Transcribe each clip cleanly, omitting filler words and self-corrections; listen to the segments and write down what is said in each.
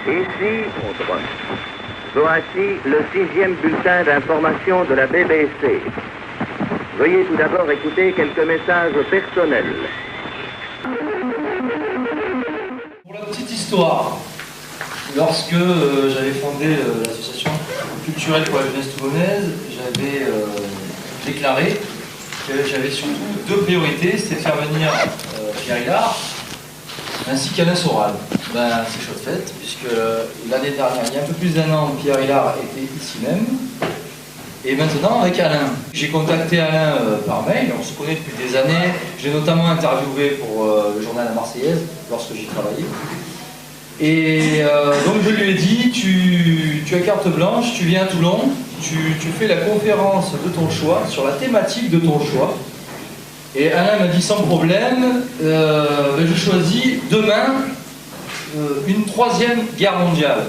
Ici, voici le 6e bulletin d'information de la BBC. Veuillez tout d'abord écouter quelques messages personnels. Pour la petite histoire, lorsque j'avais fondé l'association culturelle pour la jeunesse toulonnaise, j'avais déclaré que j'avais surtout deux priorités, c'était de faire venir Pierre Hillard ainsi qu'Alain Soral. Ben, c'est chose faite, puisque l'année dernière, il y a un peu plus d'un an, Pierre Hillard était ici même, et maintenant avec Alain. J'ai contacté Alain par mail, on se connaît depuis des années, j'ai notamment interviewé pour le journal La Marseillaise, lorsque j'y travaillais. Et donc je lui ai dit, tu as carte blanche, tu viens à Toulon, tu fais la conférence de ton choix, sur la thématique de ton choix. Et Alain m'a dit sans problème, je choisis demain une 3e guerre mondiale.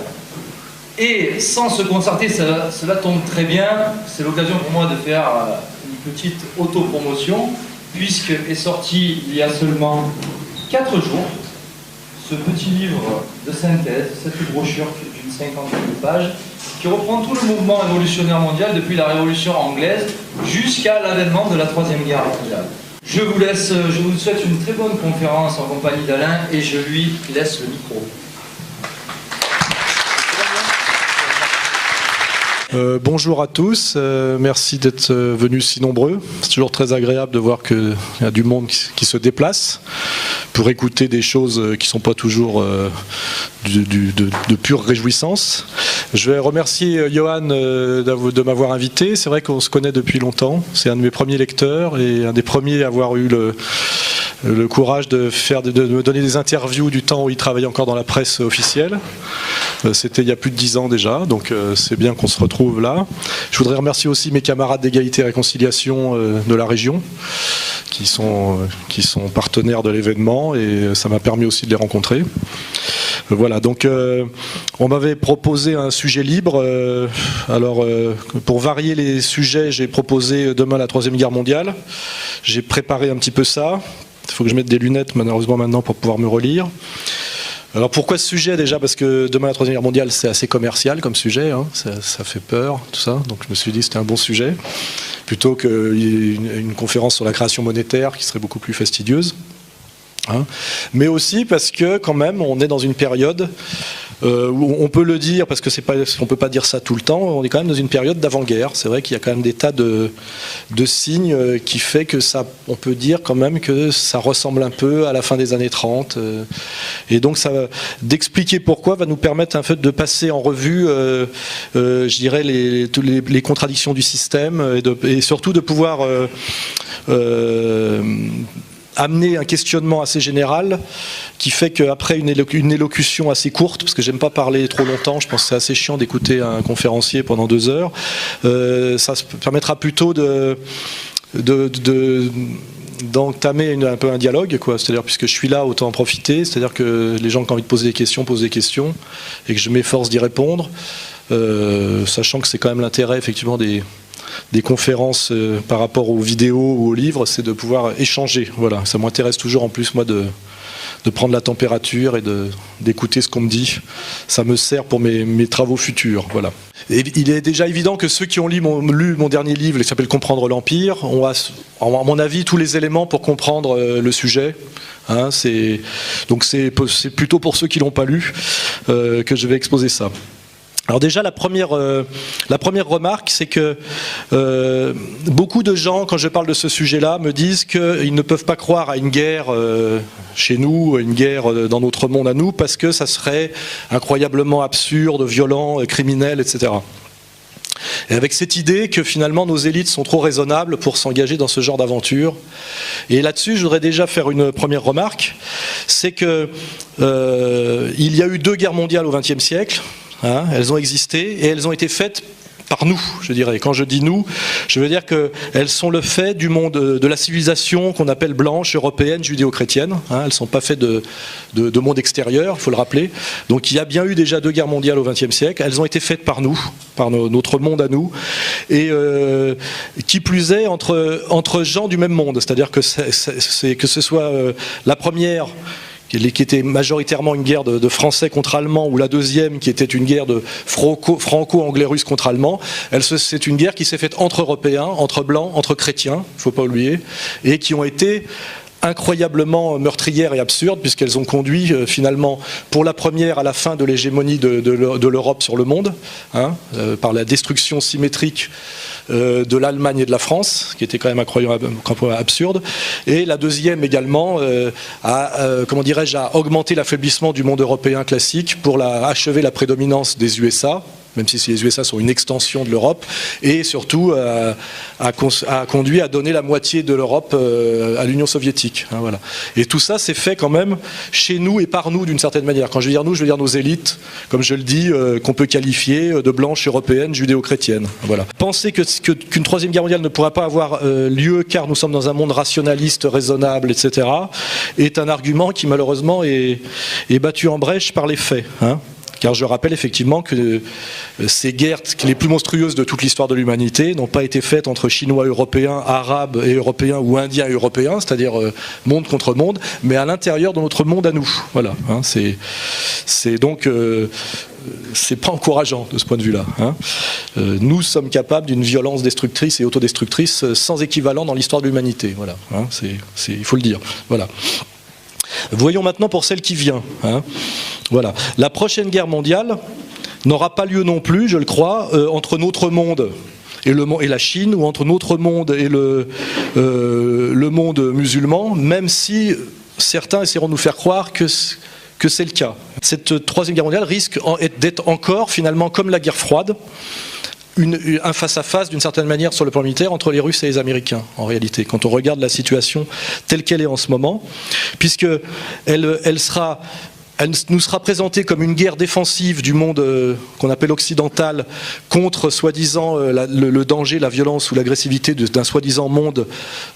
Et sans se concerter, cela tombe très bien, c'est l'occasion pour moi de faire une petite autopromotion, puisque est sorti il y a seulement 4 jours, ce petit livre de synthèse, cette brochure d'une 50e de pages, qui reprend tout le mouvement révolutionnaire mondial depuis la Révolution anglaise jusqu'à l'avènement de la 3e guerre mondiale. Je vous laisse, je vous souhaite une très bonne conférence en compagnie d'Alain et je lui laisse le micro. Bonjour à tous, merci d'être venus si nombreux. C'est toujours très agréable de voir qu'il y a du monde qui se déplace pour écouter des choses qui ne sont pas toujours de pure réjouissance. Je vais remercier Johan de m'avoir invité. C'est vrai qu'on se connaît depuis longtemps. C'est un de mes premiers lecteurs et un des premiers à avoir eu le courage de me donner des interviews du temps où il travaillait encore dans la presse officielle. C'était il y a plus de 10 ans déjà, donc c'est bien qu'on se retrouve là. Je voudrais remercier aussi mes camarades d'égalité et réconciliation de la région, qui sont partenaires de l'événement, et ça m'a permis aussi de les rencontrer. Voilà, donc on m'avait proposé un sujet libre. Alors, pour varier les sujets, j'ai proposé demain la 3e guerre mondiale. J'ai préparé un petit peu ça. Il faut que je mette des lunettes, malheureusement, maintenant, pour pouvoir me relire. Alors pourquoi ce sujet déjà? Parce que demain la 3e guerre mondiale, c'est assez commercial comme sujet, hein. Ça fait peur, tout ça. Donc je me suis dit que c'était un bon sujet, plutôt qu'une conférence sur la création monétaire qui serait beaucoup plus fastidieuse. Hein. Mais aussi parce que quand même on est dans une période où on peut le dire, parce que on peut pas dire ça tout le temps, on est quand même dans une période d'avant-guerre. C'est vrai qu'il y a quand même des tas de signes qui fait que ça, on peut dire quand même que ça ressemble un peu à la fin des années 30. Et donc d'expliquer pourquoi va nous permettre en fait de passer en revue, je dirais, les contradictions du système et surtout de pouvoir amener un questionnement assez général qui fait qu'après une élocution assez courte, parce que j'aime pas parler trop longtemps, je pense que c'est assez chiant d'écouter un conférencier pendant 2 heures, ça permettra plutôt d'entamer un peu un dialogue, quoi. C'est-à-dire, puisque je suis là, autant en profiter, c'est-à-dire que les gens qui ont envie de poser des questions posent des questions et que je m'efforce d'y répondre, sachant que c'est quand même l'intérêt effectivement des conférences par rapport aux vidéos ou aux livres, c'est de pouvoir échanger. Voilà, ça m'intéresse toujours en plus moi de prendre la température et d'écouter ce qu'on me dit. Ça me sert pour mes travaux futurs. Voilà. Et il est déjà évident que ceux qui ont lu mon dernier livre, qui s'appelle Comprendre l'Empire, ont à mon avis tous les éléments pour comprendre le sujet. Hein, donc c'est plutôt pour ceux qui l'ont pas lu que je vais exposer ça. Alors déjà, la première remarque, c'est que beaucoup de gens, quand je parle de ce sujet-là, me disent qu'ils ne peuvent pas croire à une guerre chez nous, une guerre dans notre monde à nous, parce que ça serait incroyablement absurde, violent, criminel, etc. Et avec cette idée que finalement nos élites sont trop raisonnables pour s'engager dans ce genre d'aventure. Et là-dessus, je voudrais déjà faire une première remarque, c'est que il y a eu 2 guerres mondiales au XXe siècle. Hein, elles ont existé et elles ont été faites par nous, je dirais. Quand je dis nous, je veux dire qu'elles sont le fait du monde, de la civilisation qu'on appelle blanche, européenne, judéo-chrétienne. Hein, elles ne sont pas faites de monde extérieur, il faut le rappeler. Donc il y a bien eu déjà 2 guerres mondiales au XXe siècle. Elles ont été faites par nous, par notre monde à nous. Et qui plus est, entre gens du même monde. C'est-à-dire que ce soit la première, qui était majoritairement une guerre de Français contre Allemands, ou la deuxième qui était une guerre de franco-anglais-russe contre Allemands, c'est une guerre qui s'est faite entre Européens, entre Blancs, entre chrétiens, il ne faut pas oublier, et qui ont été incroyablement meurtrières et absurdes, puisqu'elles ont conduit finalement pour la première à la fin de l'hégémonie de l'Europe sur le monde, hein, par la destruction symétrique de l'Allemagne et de la France, qui était quand même incroyablement absurde, et la deuxième également comment dirais-je, à augmenter l'affaiblissement du monde européen classique pour achever la prédominance des USA, même si les USA sont une extension de l'Europe, et surtout a conduit à donner la moitié de l'Europe à l'Union soviétique. Hein, voilà. Et tout ça s'est fait quand même chez nous et par nous d'une certaine manière. Quand je veux dire nous, je veux dire nos élites, comme je le dis, qu'on peut qualifier de blanches européennes, judéo-chrétiennes. Voilà. Penser qu'une troisième guerre mondiale ne pourra pas avoir lieu car nous sommes dans un monde rationaliste, raisonnable, etc., est un argument qui malheureusement est battu en brèche par les faits. Hein. Car je rappelle effectivement que ces guerres les plus monstrueuses de toute l'histoire de l'humanité n'ont pas été faites entre Chinois européens, Arabes et Européens ou Indiens et Européens, c'est-à-dire monde contre monde, mais à l'intérieur de notre monde à nous. Voilà, hein, c'est donc c'est pas encourageant de ce point de vue-là. Hein. Nous sommes capables d'une violence destructrice et autodestructrice sans équivalent dans l'histoire de l'humanité. Voilà, hein, il faut le dire. Voilà. Voyons maintenant pour celle qui vient. Hein. Voilà. La prochaine guerre mondiale n'aura pas lieu non plus, je le crois, entre notre monde et la Chine, ou entre notre monde et le monde musulman, même si certains essaieront de nous faire croire que c'est le cas. Cette troisième guerre mondiale risque d'être encore, finalement, comme la guerre froide, un face-à-face d'une certaine manière sur le plan militaire entre les Russes et les Américains, en réalité, quand on regarde la situation telle qu'elle est en ce moment, puisque elle nous sera présentée comme une guerre défensive du monde qu'on appelle occidental contre, soi-disant, le danger, la violence ou l'agressivité d'un soi-disant monde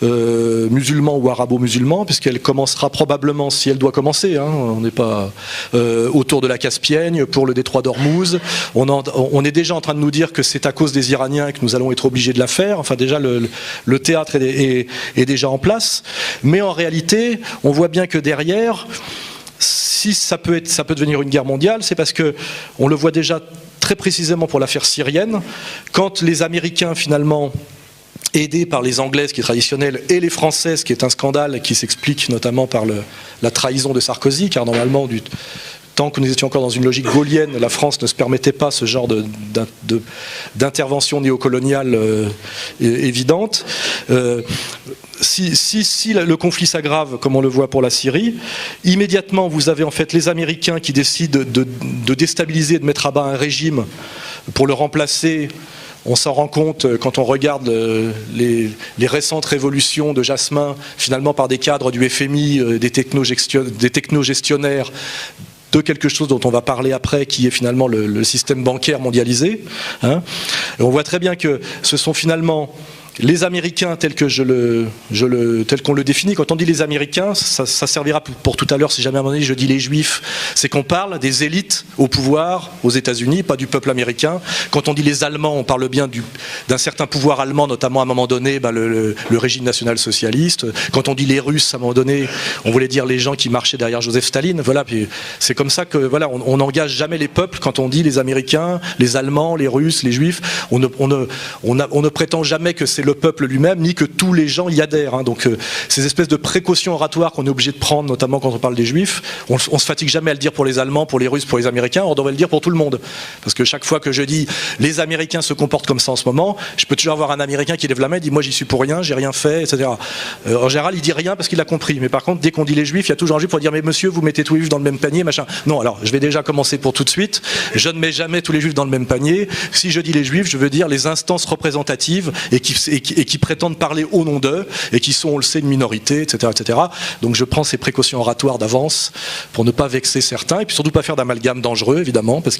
musulman ou arabo-musulman, puisqu'elle commencera probablement, si elle doit commencer, hein, on n'est pas autour de la Caspienne, pour le détroit d'Ormuz. On est déjà en train de nous dire que c'est à cause des Iraniens que nous allons être obligés de la faire. Enfin, déjà, le théâtre est déjà en place. Mais en réalité, on voit bien que derrière, si ça peut devenir une guerre mondiale, c'est parce que on le voit déjà très précisément pour l'affaire syrienne, quand les Américains finalement, aidés par les Anglaises qui est traditionnelle et les Françaises qui est un scandale qui s'explique notamment par la trahison de Sarkozy, car normalement tant que nous étions encore dans une logique gaulienne, la France ne se permettait pas ce genre d'intervention néocoloniale évidente. Si le conflit s'aggrave, comme on le voit pour la Syrie, immédiatement vous avez en fait les Américains qui décident de déstabiliser, de mettre à bas un régime pour le remplacer. On s'en rend compte quand on regarde les récentes révolutions de Jasmin, finalement par des cadres du FMI, des technogestionnaires, de quelque chose dont on va parler après, qui est finalement le système bancaire mondialisé. Hein. Et on voit très bien que ce sont finalement les Américains tels qu'on le définit. Quand on dit les Américains, ça servira pour tout à l'heure, si jamais à un moment donné je dis les Juifs, c'est qu'on parle des élites au pouvoir aux États-Unis, pas du peuple américain. Quand on dit les Allemands, on parle bien d'un certain pouvoir allemand, notamment à un moment donné le régime national-socialiste. Quand on dit les Russes, à un moment donné, on voulait dire les gens qui marchaient derrière Joseph Staline. Voilà, puis c'est comme ça que voilà, on n'engage jamais les peuples quand on dit les Américains, les Allemands, les Russes, les Juifs. On ne prétend jamais que c'est le peuple lui-même, ni que tous les gens y adhèrent. Hein. Donc ces espèces de précautions oratoires qu'on est obligé de prendre, notamment quand on parle des Juifs, on se fatigue jamais à le dire pour les Allemands, pour les Russes, pour les Américains, on devrait le dire pour tout le monde. Parce que chaque fois que je dis les Américains se comportent comme ça en ce moment, je peux toujours avoir un Américain qui lève la main et dit moi j'y suis pour rien, j'ai rien fait, etc. En général il dit rien parce qu'il a compris. Mais par contre dès qu'on dit les Juifs, il y a toujours un Juif pour dire mais monsieur vous mettez tous les Juifs dans le même panier, machin. Non, alors je vais déjà commencer pour tout de suite. Je ne mets jamais tous les Juifs dans le même panier. Si je dis les Juifs, je veux dire les instances représentatives et et qui prétendent parler au nom d'eux, et qui sont, on le sait, une minorité, etc., etc. Donc je prends ces précautions oratoires d'avance pour ne pas vexer certains, et puis surtout pas faire d'amalgame dangereux, évidemment, parce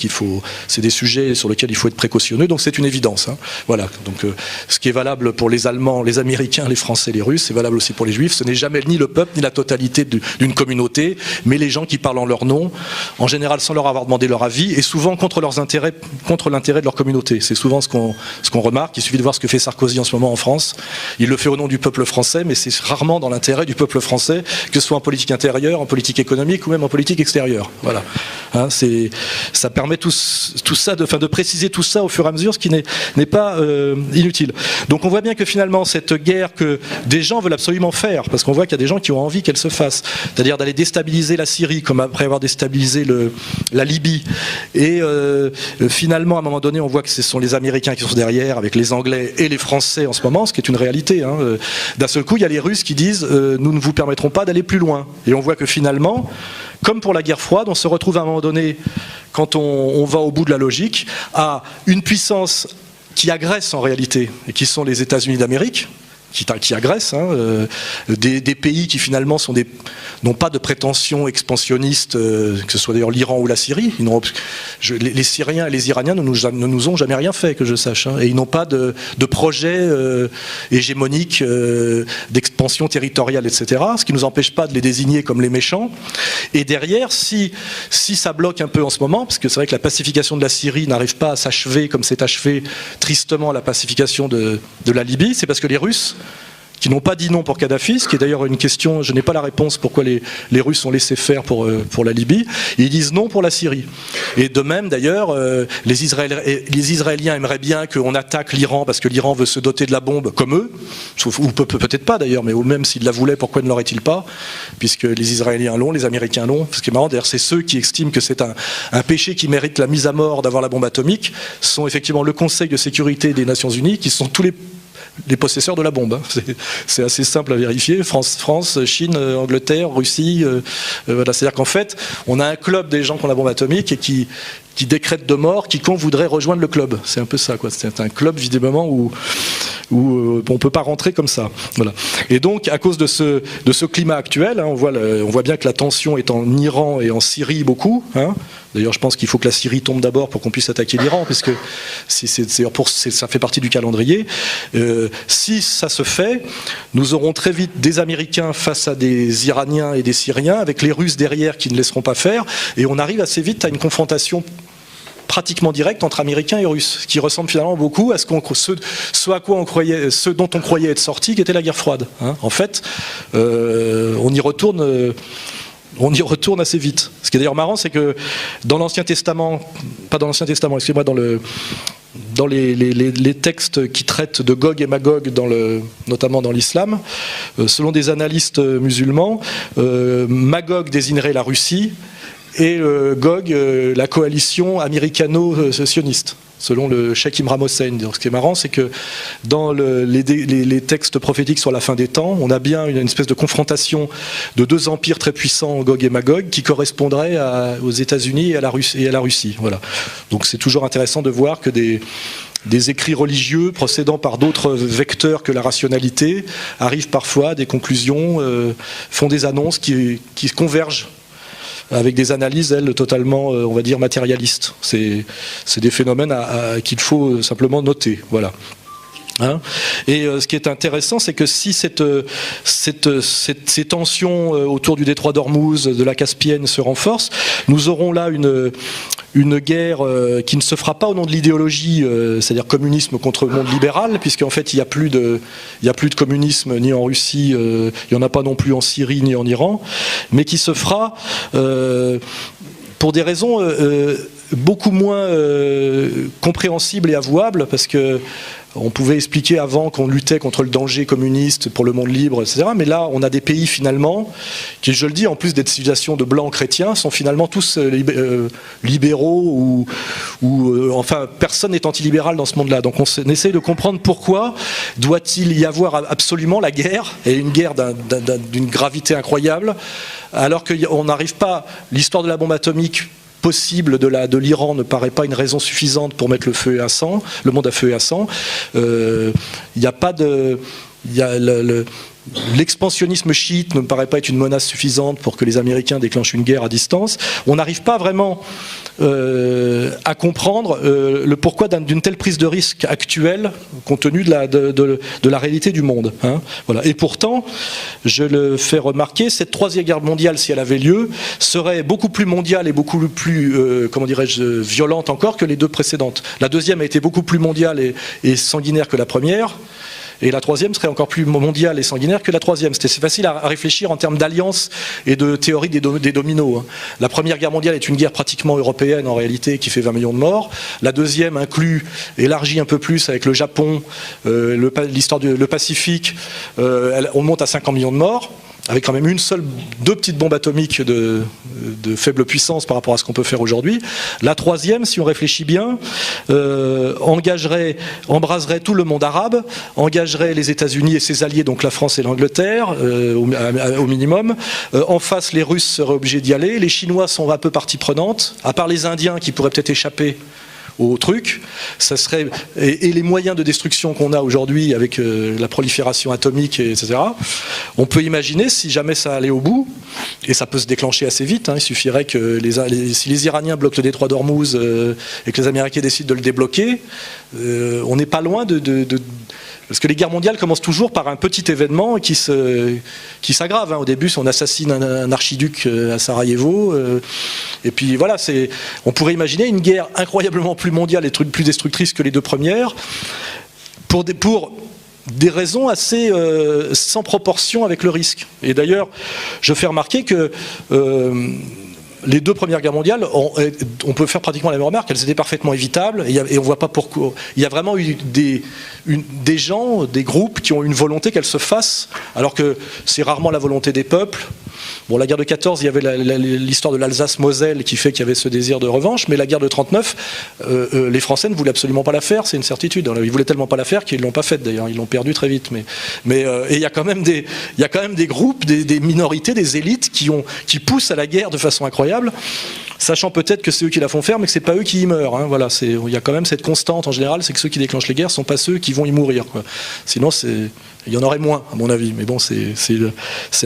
c'est des sujets sur lesquels il faut être précautionneux, donc c'est une évidence. Hein. Voilà. Donc ce qui est valable pour les Allemands, les Américains, les Français, les Russes, c'est valable aussi pour les Juifs. Ce n'est jamais ni le peuple, ni la totalité d'une communauté, mais les gens qui parlent en leur nom, en général sans leur avoir demandé leur avis, et souvent contre leurs intérêts, contre l'intérêt de leur communauté. C'est souvent ce qu'on remarque. Il suffit de voir ce que fait Sarkozy en ce moment en France. Il le fait au nom du peuple français, mais c'est rarement dans l'intérêt du peuple français, que ce soit en politique intérieure, en politique économique ou même en politique extérieure. Voilà. Hein, ça permet tout ça, de préciser tout ça au fur et à mesure, ce qui n'est pas inutile. Donc on voit bien que finalement cette guerre que des gens veulent absolument faire, parce qu'on voit qu'il y a des gens qui ont envie qu'elle se fasse, c'est-à-dire d'aller déstabiliser la Syrie, comme après avoir déstabilisé la Libye, et finalement à un moment donné on voit que ce sont les Américains qui sont derrière, avec les Anglais et les Français en ce moment, ce qui est une réalité. Hein. D'un seul coup il y a les Russes qui disent nous ne vous permettrons pas d'aller plus loin, et on voit que finalement, comme pour la guerre froide, on se retrouve à un moment donné, quand on va au bout de la logique, à une puissance qui agresse en réalité, et qui sont les États-Unis d'Amérique, qui agressent, hein, des pays qui finalement n'ont pas de prétention expansionniste, que ce soit d'ailleurs l'Iran ou la Syrie. Les Syriens et les Iraniens ne nous ont jamais rien fait, que je sache, hein, et ils n'ont pas de projet hégémonique d'expansion territoriale, etc., ce qui ne nous empêche pas de les désigner comme les méchants. Et derrière, si ça bloque un peu en ce moment, parce que c'est vrai que la pacification de la Syrie n'arrive pas à s'achever comme s'est achevé tristement la pacification de la Libye, c'est parce que les Russes, qui n'ont pas dit non pour Kadhafi, ce qui est d'ailleurs une question, je n'ai pas la réponse pourquoi les Russes ont laissé faire pour la Libye, ils disent non pour la Syrie. Et de même d'ailleurs, les Israéliens aimeraient bien qu'on attaque l'Iran parce que l'Iran veut se doter de la bombe comme eux, ou peut-être pas d'ailleurs, mais même s'ils la voulaient, pourquoi ne l'auraient-ils pas, puisque les Israéliens l'ont, les Américains l'ont. Ce qui est marrant d'ailleurs, c'est ceux qui estiment que c'est un péché qui mérite la mise à mort d'avoir la bombe atomique, sont effectivement le Conseil de sécurité des Nations Unies, qui sont tous les possesseurs de la bombe. C'est assez simple à vérifier. France, Chine, Angleterre, Russie. Voilà. C'est-à-dire qu'en fait, on a un club des gens qui ont la bombe atomique et qui décrètent de mort quiconque voudrait rejoindre le club. C'est un peu ça, quoi. C'est un club, visiblement, où on ne peut pas rentrer comme ça. Voilà. Et donc, à cause de ce climat actuel, hein, on voit bien que la tension est en Iran et en Syrie beaucoup. Hein. D'ailleurs, je pense qu'il faut que la Syrie tombe d'abord pour qu'on puisse attaquer l'Iran, puisque ça fait partie du calendrier. Si ça se fait, nous aurons très vite des Américains face à des Iraniens et des Syriens, avec les Russes derrière qui ne laisseront pas faire, et on arrive assez vite à une confrontation pratiquement directe entre Américains et Russes, qui ressemble finalement beaucoup à ce dont on croyait être sorti, qui était la guerre froide. Hein. En fait, on y retourne assez vite. Ce qui est d'ailleurs marrant, c'est que dans l'Ancien Testament, pas dans l'Ancien Testament, excusez-moi, dans les textes qui traitent de Gog et Magog, notamment dans l'islam, selon des analystes musulmans, Magog désignerait la Russie, et Gog, la coalition américano-sioniste, selon le cheikh Imran Hossein. Donc, ce qui est marrant, c'est que dans les textes prophétiques sur la fin des temps, on a bien une espèce de confrontation de deux empires très puissants, Gog et Magog, qui correspondraient aux États-Unis et à la Russie. Voilà. Donc c'est toujours intéressant de voir que des écrits religieux procédant par d'autres vecteurs que la rationalité arrivent parfois à des conclusions, font des annonces qui convergent avec des analyses, elles, totalement, on va dire, matérialistes. C'est des phénomènes qu'il faut simplement noter. Voilà. Hein, et ce qui est intéressant, c'est que si ces tensions autour du détroit d'Ormuz, de la Caspienne se renforcent, nous aurons là une guerre qui ne se fera pas au nom de l'idéologie, c'est-à-dire communisme contre le monde libéral, puisqu'en fait il n'y a plus de communisme ni en Russie, il n'y en a pas non plus en Syrie ni en Iran, mais qui se fera pour des raisons beaucoup moins compréhensibles et avouables, parce que on pouvait expliquer avant qu'on luttait contre le danger communiste pour le monde libre, etc. Mais là, on a des pays finalement qui, je le dis, en plus d'être civilisations de blancs chrétiens, sont finalement tous libéraux ou enfin, personne n'est antilibéral dans ce monde-là. Donc on essaie de comprendre pourquoi doit-il y avoir absolument la guerre, et une guerre d'une gravité incroyable, alors qu'on n'arrive pas, l'histoire de la bombe atomique possible de l'Iran ne paraît pas une raison suffisante pour mettre le monde à feu et à sang. Il n'y a pas de... L'expansionnisme chiite ne me paraît pas être une menace suffisante pour que les Américains déclenchent une guerre à distance. On n'arrive pas vraiment à comprendre le pourquoi d'une telle prise de risque actuelle, compte tenu de la réalité du monde. Hein. Voilà. Et pourtant, je le fais remarquer, cette troisième guerre mondiale, si elle avait lieu, serait beaucoup plus mondiale et beaucoup plus, comment dirais-je, violente encore que les deux précédentes. La deuxième a été beaucoup plus mondiale et sanguinaire que la première. Et la troisième serait encore plus mondiale et sanguinaire que la troisième. C'est facile à réfléchir en termes d'alliance et de théorie des dominos. La première guerre mondiale est une guerre pratiquement européenne en réalité qui fait 20 millions de morts. La deuxième élargit un peu plus avec le Japon, l'histoire le Pacifique. On monte à 50 millions de morts, avec quand même deux petites bombes atomiques de faible puissance par rapport à ce qu'on peut faire aujourd'hui. La troisième, si on réfléchit bien, embraserait tout le monde arabe, engagerait les États-Unis et ses alliés, donc la France et l'Angleterre, au minimum. En face, les Russes seraient obligés d'y aller. Les Chinois sont un peu partie prenante, à part les Indiens qui pourraient peut-être échapper au truc, ça serait, et les moyens de destruction qu'on a aujourd'hui avec la prolifération atomique, etc. On peut imaginer, si jamais ça allait au bout, et ça peut se déclencher assez vite, hein, il suffirait que si les Iraniens bloquent le détroit d'Ormuz et que les Américains décident de le débloquer, on n'est pas loin parce que les guerres mondiales commencent toujours par un petit événement qui s'aggrave. Hein. Au début, on assassine un archiduc à Sarajevo. Et puis voilà, on pourrait imaginer une guerre incroyablement plus mondiale et plus destructrice que les deux premières, pour des raisons assez sans proportion avec le risque. Et d'ailleurs, je fais remarquer que les deux premières guerres mondiales, on peut faire pratiquement la même remarque, elles étaient parfaitement évitables, et on ne voit pas pourquoi. Il y a vraiment eu des gens, des groupes qui ont eu une volonté qu'elles se fassent, alors que c'est rarement la volonté des peuples. Bon, la guerre de 14, il y avait l'histoire de l'Alsace-Moselle qui fait qu'il y avait ce désir de revanche, mais la guerre de 39, les Français ne voulaient absolument pas la faire, c'est une certitude. Ils voulaient tellement pas la faire qu'ils ne l'ont pas faite d'ailleurs, ils l'ont perdue très vite. Mais il y a quand même des groupes, des minorités, des élites qui poussent à la guerre de façon incroyable, sachant peut-être que c'est eux qui la font faire, mais que c'est pas eux qui y meurent. Hein. Voilà, il y a quand même cette constante en général, c'est que ceux qui déclenchent les guerres sont pas ceux qui vont y mourir. Quoi. Sinon, il y en aurait moins, à mon avis. Mais bon, c'est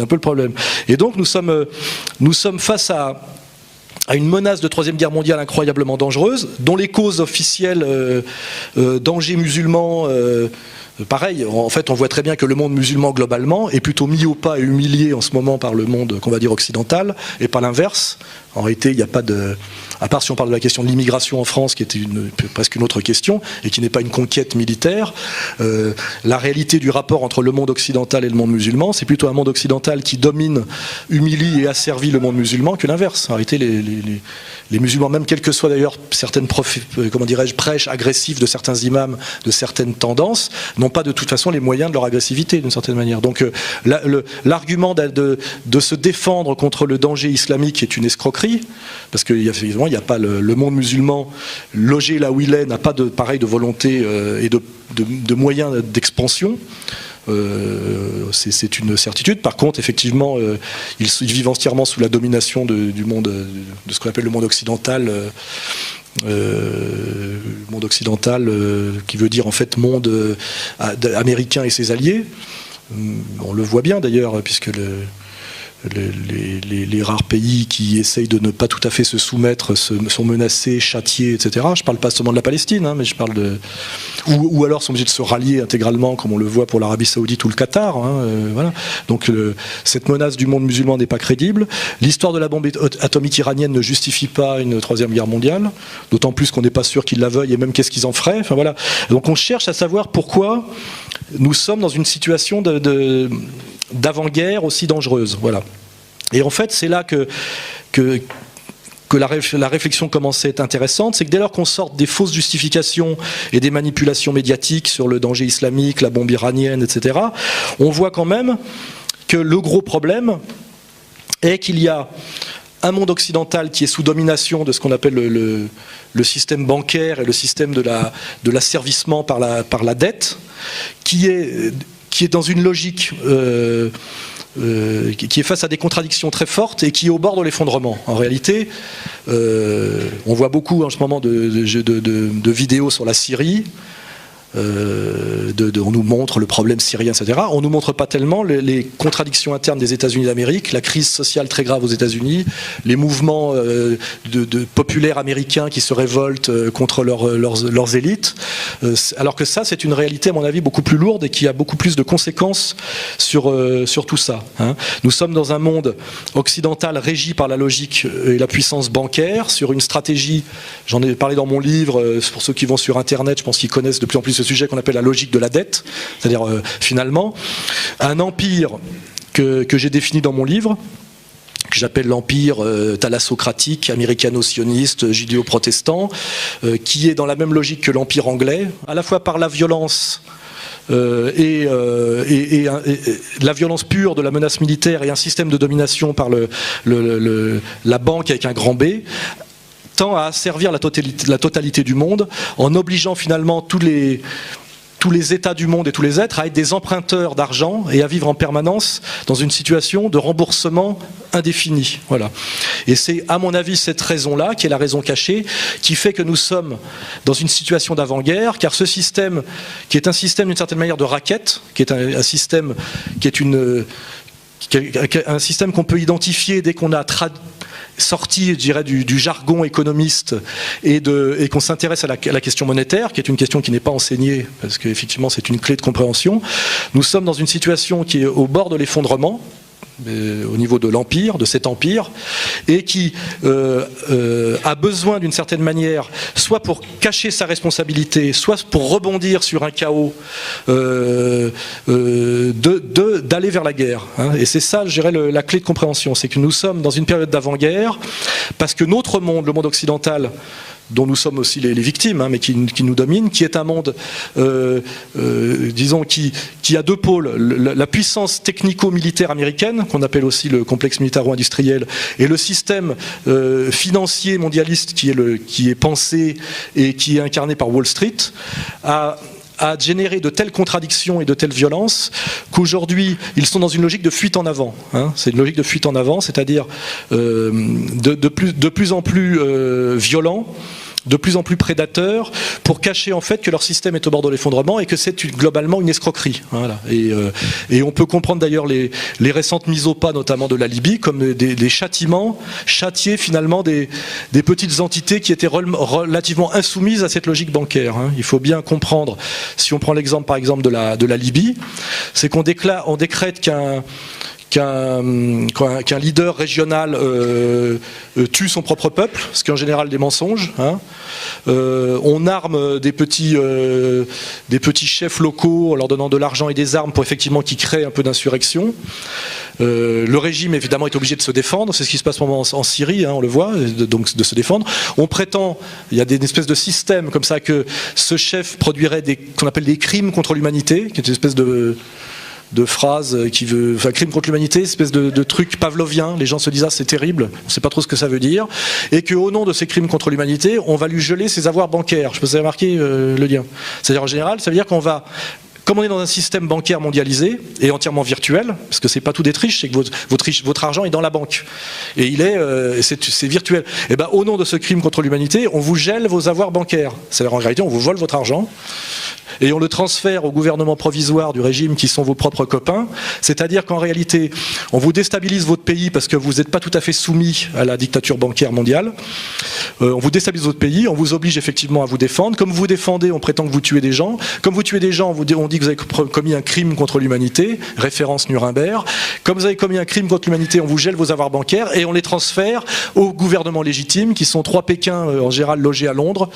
un peu le problème. Et donc, nous sommes face à une menace de troisième guerre mondiale incroyablement dangereuse, dont les causes officielles, danger musulman. Pareil, en fait, on voit très bien que le monde musulman, globalement, est plutôt mis au pas et humilié en ce moment par le monde, qu'on va dire, occidental, et pas l'inverse. En réalité, il n'y a pas de... À part si on parle de la question de l'immigration en France, qui était presque une autre question, et qui n'est pas une conquête militaire, la réalité du rapport entre le monde occidental et le monde musulman, c'est plutôt un monde occidental qui domine, humilie et asservit le monde musulman que l'inverse. En réalité, les musulmans, même quelles que soient d'ailleurs certaines prêches agressives de certains imams, de certaines tendances, n'ont pas de toute façon les moyens de leur agressivité, d'une certaine manière. Donc l'argument de se défendre contre le danger islamique est une escroquerie, parce qu'il y a pas le monde musulman logé là où il est, n'a pas de volonté et de moyens d'expansion. C'est une certitude. Par contre, effectivement, ils vivent entièrement sous la domination du monde, de ce qu'on appelle le monde occidental. Monde occidental, qui veut dire en fait monde américain et ses alliés. On le voit bien d'ailleurs, puisque les rares pays qui essayent de ne pas tout à fait se soumettre sont menacés, châtiés, etc. Je ne parle pas seulement de la Palestine, hein, mais je parle ou alors sont obligés de se rallier intégralement, comme on le voit pour l'Arabie Saoudite ou le Qatar. Hein, voilà. Donc cette menace du monde musulman n'est pas crédible. L'histoire de la bombe atomique iranienne ne justifie pas une troisième guerre mondiale, d'autant plus qu'on n'est pas sûr qu'ils la veuillent et même qu'est-ce qu'ils en feraient. Enfin, voilà. Donc on cherche à savoir pourquoi nous sommes dans une situation d'avant-guerre aussi dangereuse. Voilà. Et en fait, c'est là que la réflexion commence à être intéressante, c'est que dès lors qu'on sort des fausses justifications et des manipulations médiatiques sur le danger islamique, la bombe iranienne, etc., on voit quand même que le gros problème est qu'il y a un monde occidental qui est sous domination de ce qu'on appelle le système bancaire et le système de l'asservissement par la dette, qui qui est dans une logique qui est face à des contradictions très fortes et qui est au bord de l'effondrement. En réalité, on voit beaucoup en ce moment de vidéos sur la Syrie. On nous montre le problème syrien, etc. On ne nous montre pas tellement les contradictions internes des États-Unis d'Amérique, la crise sociale très grave aux États-Unis, les mouvements populaires américains qui se révoltent contre leurs élites, alors que ça, c'est une réalité, à mon avis, beaucoup plus lourde et qui a beaucoup plus de conséquences sur tout ça. Hein. Nous sommes dans un monde occidental régi par la logique et la puissance bancaire, sur une stratégie, j'en ai parlé dans mon livre, pour ceux qui vont sur Internet, je pense qu'ils connaissent de plus en plus ce sujet qu'on appelle la logique de la dette, c'est-à-dire finalement un empire que j'ai défini dans mon livre, que j'appelle l'empire thalassocratique, américano-sioniste, judéo-protestant, qui est dans la même logique que l'empire anglais, à la fois par la violence et la violence pure de la menace militaire et un système de domination par la banque avec un grand B, tend à asservir la totalité du monde, en obligeant finalement tous les États du monde et tous les êtres à être des emprunteurs d'argent et à vivre en permanence dans une situation de remboursement indéfini. Voilà. Et c'est, à mon avis, cette raison-là, qui est la raison cachée, qui fait que nous sommes dans une situation d'avant-guerre, car ce système, qui est un système d'une certaine manière de raquette, qui est un système qui est un système qu'on peut identifier dès qu'on a sorti, je dirais, du jargon économiste et qu'on s'intéresse à la question monétaire, qui est une question qui n'est pas enseignée, parce qu'effectivement c'est une clé de compréhension. Nous sommes dans une situation qui est au bord de l'effondrement, au niveau de l'empire, de cet empire, et qui a besoin d'une certaine manière, soit pour cacher sa responsabilité, soit pour rebondir sur un chaos, d'aller vers la guerre. Hein. Et c'est ça, je dirais, la clé de compréhension, c'est que nous sommes dans une période d'avant-guerre, parce que notre monde, le monde occidental, dont nous sommes aussi les victimes, hein, mais qui nous domine, qui est un monde, disons, qui a deux pôles, la puissance technico-militaire américaine, qu'on appelle aussi le complexe militaro-industriel, et le système financier mondialiste qui est pensé et qui est incarné par Wall Street, a généré de telles contradictions et de telles violences qu'aujourd'hui, ils sont dans une logique de fuite en avant. Hein. C'est une logique de fuite en avant, c'est-à-dire de plus en plus violent, de plus en plus prédateurs, pour cacher en fait que leur système est au bord de l'effondrement et que c'est globalement une escroquerie. Voilà. Et on peut comprendre d'ailleurs les récentes mises au pas, notamment de la Libye, comme des châtiments, châtier finalement des petites entités qui étaient relativement insoumises à cette logique bancaire. Hein. Il faut bien comprendre, si on prend l'exemple par exemple de la Libye, c'est qu'on décrète qu'un leader régional tue son propre peuple, ce qui est en général des mensonges. Hein. On arme des petits chefs locaux en leur donnant de l'argent et des armes pour effectivement qu'ils créent un peu d'insurrection. Le régime évidemment est obligé de se défendre, c'est ce qui se passe en Syrie, hein, on le voit, donc de se défendre. On prétend, il y a une espèce de système comme ça que ce chef produirait qu'on appelle des crimes contre l'humanité, qui est une espèce de phrase crime contre l'humanité, espèce de truc pavlovien, les gens se disent c'est terrible, on ne sait pas trop ce que ça veut dire, et qu'au nom de ces crimes contre l'humanité, on va lui geler ses avoirs bancaires. Je peux vous avez remarqué le lien. C'est-à-dire en général, ça veut dire qu'on va, comme on est dans un système bancaire mondialisé et entièrement virtuel, parce que c'est pas tout d'être riche, c'est que votre argent est dans la banque et c'est virtuel. Et ben au nom de ce crime contre l'humanité, on vous gèle vos avoirs bancaires. C'est-à-dire en réalité, on vous vole votre argent. Et on le transfère au gouvernement provisoire du régime qui sont vos propres copains, c'est-à-dire qu'en réalité, on vous déstabilise votre pays parce que vous n'êtes pas tout à fait soumis à la dictature bancaire mondiale. On vous déstabilise votre pays, on vous oblige effectivement à vous défendre. Comme vous défendez, on prétend que vous tuez des gens. Comme vous tuez des gens, on dit que vous avez commis un crime contre l'humanité, référence Nuremberg. Comme vous avez commis un crime contre l'humanité, on vous gèle vos avoirs bancaires et on les transfère au gouvernement légitime, qui sont 3 Pékins en général logés à Londres,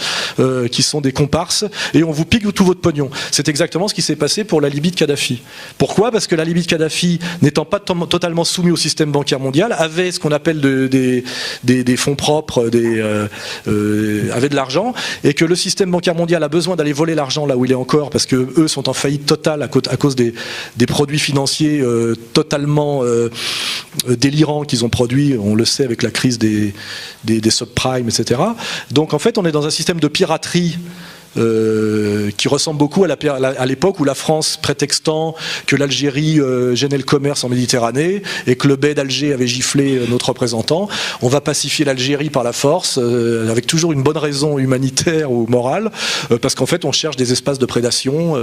qui sont des comparses, et on vous pique tout votre pognon. C'est exactement ce qui s'est passé pour la Libye de Kadhafi. Pourquoi ? Parce que la Libye de Kadhafi, n'étant pas totalement soumise au système bancaire mondial, avait ce qu'on appelle des fonds propres, avait de l'argent, et que le système bancaire mondial a besoin d'aller voler l'argent là où il est encore, parce que eux sont en faillite totale à cause des produits financiers totalement délirants qu'ils ont produits, on le sait avec la crise des subprimes, etc. Donc en fait on est dans un système de piraterie qui ressemble beaucoup à l'époque où la France, prétextant que l'Algérie gênait le commerce en Méditerranée et que le bey d'Alger avait giflé notre représentant, on va pacifier l'Algérie par la force, avec toujours une bonne raison humanitaire ou morale, parce qu'en fait on cherche des espaces de prédation.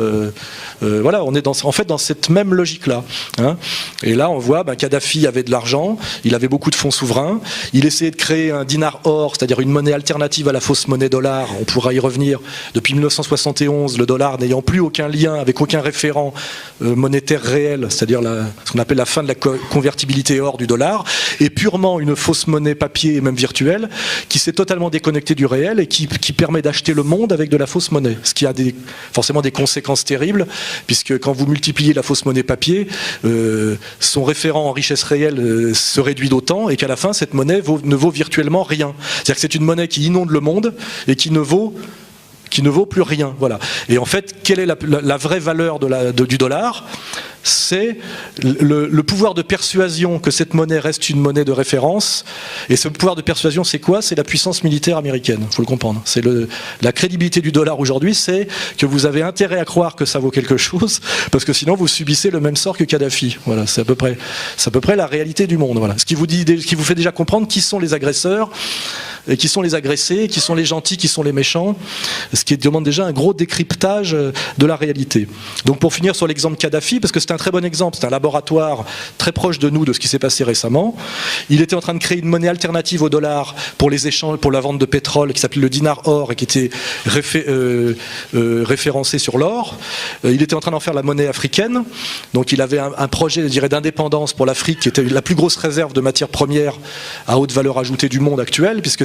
Voilà, on est en fait dans cette même logique-là. Hein. Et là on voit Kadhafi avait de l'argent, il avait beaucoup de fonds souverains, il essayait de créer un dinar or, c'est-à-dire une monnaie alternative à la fausse monnaie dollar. On pourra y revenir. Depuis 1971, le dollar n'ayant plus aucun lien avec aucun référent monétaire réel, c'est-à-dire ce qu'on appelle la fin de la convertibilité or du dollar, est purement une fausse monnaie papier et même virtuelle, qui s'est totalement déconnectée du réel et qui permet d'acheter le monde avec de la fausse monnaie. Ce qui a forcément des conséquences terribles, puisque quand vous multipliez la fausse monnaie papier, son référent en richesse réelle se réduit d'autant, et qu'à la fin, cette monnaie ne vaut virtuellement rien. C'est-à-dire que c'est une monnaie qui inonde le monde et qui ne vaut plus rien. Voilà. Et en fait, quelle est la vraie valeur du dollar ? C'est le pouvoir de persuasion que cette monnaie reste une monnaie de référence. Et ce pouvoir de persuasion, c'est quoi ? C'est la puissance militaire américaine, il faut le comprendre. C'est la crédibilité du dollar aujourd'hui, c'est que vous avez intérêt à croire que ça vaut quelque chose, parce que sinon vous subissez le même sort que Kadhafi. Voilà, c'est à peu près la réalité du monde. Voilà. Ce qui vous fait déjà comprendre qui sont les agresseurs, et qui sont les agressés, qui sont les gentils, qui sont les méchants, ce qui demande déjà un gros décryptage de la réalité. Donc pour finir sur l'exemple Kadhafi, parce que c'est un très bon exemple, c'est un laboratoire très proche de nous de ce qui s'est passé récemment. Il était en train de créer une monnaie alternative au dollar pour les échanges, pour la vente de pétrole, qui s'appelait le dinar or et qui était référencé sur l'or. Il était en train d'en faire la monnaie africaine. Donc il avait un projet, je dirais, d'indépendance pour l'Afrique, qui était la plus grosse réserve de matières premières à haute valeur ajoutée du monde actuel, puisque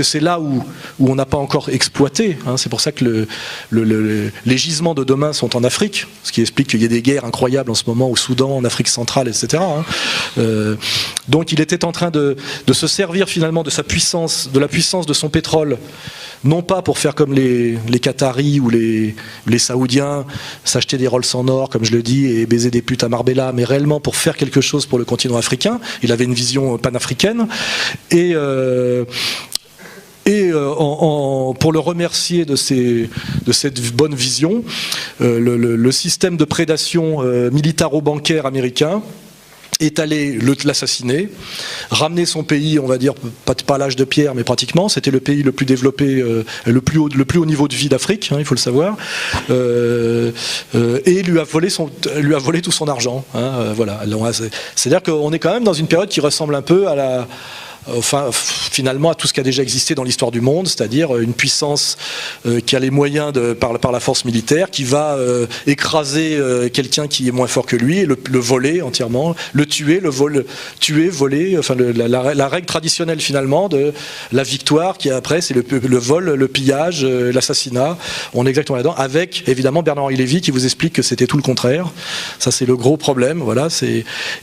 c'est là où on n'a pas encore exploité. Hein. C'est pour ça que les gisements de demain sont en Afrique, ce qui explique qu'il y ait des guerres incroyables en ce moment au Soudan, en Afrique centrale, etc. Hein. Donc il était en train de se servir finalement de sa puissance, de la puissance de son pétrole, non pas pour faire comme les Qataris ou les Saoudiens, s'acheter des Rolls en or, comme je le dis, et baiser des putes à Marbella, mais réellement pour faire quelque chose pour le continent africain. Il avait une vision panafricaine. Pour le remercier de cette bonne vision, le système de prédation militaro-bancaire américain est allé l'assassiner, ramener son pays, on va dire, pas à l'âge de pierre, mais pratiquement. C'était le pays le plus développé, le plus haut niveau de vie d'Afrique, hein, il faut le savoir, et lui a volé tout son argent. Hein, voilà. C'est-à-dire qu'on est quand même dans une période qui ressemble un peu finalement à tout ce qui a déjà existé dans l'histoire du monde, c'est-à-dire une puissance qui a les moyens par la force militaire, qui va écraser quelqu'un qui est moins fort que lui, et le voler entièrement, le tuer, voler, enfin la règle traditionnelle finalement de la victoire qui après c'est le vol, le pillage, l'assassinat. On est exactement là-dedans, avec évidemment Bernard-Henri Lévy qui vous explique que c'était tout le contraire. Ça c'est le gros problème, voilà,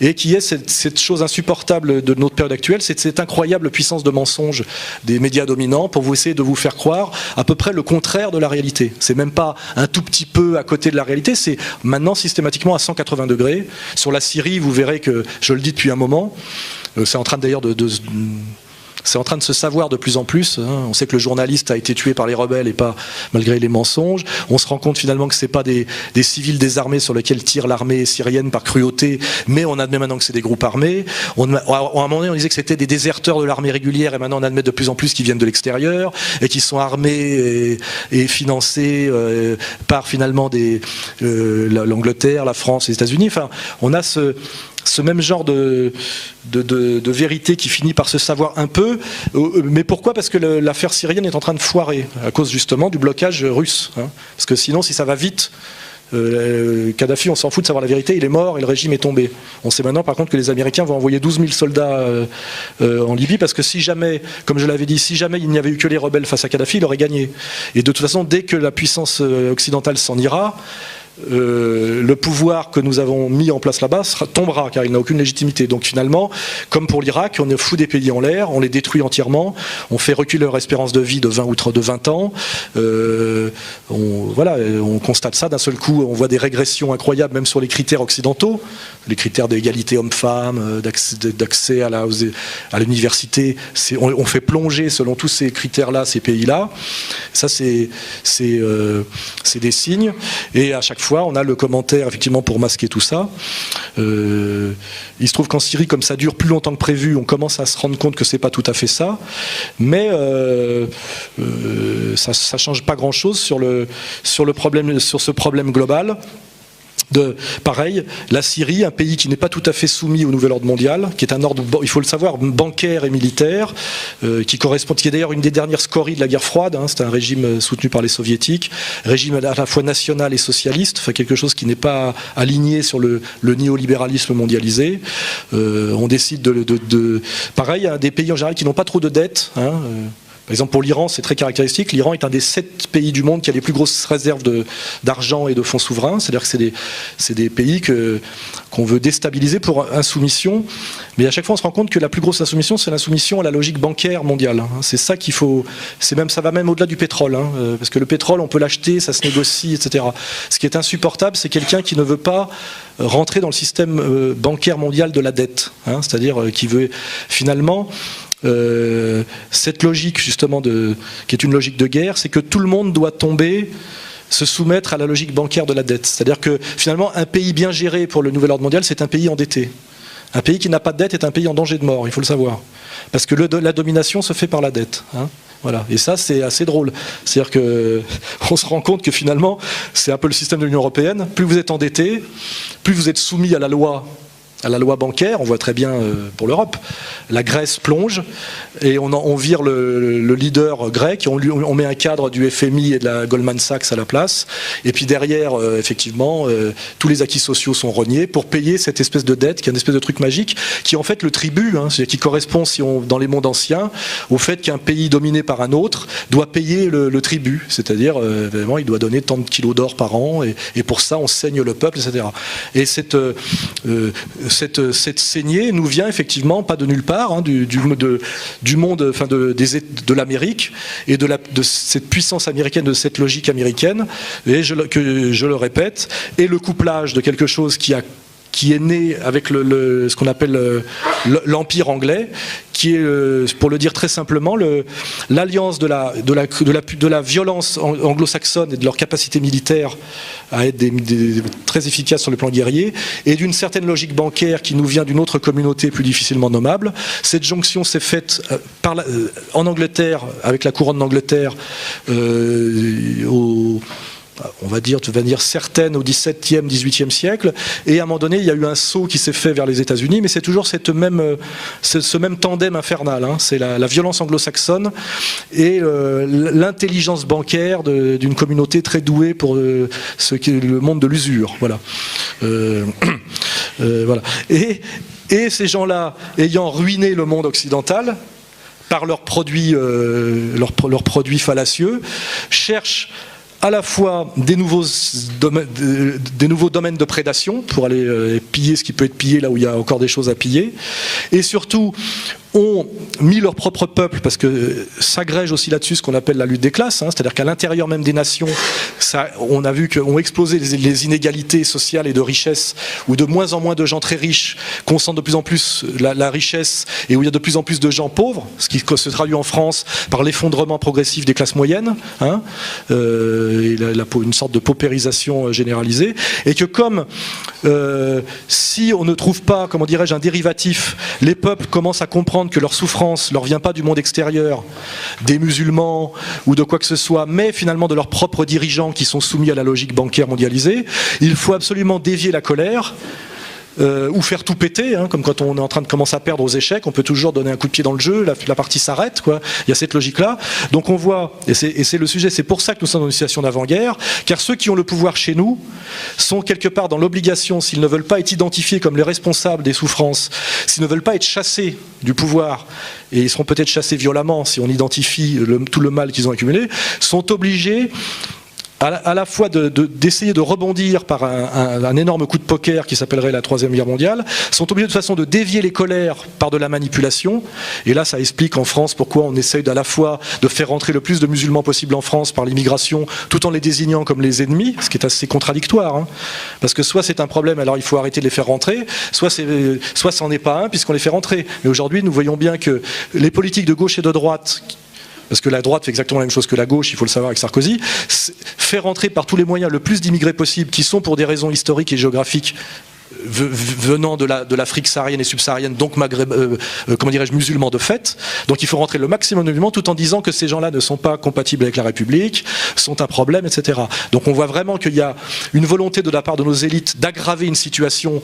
et qui est cette chose insupportable de notre période actuelle, c'est cette incroyable puissance de mensonge des médias dominants pour vous essayer de vous faire croire à peu près le contraire de la réalité. C'est même pas un tout petit peu à côté de la réalité, c'est maintenant systématiquement à 180 degrés. Sur la Syrie, vous verrez que, je le dis depuis un moment, c'est en train d'ailleurs c'est en train de se savoir de plus en plus. Hein. On sait que le journaliste a été tué par les rebelles et pas malgré les mensonges. On se rend compte finalement que c'est pas des civils désarmés sur lesquels tire l'armée syrienne par cruauté, mais on admet maintenant que c'est des groupes armés. À un moment donné, on disait que c'était des déserteurs de l'armée régulière, et maintenant on admet de plus en plus qu'ils viennent de l'extérieur et qui sont armés et financés par finalement l'Angleterre, la France, les États-Unis. Enfin, on a ce même genre de vérité qui finit par se savoir un peu. Mais pourquoi ? Parce que l'affaire syrienne est en train de foirer, à cause justement du blocage russe. Hein. Parce que sinon, si ça va vite, Kadhafi, on s'en fout de savoir la vérité, il est mort et le régime est tombé. On sait maintenant par contre que les Américains vont envoyer 12 000 soldats en Libye, parce que si jamais, comme je l'avais dit, si jamais il n'y avait eu que les rebelles face à Kadhafi, il aurait gagné. Et de toute façon, dès que la puissance occidentale s'en ira, le pouvoir que nous avons mis en place là-bas tombera, car il n'a aucune légitimité. Donc finalement, comme pour l'Irak, on fout des pays en l'air, on les détruit entièrement, on fait reculer leur espérance de vie de 20 ans, on constate ça d'un seul coup, on voit des régressions incroyables même sur les critères occidentaux, les critères d'égalité homme-femme, d'accès à l'université, on fait plonger selon tous ces critères-là ces pays-là. Ça c'est des signes, et à chaque fois on a le commentaire effectivement pour masquer tout ça. Il se trouve qu'en Syrie, comme ça dure plus longtemps que prévu, on commence à se rendre compte que c'est pas tout à fait ça, mais ça change pas grand-chose sur ce problème global. Pareil, la Syrie, un pays qui n'est pas tout à fait soumis au nouvel ordre mondial, qui est un ordre, il faut le savoir, bancaire et militaire, qui est d'ailleurs une des dernières scories de la guerre froide, hein, c'est un régime soutenu par les soviétiques, régime à la fois national et socialiste, enfin quelque chose qui n'est pas aligné sur le néolibéralisme mondialisé. On décide pareil, des pays en général qui n'ont pas trop de dettes, hein, par exemple, pour l'Iran, c'est très caractéristique. L'Iran est un des 7 pays du monde qui a les plus grosses réserves d'argent et de fonds souverains. C'est-à-dire que c'est des pays qu'on veut déstabiliser pour insoumission. Mais à chaque fois, on se rend compte que la plus grosse insoumission, c'est l'insoumission à la logique bancaire mondiale. C'est ça qu'il faut. Ça va même au-delà du pétrole, hein, parce que le pétrole, on peut l'acheter, ça se négocie, etc. Ce qui est insupportable, c'est quelqu'un qui ne veut pas rentrer dans le système bancaire mondial de la dette, hein, c'est-à-dire qui veut finalement. Cette logique justement qui est une logique de guerre, c'est que tout le monde doit se soumettre à la logique bancaire de la dette. C'est-à-dire que finalement un pays bien géré pour le nouvel ordre mondial, c'est un pays endetté. Un pays qui n'a pas de dette est un pays en danger de mort, il faut le savoir. Parce que la domination se fait par la dette, hein. Voilà. Et ça, c'est assez drôle. C'est-à-dire qu'on se rend compte que finalement, c'est un peu le système de l'Union européenne. Plus vous êtes endetté, plus vous êtes soumis à la loi bancaire, on voit très bien pour l'Europe. La Grèce plonge et on vire le leader grec, on met un cadre du FMI et de la Goldman Sachs à la place, et puis derrière, effectivement, tous les acquis sociaux sont reniés pour payer cette espèce de dette, qui est une espèce de truc magique, qui est en fait le tribut, hein, qui correspond, dans les mondes anciens, au fait qu'un pays dominé par un autre doit payer le tribut, c'est-à-dire, vraiment, il doit donner tant de kilos d'or par an, et pour ça, on saigne le peuple, etc. Et cette saignée nous vient effectivement pas de nulle part, hein, du monde, enfin de l'Amérique et de cette puissance américaine, de cette logique américaine, et je le répète, et le couplage de quelque chose qui est né avec ce qu'on appelle l'Empire anglais, qui est, pour le dire très simplement, l'alliance de la violence anglo-saxonne et de leur capacité militaire à être très efficaces sur le plan guerrier, et d'une certaine logique bancaire qui nous vient d'une autre communauté plus difficilement nommable. Cette jonction s'est faite en Angleterre, avec la couronne d'Angleterre, on va dire certaines au XVIIe, XVIIIe siècle, et à un moment donné il y a eu un saut qui s'est fait vers les États-Unis, mais c'est toujours ce même tandem infernal, hein. C'est la violence anglo-saxonne et l'intelligence bancaire d'une communauté très douée pour ce qui est le monde de l'usure, voilà. Voilà. Et ces gens-là, ayant ruiné le monde occidental par leurs produits fallacieux, cherchent à la fois des nouveaux domaines de prédation pour aller piller ce qui peut être pillé là où il y a encore des choses à piller, et surtout ont mis leur propre peuple, parce que s'agrège aussi là-dessus ce qu'on appelle la lutte des classes, hein, c'est-à-dire qu'à l'intérieur même des nations, on a vu qu'ont explosé les inégalités sociales et de richesse, où de moins en moins de gens très riches concentrent de plus en plus la richesse, et où il y a de plus en plus de gens pauvres, ce qui se traduit en France par l'effondrement progressif des classes moyennes, hein, et une sorte de paupérisation généralisée, et que comme si on ne trouve pas, comment dirais-je, un dérivatif, les peuples commencent à comprendre que leur souffrance leur vient pas du monde extérieur, des musulmans ou de quoi que ce soit, mais finalement de leurs propres dirigeants qui sont soumis à la logique bancaire mondialisée. Il faut absolument dévier la colère. Ou faire tout péter, hein, comme quand on est en train de commencer à perdre aux échecs, on peut toujours donner un coup de pied dans le jeu, la partie s'arrête, quoi. Il y a cette logique-là. Donc on voit, et c'est le sujet, c'est pour ça que nous sommes dans une situation d'avant-guerre, car ceux qui ont le pouvoir chez nous sont quelque part dans l'obligation, s'ils ne veulent pas être identifiés comme les responsables des souffrances, s'ils ne veulent pas être chassés du pouvoir, et ils seront peut-être chassés violemment si on identifie tout le mal qu'ils ont accumulé, sont obligés à la fois d'essayer de rebondir par un énorme coup de poker qui s'appellerait la Troisième Guerre mondiale, sont obligés de toute façon de dévier les colères par de la manipulation. Et là, ça explique en France pourquoi on essaye à la fois de faire rentrer le plus de musulmans possible en France par l'immigration, tout en les désignant comme les ennemis, ce qui est assez contradictoire. Hein. Parce que soit c'est un problème, alors il faut arrêter de les faire rentrer, soit c'en est pas un, puisqu'on les fait rentrer. Mais aujourd'hui, nous voyons bien que les politiques de gauche et de droite, parce que la droite fait exactement la même chose que la gauche, il faut le savoir avec Sarkozy, fait rentrer par tous les moyens le plus d'immigrés possible, qui sont pour des raisons historiques et géographiques, venant de l'Afrique saharienne et subsaharienne, donc comment dirais-je, musulmans de fait. Donc il faut rentrer le maximum de musulmans tout en disant que ces gens-là ne sont pas compatibles avec la République, sont un problème, etc. Donc on voit vraiment qu'il y a une volonté de la part de nos élites d'aggraver une situation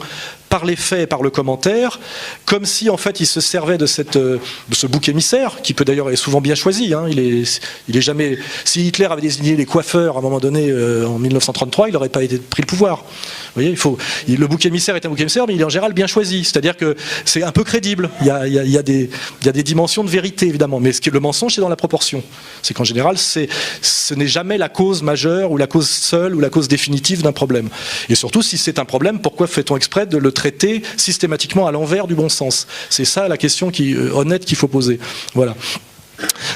par les faits et par le commentaire, comme si en fait ils se servaient de ce bouc émissaire, qui peut d'ailleurs être souvent bien choisi. Hein. Il est jamais. Si Hitler avait désigné les coiffeurs à un moment donné en 1933, il n'aurait pas pris le pouvoir. Vous voyez, le bouc émissaire est un bouc émissaire, mais il est en général bien choisi. C'est-à-dire que c'est un peu crédible. Il y a des dimensions de vérité, évidemment. Mais le mensonge, c'est dans la proportion. C'est qu'en général, ce n'est jamais la cause majeure ou la cause seule ou la cause définitive d'un problème. Et surtout, si c'est un problème, pourquoi fait-on exprès de le traiter systématiquement à l'envers du bon sens? C'est ça la question honnête qu'il faut poser. Voilà.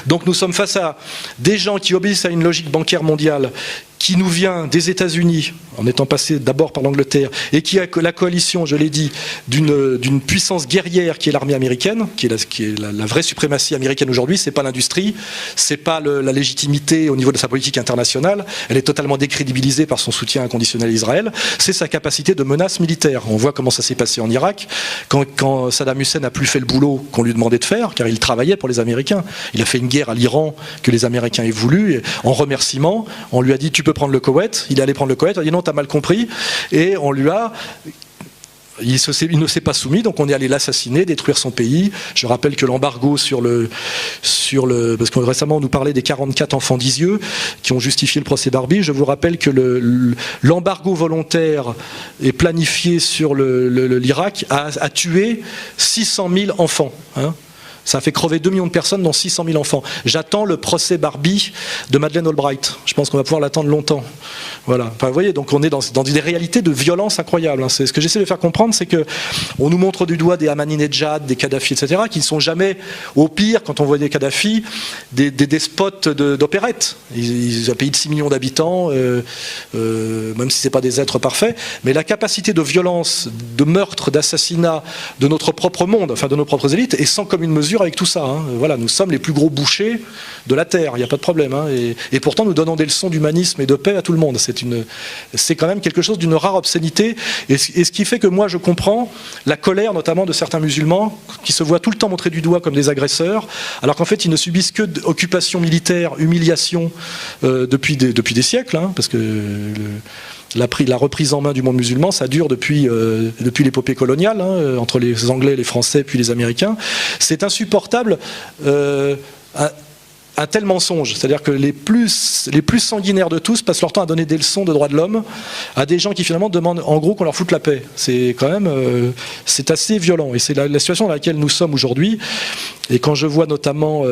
Donc nous sommes face à des gens qui obéissent à une logique bancaire mondiale qui nous vient des États-Unis, en étant passé d'abord par l'Angleterre, et qui a la coalition, je l'ai dit, d'une puissance guerrière qui est l'armée américaine, qui est la vraie suprématie américaine aujourd'hui. C'est pas l'industrie, c'est pas la légitimité au niveau de sa politique internationale, elle est totalement décrédibilisée par son soutien inconditionnel à Israël, c'est sa capacité de menace militaire. On voit comment ça s'est passé en Irak, quand Saddam Hussein n'a plus fait le boulot qu'on lui demandait de faire, car il travaillait pour les Américains. Il a fait une guerre à l'Iran que les Américains aient voulu, et en remerciement, on lui a dit « tu peux prendre le Koweït », il est allé prendre le Koweït, on a dit « non, t'as mal compris », et on lui a... Il ne s'est pas soumis, donc on est allé l'assassiner, détruire son pays. Je rappelle que l'embargo parce que récemment on nous parlait des 44 enfants d'Isieux qui ont justifié le procès Barbie. Je vous rappelle que l'embargo volontaire et planifié sur l'Irak a tué 600 000 enfants. Hein. Ça a fait crever 2 millions de personnes, dont 600 000 enfants. J'attends le procès Barbie de Madeleine Albright. Je pense qu'on va pouvoir l'attendre longtemps. Voilà. Enfin, vous voyez, donc on est dans des réalités de violence incroyables. Hein. C'est ce que j'essaie de faire comprendre, c'est que on nous montre du doigt des Ahmadinejad, des Kadhafi, etc., qui ne sont jamais, au pire, quand on voit des Kadhafi, des despotes d'opérette. Ils ont un pays de 6 millions d'habitants, même si ce n'est pas des êtres parfaits. Mais la capacité de violence, de meurtre, d'assassinat de notre propre monde, enfin de nos propres élites, est sans commune mesure avec tout ça. Hein. Voilà, nous sommes les plus gros bouchers de la Terre, il n'y a pas de problème. Hein. Et pourtant, nous donnons des leçons d'humanisme et de paix à tout le monde. C'est quand même quelque chose d'une rare obscénité. Et ce qui fait que moi, je comprends la colère, notamment de certains musulmans, qui se voient tout le temps montrer du doigt comme des agresseurs, alors qu'en fait, ils ne subissent que occupation militaire, humiliation depuis des siècles, hein, parce que... La reprise en main du monde musulman, ça dure depuis l'épopée coloniale, hein, entre les Anglais, les Français, puis les Américains. C'est insupportable, un tel mensonge. C'est-à-dire que les plus sanguinaires de tous passent leur temps à donner des leçons de droits de l'homme à des gens qui finalement demandent en gros qu'on leur foute la paix. C'est quand même c'est assez violent. Et c'est la situation dans laquelle nous sommes aujourd'hui. Et quand je vois notamment...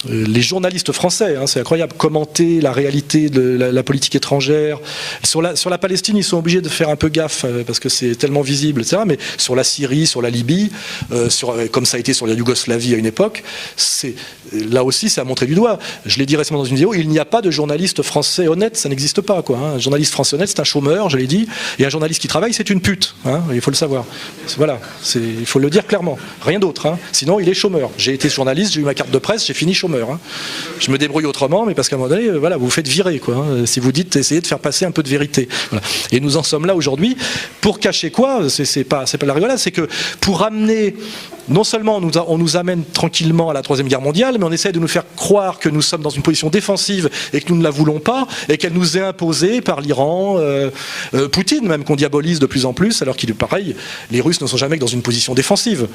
les journalistes français, hein, c'est incroyable, commenter la réalité de la politique étrangère. Sur la Palestine, ils sont obligés de faire un peu gaffe, parce que c'est tellement visible, etc. Mais sur la Syrie, sur la Libye, comme ça a été sur la Yougoslavie à une époque, là aussi, c'est à montrer du doigt. Je l'ai dit récemment dans une vidéo, il n'y a pas de journaliste français honnête, ça n'existe pas, quoi. Hein. Un journaliste français honnête, c'est un chômeur, je l'ai dit, et un journaliste qui travaille, c'est une pute. Hein, il faut le savoir. Voilà, il faut le dire clairement. Rien d'autre. Hein. Sinon, il est chômeur. J'ai été journaliste, j'ai eu ma carte de presse, j'ai fini chômeur. Hein. Je me débrouille autrement, mais parce qu'à un moment donné, voilà, vous vous faites virer, quoi, hein, si vous dites essayez de faire passer un peu de vérité. Voilà. Et nous en sommes là aujourd'hui pour cacher quoi? C'est pas la rigolade, c'est que pour amener, non seulement on nous amène tranquillement à la Troisième Guerre mondiale, mais on essaie de nous faire croire que nous sommes dans une position défensive et que nous ne la voulons pas, et qu'elle nous est imposée par l'Iran, Poutine même, qu'on diabolise de plus en plus, alors qu'il est pareil, les Russes ne sont jamais que dans une position défensive.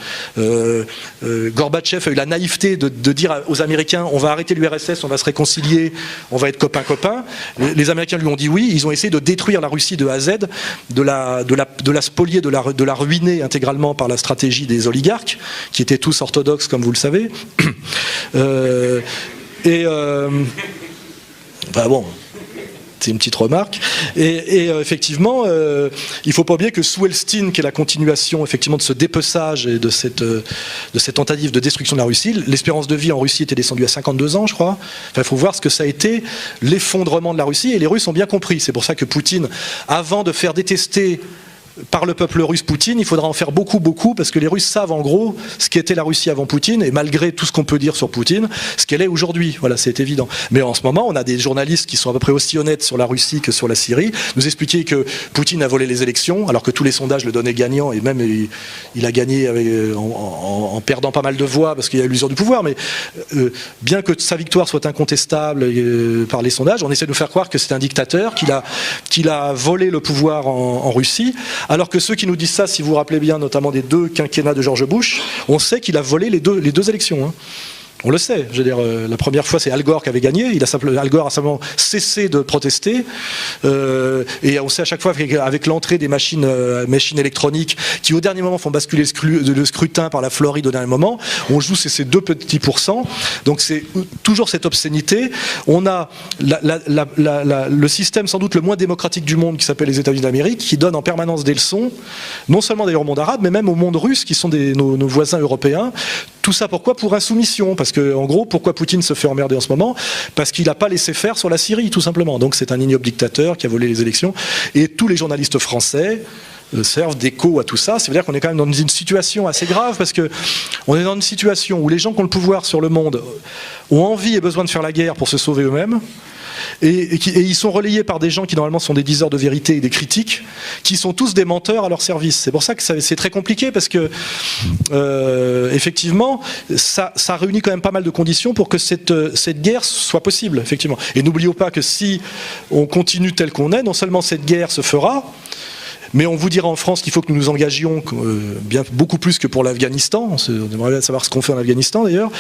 Gorbatchev a eu la naïveté de dire aux Américains on va arrêter l'URSS, on va se réconcilier, on va être copains-copains. Les Américains lui ont dit oui, ils ont essayé de détruire la Russie de A à Z, de la spolier, de la ruiner intégralement par la stratégie des oligarques, qui étaient tous orthodoxes comme vous le savez. Bah bon, C'est une petite remarque. Et effectivement, il ne faut pas oublier que sous Elstine, qui est la continuation effectivement de ce dépeçage et de cette tentative de destruction de la Russie, l'espérance de vie en Russie était descendue à 52 ans, je crois. Enfin, il faut voir ce que ça a été, l'effondrement de la Russie, et les Russes ont bien compris. C'est pour ça que Poutine, avant de faire détester par le peuple russe Poutine, il faudra en faire beaucoup, parce que les Russes savent en gros ce qu'était la Russie avant Poutine, et malgré tout ce qu'on peut dire sur Poutine, ce qu'elle est aujourd'hui. Voilà, c'est évident. Mais en ce moment, on a des journalistes qui sont à peu près aussi honnêtes sur la Russie que sur la Syrie, nous expliquer que Poutine a volé les élections, alors que tous les sondages le donnaient gagnant, et même il a gagné en perdant pas mal de voix, parce qu'il y a l'usure du pouvoir, mais bien que sa victoire soit incontestable par les sondages, on essaie de nous faire croire que c'est un dictateur, qu'il a volé le pouvoir en Russie. Alors que ceux qui nous disent ça, si vous vous rappelez bien, notamment des 2 quinquennats de George Bush, on sait qu'il a volé les deux élections. Hein. On le sait. Je veux dire, la première fois, c'est Al Gore qui avait gagné. Al Gore a simplement cessé de protester. Et on sait à chaque fois avec l'entrée des machines électroniques qui, au dernier moment, font basculer le scrutin par la Floride au dernier moment, on joue ces 2 petits pourcents. Donc c'est toujours cette obscénité. On a le système sans doute le moins démocratique du monde qui s'appelle les États-Unis d'Amérique, qui donne en permanence des leçons, non seulement d'ailleurs au monde arabe, mais même au monde russe, qui sont nos voisins européens. Tout ça pourquoi ? Pour insoumission. Parce que, en gros, pourquoi Poutine se fait emmerder en ce moment ? Parce qu'il n'a pas laissé faire sur la Syrie, tout simplement. Donc c'est un ignoble dictateur qui a volé les élections. Et tous les journalistes français servent d'écho à tout ça. Ça veut dire qu'on est quand même dans une situation assez grave, parce qu'on est dans une situation où les gens qui ont le pouvoir sur le monde ont envie et besoin de faire la guerre pour se sauver eux-mêmes. Et ils sont relayés par des gens qui normalement sont des diseurs de vérité et des critiques, qui sont tous des menteurs à leur service. C'est pour ça que c'est très compliqué, parce que effectivement ça réunit quand même pas mal de conditions pour que cette guerre soit possible, effectivement. Et n'oublions pas que si on continue tel qu'on est, non seulement cette guerre se fera, mais on vous dira en France qu'il faut que nous nous engagions beaucoup plus que pour l'Afghanistan. On aimerait bien savoir ce qu'on fait en Afghanistan d'ailleurs,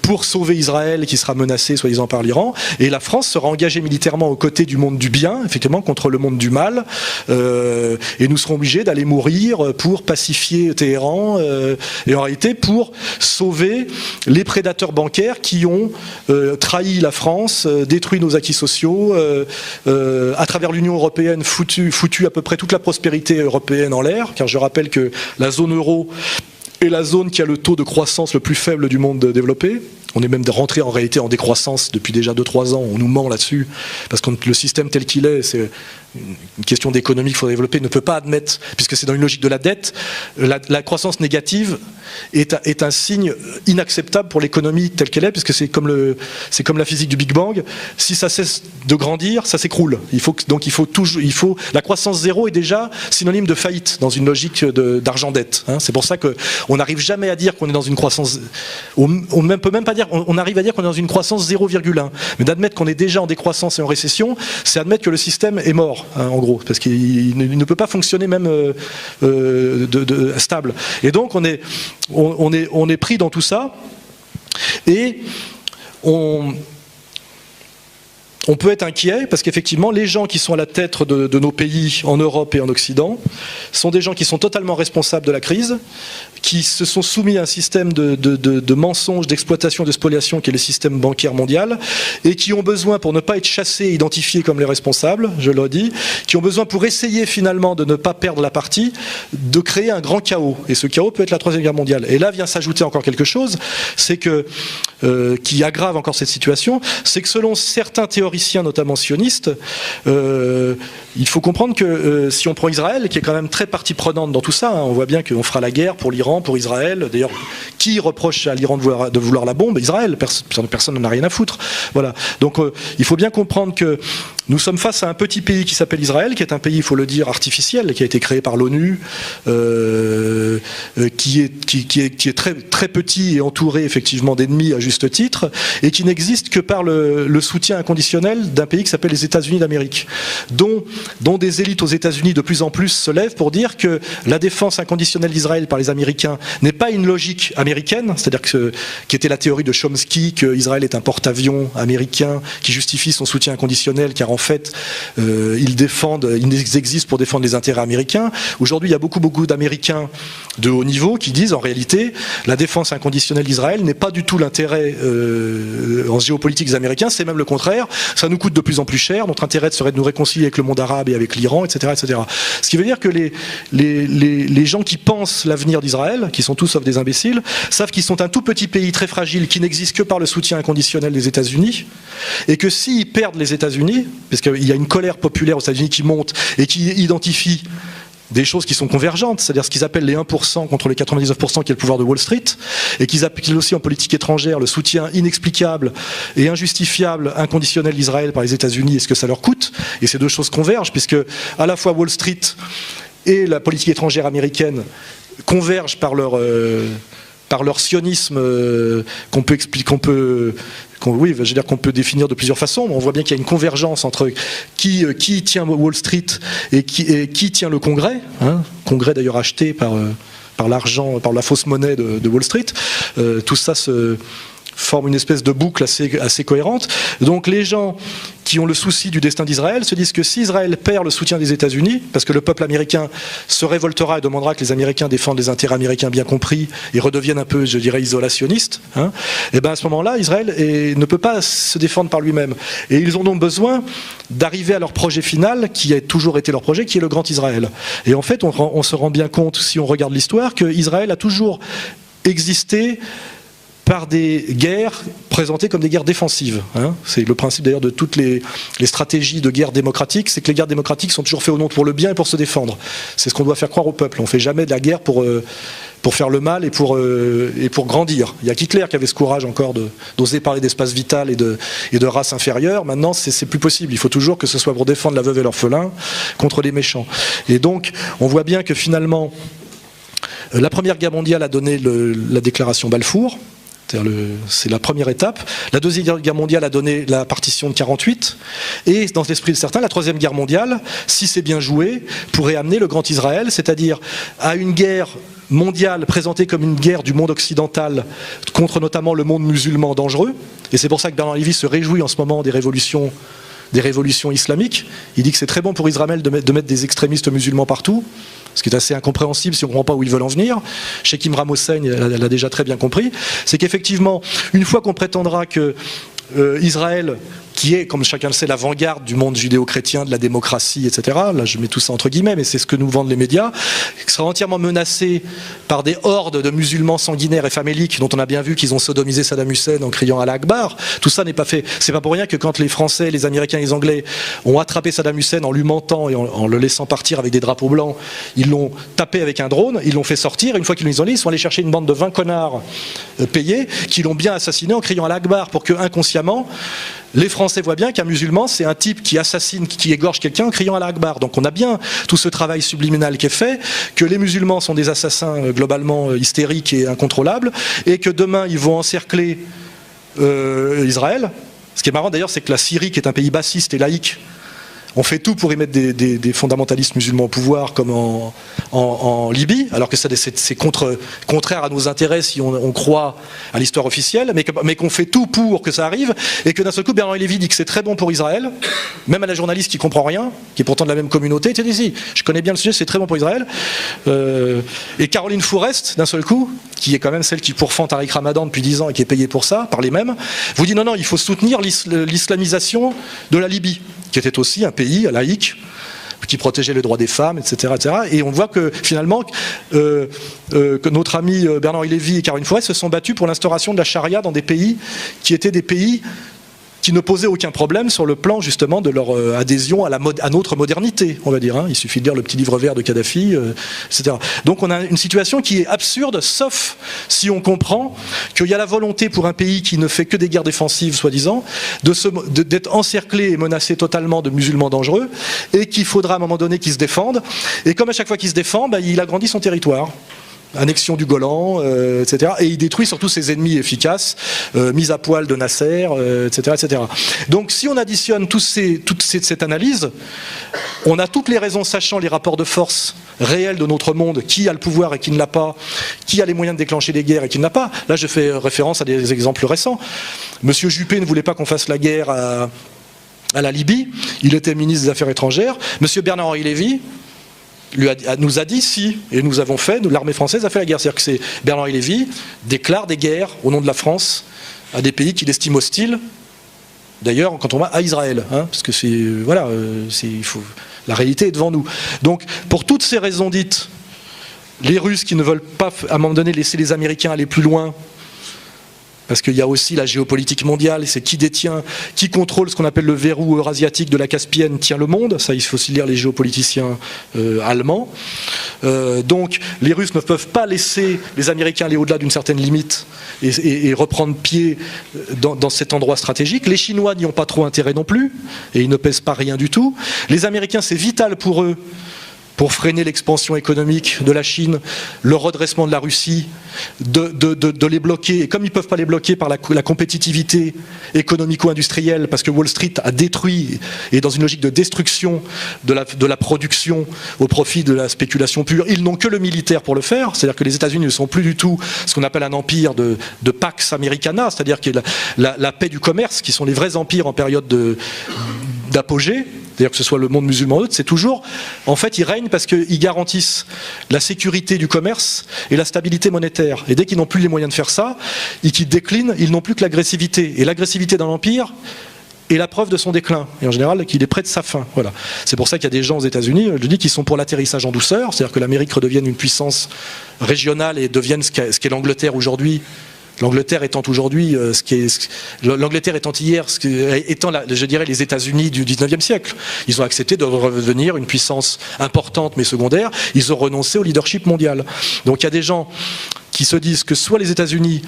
pour sauver Israël qui sera menacé soi-disant par l'Iran. Et la France sera engagée militairement aux côtés du monde du bien, effectivement, contre le monde du mal. Et nous serons obligés d'aller mourir pour pacifier Téhéran, et en réalité pour sauver les prédateurs bancaires qui ont trahi la France, détruit nos acquis sociaux, à travers l'Union européenne, foutu à peu près toute la prospérité européenne en l'air, car je rappelle que la zone euro est la zone qui a le taux de croissance le plus faible du monde développé. On est même rentré en réalité en décroissance depuis déjà 2-3 ans, on nous ment là-dessus, parce que le système tel qu'il est, c'est une question d'économie qu'il faut développer, ne peut pas admettre, puisque c'est dans une logique de la dette, la croissance négative est un signe inacceptable pour l'économie telle qu'elle est, puisque c'est comme la physique du Big Bang, si ça cesse de grandir, ça s'écroule. La croissance zéro est déjà synonyme de faillite dans une logique d'argent-dette. Hein. C'est pour ça qu'on n'arrive jamais à dire qu'on est dans une croissance, on peut même pas dire, on arrive à dire qu'on est dans une croissance 0,1, mais d'admettre qu'on est déjà en décroissance et en récession, c'est admettre que le système est mort. Hein, en gros, parce qu'il ne peut pas fonctionner même stable. Et donc on est pris dans tout ça, et on peut être inquiet, parce qu'effectivement, les gens qui sont à la tête de nos pays en Europe et en Occident sont des gens qui sont totalement responsables de la crise, qui se sont soumis à un système de mensonges, d'exploitation, de spoliation qui est le système bancaire mondial, et qui ont besoin, pour ne pas être chassés et identifiés comme les responsables, je le dis, qui ont besoin, pour essayer finalement de ne pas perdre la partie, de créer un grand chaos. Et ce chaos peut être la Troisième Guerre mondiale. Et là vient s'ajouter encore quelque chose, c'est que qui aggrave encore cette situation, c'est que selon certains théoriciens, notamment sionistes, il faut comprendre que si on prend Israël, qui est quand même très partie prenante dans tout ça, hein, on voit bien qu'on fera la guerre pour l'Iran, pour Israël. D'ailleurs, qui reproche à l'Iran de vouloir la bombe ? Israël. Personne n'en a rien à foutre. Voilà. Donc il faut bien comprendre que nous sommes face à un petit pays qui s'appelle Israël, qui est un pays, il faut le dire, artificiel, qui a été créé par l'ONU, qui est très, très petit et entouré effectivement d'ennemis à juste titre, et qui n'existe que par le soutien inconditionnel d'un pays qui s'appelle les États-Unis d'Amérique, dont des élites aux États-Unis de plus en plus se lèvent pour dire que la défense inconditionnelle d'Israël par les Américains n'est pas une logique américaine, c'est-à-dire qui était la théorie de Chomsky, qu'Israël est un porte-avions américain qui justifie son soutien inconditionnel, car en fait, ils existent pour défendre les intérêts américains. Aujourd'hui, il y a beaucoup d'Américains de haut niveau qui disent, en réalité, la défense inconditionnelle d'Israël n'est pas du tout l'intérêt en géopolitique des Américains, c'est même le contraire. ça nous coûte de plus en plus cher, notre intérêt serait de nous réconcilier avec le monde arabe et avec l'Iran, etc., etc. Ce qui veut dire que les gens qui pensent l'avenir d'Israël, qui sont tous sauf des imbéciles, savent qu'ils sont un tout petit pays très fragile qui n'existe que par le soutien inconditionnel des États-Unis, et que s'ils perdent les États-Unis, parce qu'il y a une colère populaire aux États-Unis qui monte et qui identifie des choses qui sont convergentes, c'est-à-dire ce qu'ils appellent les 1% contre les 99% qui est le pouvoir de Wall Street, et qu'ils appliquent aussi en politique étrangère le soutien inexplicable et injustifiable, inconditionnel d'Israël par les États-Unis et ce que ça leur coûte. Et ces deux choses convergent, puisque à la fois Wall Street et la politique étrangère américaine convergent par leur sionisme qu'on peut définir de plusieurs façons, mais on voit bien qu'il y a une convergence entre qui tient Wall Street et qui tient le Congrès, Congrès d'ailleurs acheté par l'argent, par la fausse monnaie de Wall Street. Tout ça se forme une espèce de boucle assez cohérente. Donc les gens qui ont le souci du destin d'Israël se disent que si Israël perd le soutien des États-Unis, parce que le peuple américain se révoltera et demandera que les Américains défendent les intérêts américains bien compris et redeviennent un peu, je dirais, isolationnistes, et bien à ce moment-là, Israël ne peut pas se défendre par lui-même. Et ils ont donc besoin d'arriver à leur projet final, qui a toujours été leur projet, qui est le Grand Israël. Et en fait, on se rend bien compte, si on regarde l'histoire, qu'Israël a toujours existé par des guerres présentées comme des guerres défensives. C'est le principe d'ailleurs de toutes les stratégies de guerre démocratique, c'est que les guerres démocratiques sont toujours faites au nom pour le bien et pour se défendre. C'est ce qu'on doit faire croire au peuple. On ne fait jamais de la guerre pour faire le mal et pour grandir. Il y a qu'Hitler qui avait ce courage encore d'oser parler d'espace vital et de race inférieure. Maintenant, c'est plus possible. Il faut toujours que ce soit pour défendre la veuve et l'orphelin contre les méchants. Et donc, on voit bien que finalement, la Première Guerre mondiale a donné la déclaration Balfour. C'est la première étape. La Deuxième Guerre mondiale a donné la partition de 48. Et dans l'esprit de certains, la Troisième Guerre mondiale, si c'est bien joué, pourrait amener le Grand Israël, c'est-à-dire à une guerre mondiale présentée comme une guerre du monde occidental contre notamment le monde musulman dangereux. Et c'est pour ça que Bernard Lévy se réjouit en ce moment des révolutions islamiques. Il dit que c'est très bon pour Israël de mettre des extrémistes musulmans partout, ce qui est assez incompréhensible si on ne comprend pas où ils veulent en venir. Sheikh Imran Hossein l'a déjà très bien compris. C'est qu'effectivement, une fois qu'on prétendra que Israël, qui est, comme chacun le sait, l'avant-garde du monde judéo-chrétien, de la démocratie, etc. Là, je mets tout ça entre guillemets, mais c'est ce que nous vendent les médias, sera entièrement menacé par des hordes de musulmans sanguinaires et faméliques, dont on a bien vu qu'ils ont sodomisé Saddam Hussein en criant Allah Akbar. Tout ça n'est pas fait. C'est pas pour rien que quand les Français, les Américains et les Anglais ont attrapé Saddam Hussein en lui mentant et en le laissant partir avec des drapeaux blancs, ils l'ont tapé avec un drone, ils l'ont fait sortir, et une fois qu'ils l'ont isolé, ils sont allés chercher une bande de 20 connards payés, qui l'ont bien assassiné en criant Allah Akbar, pour que inconsciemment, les Français voient bien qu'un musulman, c'est un type qui assassine, qui égorge quelqu'un en criant Allah Akbar. Donc on a bien tout ce travail subliminal qui est fait, que les musulmans sont des assassins globalement hystériques et incontrôlables, et que demain ils vont encercler Israël. Ce qui est marrant d'ailleurs, c'est que la Syrie, qui est un pays bassiste et laïque, on fait tout pour y mettre des fondamentalistes musulmans au pouvoir, comme en Libye, alors que c'est contraire à nos intérêts si on croit à l'histoire officielle, mais qu'on fait tout pour que ça arrive, et que d'un seul coup Bernard Lévy dit que c'est très bon pour Israël, même à la journaliste qui comprend rien, qui est pourtant de la même communauté, tu dis, je connais bien le sujet, c'est très bon pour Israël. Et Caroline Fourest, d'un seul coup, qui est quand même celle qui pourfend Tariq Ramadan depuis 10 ans et qui est payée pour ça, par les mêmes, vous dit non, il faut soutenir l'islamisation de la Libye, qui était aussi un pays laïque, qui protégeait les droits des femmes, etc. etc. Et on voit que finalement, que notre ami Bernard Lévy et Caroline Fourest se sont battus pour l'instauration de la charia dans des pays qui étaient des pays qui ne posaient aucun problème sur le plan justement de leur adhésion à notre modernité, on va dire. Il suffit de lire le petit livre vert de Kadhafi, etc. Donc on a une situation qui est absurde, sauf si on comprend qu'il y a la volonté pour un pays qui ne fait que des guerres défensives, soi-disant, d'être encerclé et menacé totalement de musulmans dangereux, et qu'il faudra à un moment donné qu'ils se défendent. Et comme à chaque fois qu'il se défend, il agrandit son territoire. Annexion du Golan, etc. Et il détruit surtout ses ennemis efficaces, mise à poil de Nasser, etc., etc. Donc si on additionne toute cette analyse, on a toutes les raisons, sachant les rapports de force réels de notre monde, qui a le pouvoir et qui ne l'a pas, qui a les moyens de déclencher des guerres et qui ne l'a pas. Là je fais référence à des exemples récents. Monsieur Juppé ne voulait pas qu'on fasse la guerre à la Libye, il était ministre des Affaires étrangères. Monsieur Bernard-Henri Lévy nous a dit si, et nous avons fait, l'armée française a fait la guerre. C'est-à-dire que Bernard-Henri Lévy déclare des guerres au nom de la France à des pays qu'il estime hostiles, D'ailleurs, quand on va à Israël, hein, parce que voilà, la réalité est devant nous. Donc, pour toutes ces raisons dites, les Russes qui ne veulent pas, à un moment donné, laisser les Américains aller plus loin, parce qu'il y a aussi la géopolitique mondiale, c'est qui contrôle ce qu'on appelle le verrou eurasiatique de la Caspienne tient le monde, ça il faut aussi lire les géopoliticiens allemands. Donc les Russes ne peuvent pas laisser les Américains aller au-delà d'une certaine limite et reprendre pied dans cet endroit stratégique. Les Chinois n'y ont pas trop intérêt non plus, et ils ne pèsent pas rien du tout. Les Américains, c'est vital pour eux, pour freiner l'expansion économique de la Chine, le redressement de la Russie, de les bloquer. Et comme ils ne peuvent pas les bloquer par la compétitivité économico-industrielle, parce que Wall Street a détruit, et dans une logique de destruction de la production au profit de la spéculation pure, ils n'ont que le militaire pour le faire. C'est-à-dire que les États-Unis ne sont plus du tout ce qu'on appelle un empire de Pax Americana, c'est-à-dire que la paix du commerce, qui sont les vrais empires en période d'apogée, c'est-à-dire que ce soit le monde musulman ou autre, c'est toujours, en fait, ils règnent parce qu'ils garantissent la sécurité du commerce et la stabilité monétaire. Et dès qu'ils n'ont plus les moyens de faire ça, et qu'ils déclinent, ils n'ont plus que l'agressivité. Et l'agressivité dans l'empire est la preuve de son déclin. Et en général, qu'il est près de sa fin. Voilà. C'est pour ça qu'il y a des gens aux États-Unis, je dis, qui sont pour l'atterrissage en douceur, c'est-à-dire que l'Amérique redevienne une puissance régionale et devienne ce qu'est l'Angleterre aujourd'hui. L'Angleterre étant aujourd'hui, l'Angleterre étant hier, étant, je dirais, les États-Unis du 19e siècle. Ils ont accepté de redevenir une puissance importante mais secondaire. Ils ont renoncé au leadership mondial. Donc il y a des gens qui se disent que soit les États-Unis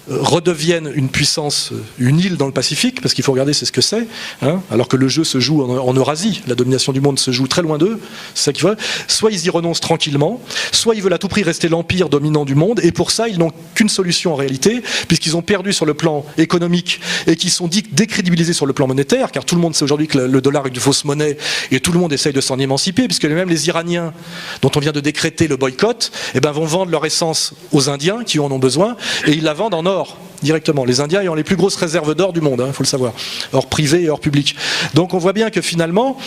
redeviennent une puissance, une île dans le Pacifique, parce qu'il faut regarder c'est ce que c'est, hein, alors que le jeu se joue en Eurasie, la domination du monde se joue très loin d'eux, c'est ça qu'il faut. Soit ils y renoncent tranquillement, soit ils veulent à tout prix rester l'empire dominant du monde, et pour ça ils n'ont qu'une solution en réalité, puisqu'ils ont perdu sur le plan économique et qu'ils sont décrédibilisés sur le plan monétaire, car tout le monde sait aujourd'hui que le dollar est une fausse monnaie, et tout le monde essaye de s'en émanciper, puisque même les Iraniens, dont on vient de décréter le boycott, vont vendre leur essence aux Indiens qui en ont besoin, et ils la vendent en or directement. Les Indiens ayant les plus grosses réserves d'or du monde, il faut le savoir, or privé et or public. Donc on voit bien que finalement,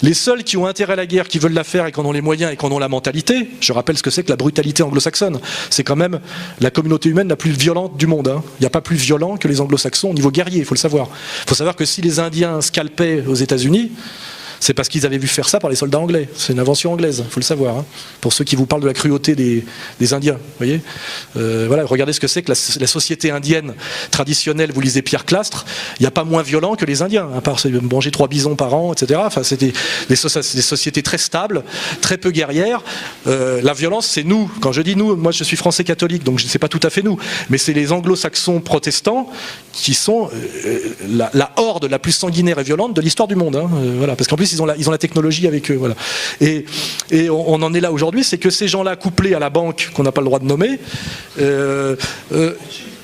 les seuls qui ont intérêt à la guerre, qui veulent la faire et qui en ont les moyens et qui en ont la mentalité, je rappelle ce que c'est que la brutalité anglo-saxonne, c'est quand même la communauté humaine la plus violente du monde. Il n'y a pas plus violent que les anglo-saxons au niveau guerrier, il faut le savoir. Il faut savoir que si les Indiens scalpaient aux États-Unis, c'est parce qu'ils avaient vu faire ça par les soldats anglais. C'est une invention anglaise, il faut le savoir. Hein. Pour ceux qui vous parlent de la cruauté des Indiens, voyez. Voilà, regardez ce que c'est que la société indienne traditionnelle. Vous lisez Pierre Clastre, il n'y a pas moins violent que les Indiens, à part manger 3 bisons par an, etc. Enfin, c'était des sociétés très stables, très peu guerrières. La violence, c'est nous. Quand je dis nous, moi je suis français catholique, donc c'est pas tout à fait nous, mais c'est les anglo-saxons protestants qui sont la horde la plus sanguinaire et violente de l'histoire du monde. Hein. Voilà, parce qu'en plus ils ont la technologie avec eux, voilà. Et on en est là aujourd'hui, c'est que ces gens-là, couplés à la banque qu'on n'a pas le droit de nommer,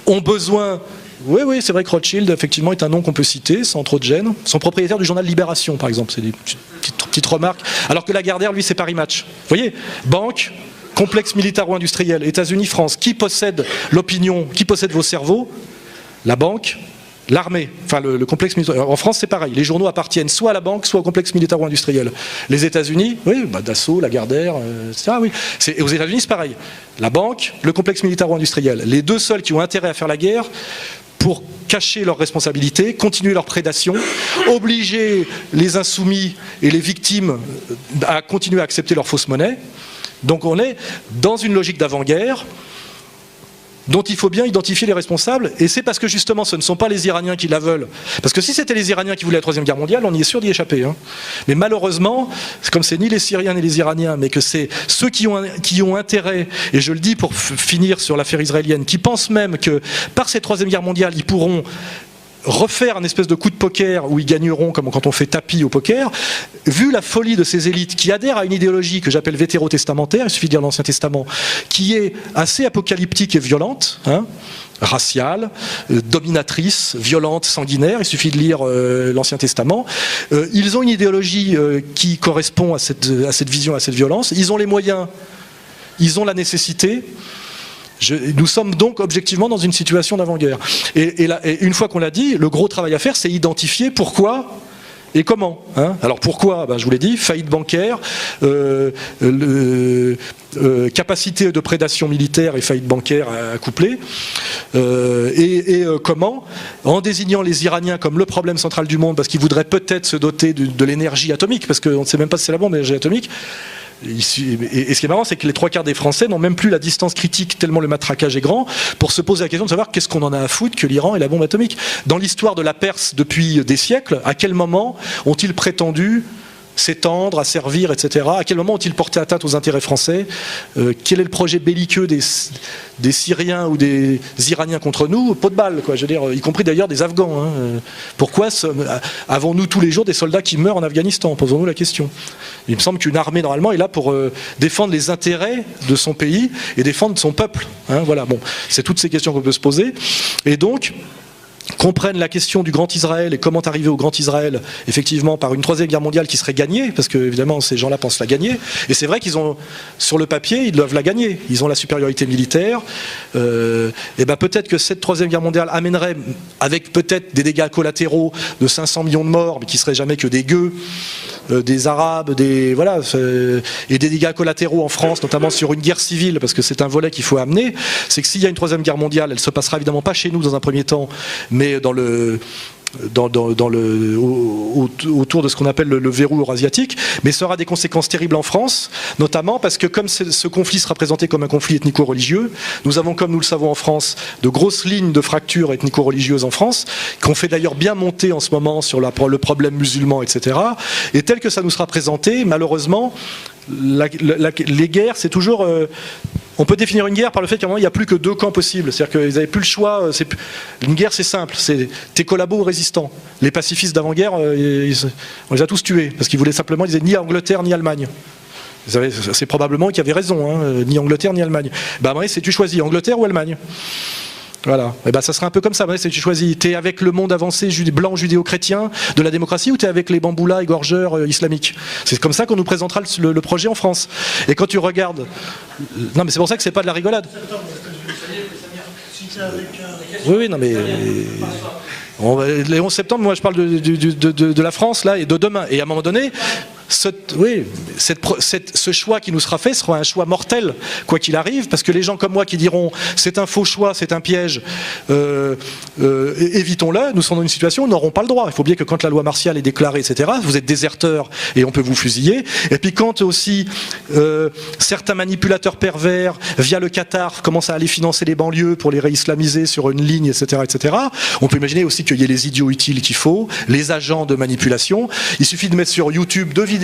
ont besoin. Oui, c'est vrai que Rothschild, effectivement, est un nom qu'on peut citer sans trop de gêne. Sont propriétaires du journal Libération, par exemple. C'est des petites remarques. Alors que Lagardère, lui, c'est Paris Match. Vous voyez, banque, complexe militaro-industriel, États-Unis, France. Qui possède l'opinion? Qui possède vos cerveaux? La banque. L'armée, enfin le complexe militaire. En France, c'est pareil. Les journaux appartiennent soit à la banque, soit au complexe militaro-industriel. Les États-Unis, oui, Dassault, Lagardère, etc. Oui. Et aux États-Unis, c'est pareil. La banque, le complexe militaro-industriel. Les deux seuls qui ont intérêt à faire la guerre pour cacher leurs responsabilités, continuer leur prédation, obliger les insoumis et les victimes à continuer à accepter leur fausse monnaie. Donc on est dans une logique d'avant-guerre dont il faut bien identifier les responsables, et c'est parce que justement ce ne sont pas les Iraniens qui la veulent. Parce que si c'était les Iraniens qui voulaient la Troisième Guerre mondiale, on y est sûr d'y échapper. Hein. Mais malheureusement, comme c'est ni les Syriens ni les Iraniens, mais que c'est ceux qui ont intérêt, et je le dis pour finir sur l'affaire israélienne, qui pensent même que par cette Troisième Guerre mondiale, ils pourront refaire un espèce de coup de poker où ils gagneront comme quand on fait tapis au poker, vu la folie de ces élites qui adhèrent à une idéologie que j'appelle vétérotestamentaire, il suffit de lire l'Ancien Testament, qui est assez apocalyptique et violente, hein, raciale, dominatrice, violente, sanguinaire, il suffit de lire l'Ancien Testament. Ils ont une idéologie qui correspond à cette vision, à cette violence, ils ont les moyens, ils ont la nécessité. Nous sommes donc objectivement dans une situation d'avant-guerre. Et une fois qu'on l'a dit, le gros travail à faire, c'est identifier pourquoi Et comment, hein? Alors pourquoi? Je vous l'ai dit, faillite bancaire, capacité de prédation militaire et faillite bancaire accouplée. Comment? En désignant les Iraniens comme le problème central du monde, parce qu'ils voudraient peut-être se doter de l'énergie atomique, parce qu'on ne sait même pas si c'est la bombe, l'énergie atomique. Et ce qui est marrant, c'est que les 3/4 des Français n'ont même plus la distance critique, tellement le matraquage est grand, pour se poser la question de savoir qu'est-ce qu'on en a à foutre que l'Iran ait la bombe atomique. Dans l'histoire de la Perse depuis des siècles, à quel moment ont-ils prétendu s'étendre, à servir, etc. À quel moment ont-ils porté atteinte aux intérêts français? Quel est le projet belliqueux des Syriens ou des Iraniens contre nous? Pot de balle, quoi. Je veux dire, y compris d'ailleurs des Afghans. Hein. Pourquoi avons-nous tous les jours des soldats qui meurent en Afghanistan? Posons-nous la question. Il me semble qu'une armée, normalement, est là pour défendre les intérêts de son pays et défendre son peuple. Hein, voilà, bon, c'est toutes ces questions qu'on peut se poser. Et donc, comprennent la question du Grand Israël et comment arriver au Grand Israël, effectivement, par une troisième guerre mondiale qui serait gagnée, parce que, évidemment, ces gens-là pensent la gagner. Et c'est vrai qu'ils ont, sur le papier, ils doivent la gagner. Ils ont la supériorité militaire. Et peut-être que cette troisième guerre mondiale amènerait, avec peut-être des dégâts collatéraux de 500 millions de morts, mais qui seraient jamais que des gueux, des Arabes, voilà, et des dégâts collatéraux en France, notamment sur une guerre civile, parce que c'est un volet qu'il faut amener. C'est que s'il y a une troisième guerre mondiale, elle se passera évidemment pas chez nous dans un premier temps, mais autour de ce qu'on appelle le verrou eurasiatique, mais ça aura des conséquences terribles en France, notamment parce que comme ce conflit sera présenté comme un conflit ethnico-religieux, nous avons, comme nous le savons en France, de grosses lignes de fractures ethnico-religieuses en France, qu'on fait d'ailleurs bien monter en ce moment sur le problème musulman, etc. Et tel que ça nous sera présenté, malheureusement, les guerres, c'est toujours... on peut définir une guerre par le fait qu'à un moment, il n'y a plus que deux camps possibles. C'est-à-dire qu'ils n'avaient plus le choix. Une guerre, c'est simple. C'est t'es collabo ou résistant. Les pacifistes d'avant-guerre, on les a tous tués. Parce qu'ils voulaient simplement, ils disaient ni Angleterre, ni Allemagne. C'est probablement qu'ils avaient raison. Hein, ni Angleterre, ni Allemagne. C'est tu choisis Angleterre ou Allemagne. Voilà, et ça serait un peu comme ça. C'est tu choisis, t'es avec le monde avancé blanc judéo-chrétien de la démocratie ou t'es avec les bamboulas égorgeurs islamiques. C'est comme ça qu'on nous présentera le projet en France. Et quand tu regardes, non mais c'est pour ça que c'est pas de la rigolade. Oui, non mais les 11 septembre, moi je parle de la France là et de demain. Et à un moment donné, ce choix qui nous sera fait sera un choix mortel, quoi qu'il arrive, parce que les gens comme moi qui diront c'est un faux choix, c'est un piège, évitons-le, nous serons dans une situation où nous n'aurons pas le droit. Il faut oublier que quand la loi martiale est déclarée, etc., vous êtes déserteur et on peut vous fusiller. Et puis quand aussi certains manipulateurs pervers, via le Qatar, commencent à aller financer les banlieues pour les réislamiser sur une ligne, etc., etc., on peut imaginer aussi qu'il y ait les idiots utiles qu'il faut, les agents de manipulation. Il suffit de mettre sur YouTube 2 vidéos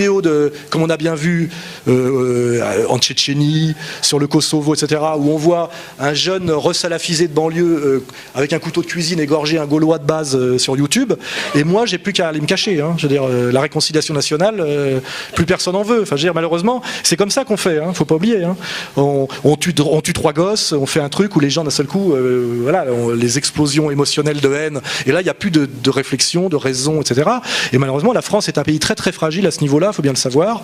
comme on a bien vu en Tchétchénie, sur le Kosovo, etc., où on voit un jeune resalafisé de banlieue avec un couteau de cuisine égorger un Gaulois de base sur YouTube. Et moi, j'ai plus qu'à aller me cacher. Hein. Je veux dire, la réconciliation nationale, plus personne en veut. Enfin, je veux dire, malheureusement, c'est comme ça qu'on fait. Hein. Faut pas oublier. Hein. On tue 3 gosses, on fait un truc où les gens d'un seul coup, les explosions émotionnelles de haine. Et là, il n'y a plus de réflexion, de raison, etc. Et malheureusement, la France est un pays très très fragile à ce niveau-là. Il faut bien le savoir.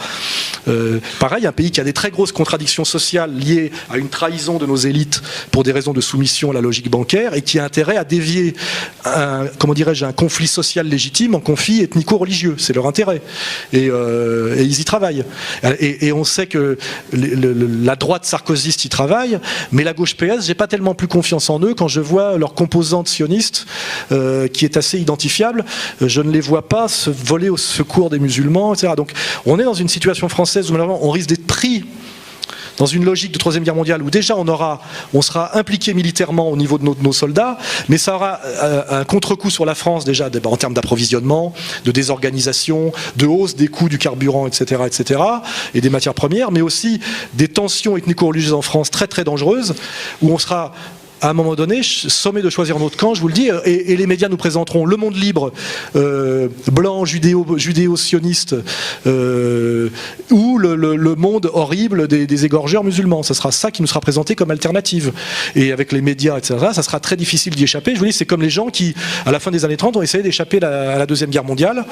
Pareil, un pays qui a des très grosses contradictions sociales liées à une trahison de nos élites pour des raisons de soumission à la logique bancaire et qui a intérêt à dévier un conflit social légitime en conflit ethnico-religieux. C'est leur intérêt. Et ils y travaillent. Et on sait que la droite sarkozyste y travaille, mais la gauche PS, j'ai pas tellement plus confiance en eux quand je vois leur composante sioniste qui est assez identifiable. Je ne les vois pas se voler au secours des musulmans, etc. Donc on est dans une situation française où malheureusement on risque d'être pris dans une logique de troisième guerre mondiale où déjà on sera impliqué militairement au niveau de nos soldats, mais ça aura un contre-coup sur la France déjà en termes d'approvisionnement, de désorganisation, de hausse des coûts du carburant, etc., etc., et des matières premières, mais aussi des tensions ethnico-religieuses en France très très dangereuses où on sera à un moment donné, sommé de choisir notre camp, je vous le dis, et les médias nous présenteront le monde libre, blanc, judéo-sioniste, ou le monde horrible des égorgeurs musulmans. Ça sera ça qui nous sera présenté comme alternative. Et avec les médias, etc., ça sera très difficile d'y échapper. Je vous dis, c'est comme les gens qui, à la fin des années 30, ont essayé d'échapper à la Deuxième Guerre mondiale.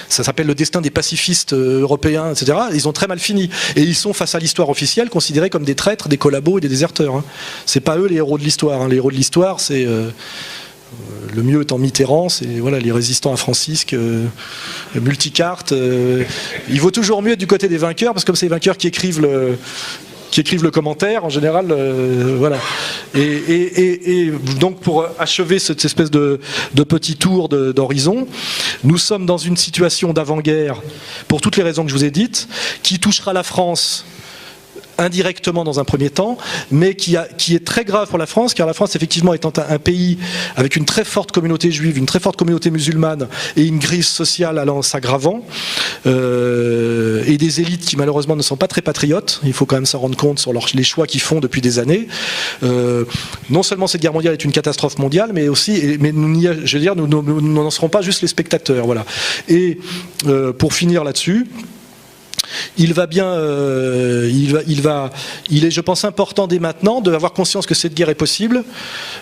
Ça s'appelle le destin des pacifistes européens, etc. Ils ont très mal fini. Et ils sont, face à l'histoire officielle, considérés comme des traîtres, des collabos et des déserteurs. Hein. C'est pas eux les héros de l'histoire. Hein. Les héros de l'histoire, c'est Le mieux étant Mitterrand, c'est voilà, les résistants à Francisque, multicarte. Il vaut toujours mieux être du côté des vainqueurs, parce que comme c'est les vainqueurs qui écrivent le commentaire, en général, voilà. Et donc, pour achever cette espèce de petit tour d'horizon, nous sommes dans une situation d'avant-guerre, pour toutes les raisons que je vous ai dites, qui touchera la France indirectement dans un premier temps, mais qui est très grave pour la France, car la France, effectivement, étant un pays avec une très forte communauté juive, une très forte communauté musulmane, et une crise sociale allant s'aggravant, et des élites qui, malheureusement, ne sont pas très patriotes, il faut quand même s'en rendre compte sur les choix qu'ils font depuis des années. Non seulement cette guerre mondiale est une catastrophe mondiale, mais aussi, je veux dire, nous n'en serons pas juste les spectateurs, voilà. Et pour finir là-dessus, il est, je pense, important dès maintenant d'avoir conscience que cette guerre est possible,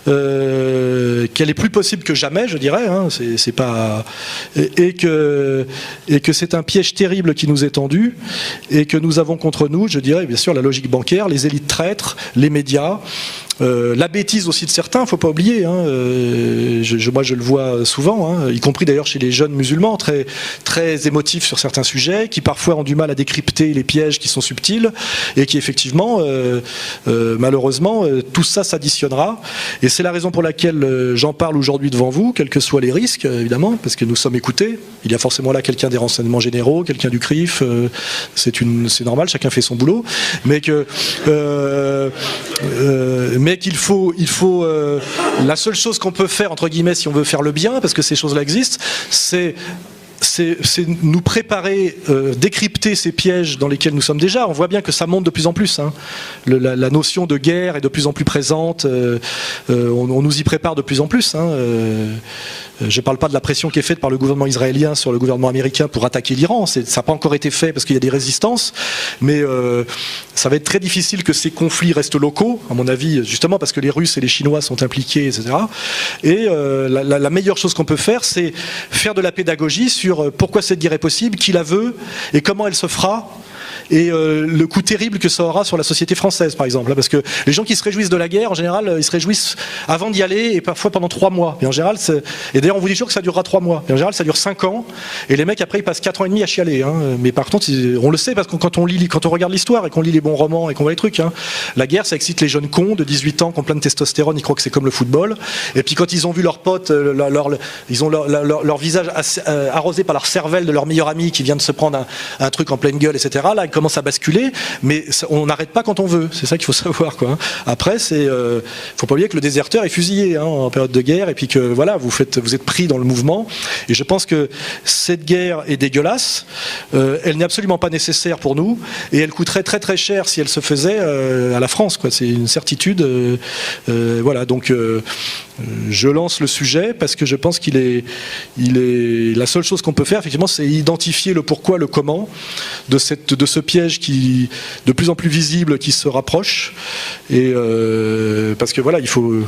qu'elle est plus possible que jamais, je dirais, hein, c'est pas, et que c'est un piège terrible qui nous est tendu, et que nous avons contre nous, je dirais, bien sûr, la logique bancaire, les élites traîtres, les médias. La bêtise aussi de certains, il ne faut pas oublier, hein, moi je le vois souvent, hein, y compris d'ailleurs chez les jeunes musulmans, très, très émotifs sur certains sujets, qui parfois ont du mal à décrypter les pièges qui sont subtils, et qui effectivement, malheureusement, tout ça s'additionnera. Et c'est la raison pour laquelle j'en parle aujourd'hui devant vous, quels que soient les risques, évidemment, parce que nous sommes écoutés. Il y a forcément là quelqu'un des renseignements généraux, quelqu'un du CRIF, c'est normal, chacun fait son boulot, mais qu'il faut la seule chose qu'on peut faire, entre guillemets, si on veut faire le bien, parce que ces choses-là existent, c'est nous préparer, décrypter ces pièges dans lesquels nous sommes déjà. On voit bien que ça monte de plus en plus, hein. La notion de guerre est de plus en plus présente, on nous y prépare de plus en plus, hein. Je ne parle pas de la pression qui est faite par le gouvernement israélien sur le gouvernement américain pour attaquer l'Iran, ça n'a pas encore été fait parce qu'il y a des résistances, mais ça va être très difficile que ces conflits restent locaux, à mon avis, justement parce que les Russes et les Chinois sont impliqués, etc. Et la meilleure chose qu'on peut faire, c'est faire de la pédagogie sur pourquoi cette guerre est possible, qui la veut et comment elle se fera. Et le coup terrible que ça aura sur la société française, par exemple, parce que les gens qui se réjouissent de la guerre, en général, ils se réjouissent avant d'y aller et parfois pendant 3 mois. Et en général, et d'ailleurs, on vous dit toujours que ça durera 3 mois. Et en général, ça dure 5 ans. Et les mecs, après, ils passent 4 ans et demi à chialer, hein. Mais par contre, on le sait parce que quand on regarde l'histoire et qu'on lit les bons romans et qu'on voit les trucs, hein, la guerre, ça excite les jeunes cons de 18 ans qui ont plein de testostérone, ils croient que c'est comme le football. Et puis quand ils ont vu leurs potes, ils ont leur visage arrosé par leur cervelle de leur meilleur ami qui vient de se prendre un truc en pleine gueule, etc. Là, commence à basculer, mais on n'arrête pas quand on veut. C'est ça qu'il faut savoir, quoi. Après, faut pas oublier que le déserteur est fusillé, hein, en période de guerre, et puis que voilà, vous êtes pris dans le mouvement. Et je pense que cette guerre est dégueulasse. Elle n'est absolument pas nécessaire pour nous, et elle coûterait très très cher si elle se faisait à la France, quoi. C'est une certitude. Voilà, donc je lance le sujet parce que je pense qu'il est la seule chose qu'on peut faire, effectivement, c'est identifier le pourquoi, le comment de ce piège qui de plus en plus visible, qui se rapproche, et parce que voilà, il faut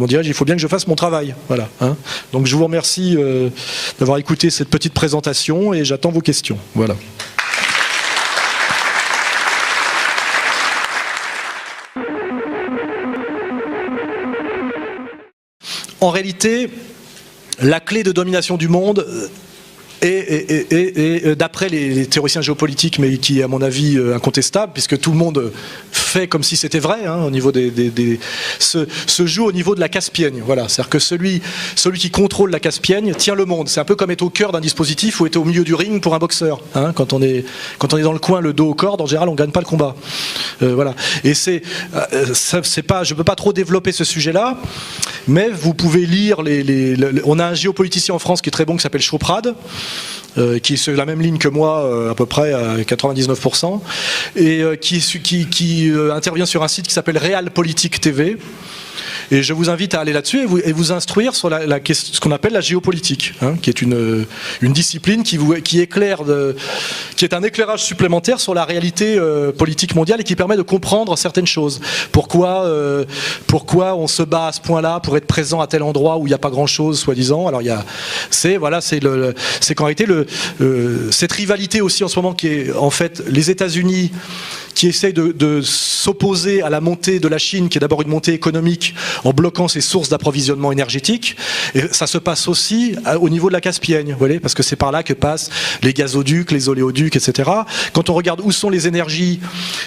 bien que je fasse mon travail, voilà, hein. Donc je vous remercie d'avoir écouté cette petite présentation et j'attends vos questions, voilà. En réalité, la clé de domination du monde et d'après les théoriciens géopolitiques, mais qui est à mon avis incontestable, puisque tout le monde fait comme si c'était vrai, hein, au niveau se joue au niveau de la Caspienne. Voilà, c'est-à-dire que celui qui contrôle la Caspienne tient le monde. C'est un peu comme être au cœur d'un dispositif ou être au milieu du ring pour un boxeur, hein. Quand on est dans le coin, le dos aux cordes, en général, on gagne pas le combat. Voilà. Et c'est pas, je peux pas trop développer ce sujet-là, mais vous pouvez lire on a un géopoliticien en France qui est très bon, qui s'appelle Choprade, qui est sur la même ligne que moi, à peu près à 99%, et qui intervient sur un site qui s'appelle Realpolitik TV. Et je vous invite à aller là-dessus et vous instruire sur ce qu'on appelle la géopolitique, hein, qui est une discipline qui est un éclairage supplémentaire sur la réalité politique mondiale et qui permet de comprendre certaines choses. Pourquoi on se bat à ce point-là pour être présent à tel endroit où il n'y a pas grand-chose, soi-disant. Alors c'est qu'en réalité cette rivalité aussi en ce moment qui est en fait les États-Unis qui essayent de s'opposer à la montée de la Chine, qui est d'abord une montée économique, en bloquant ses sources d'approvisionnement énergétique. Et ça se passe aussi au niveau de la Caspienne, vous voyez, parce que c'est par là que passent les gazoducs, les oléoducs, etc. Quand on regarde où sont les énergies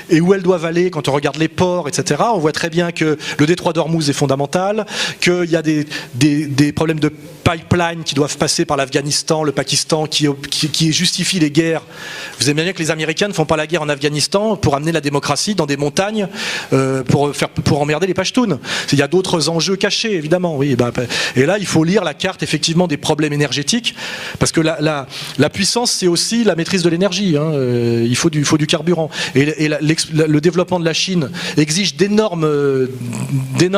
et où elles doivent aller, quand on regarde les ports, etc., on voit très bien que le détroit d'Ormuz est fondamental, qu'il y a des problèmes de pipeline qui doivent passer par l'Afghanistan, le Pakistan, qui justifient les guerres. Vous aimez bien que les Américains ne font pas la guerre en Afghanistan pour amener la démocratie dans des montagnes pour emmerder les Pashtuns. Il y a d'autres enjeux cachés, évidemment. Oui, et là, il faut lire la carte, effectivement, des problèmes énergétiques, parce que la puissance, c'est aussi la maîtrise de l'énergie. Hein. Il faut du carburant. Et le développement de la Chine exige d'énormes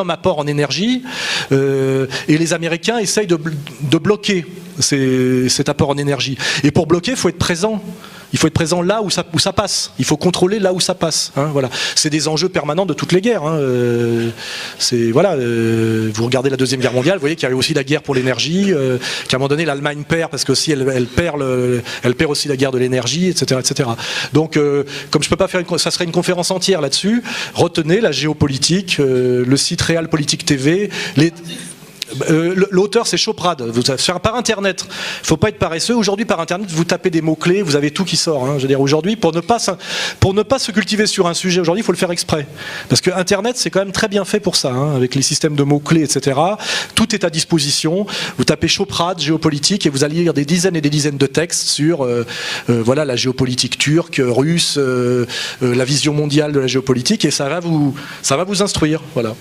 apports en énergie, et les Américains essayent de bloquer cet apport en énergie. Et pour bloquer, il faut être présent. Il faut être présent là où ça passe. Il faut contrôler là où ça passe. Hein, voilà. C'est des enjeux permanents de toutes les guerres. Hein. Vous regardez la Deuxième Guerre mondiale, vous voyez qu'il y avait aussi la guerre pour l'énergie, qu'à un moment donné l'Allemagne perd parce que si elle perd aussi la guerre de l'énergie, etc., etc. Donc, comme je peux pas faire ça serait une conférence entière là-dessus. Retenez la géopolitique, le site Realpolitik TV. L'auteur c'est Choprad, par internet, il ne faut pas être paresseux. Aujourd'hui par internet vous tapez des mots-clés, vous avez tout qui sort. Hein. Je veux dire aujourd'hui pour ne pas se cultiver sur un sujet aujourd'hui il faut le faire exprès. Parce que internet c'est quand même très bien fait pour ça, hein, avec les systèmes de mots-clés, etc. Tout est à disposition. Vous tapez Choprad, géopolitique, et vous allez lire des dizaines et des dizaines de textes sur voilà, la géopolitique turque, russe, la vision mondiale de la géopolitique, et ça va vous instruire. Voilà.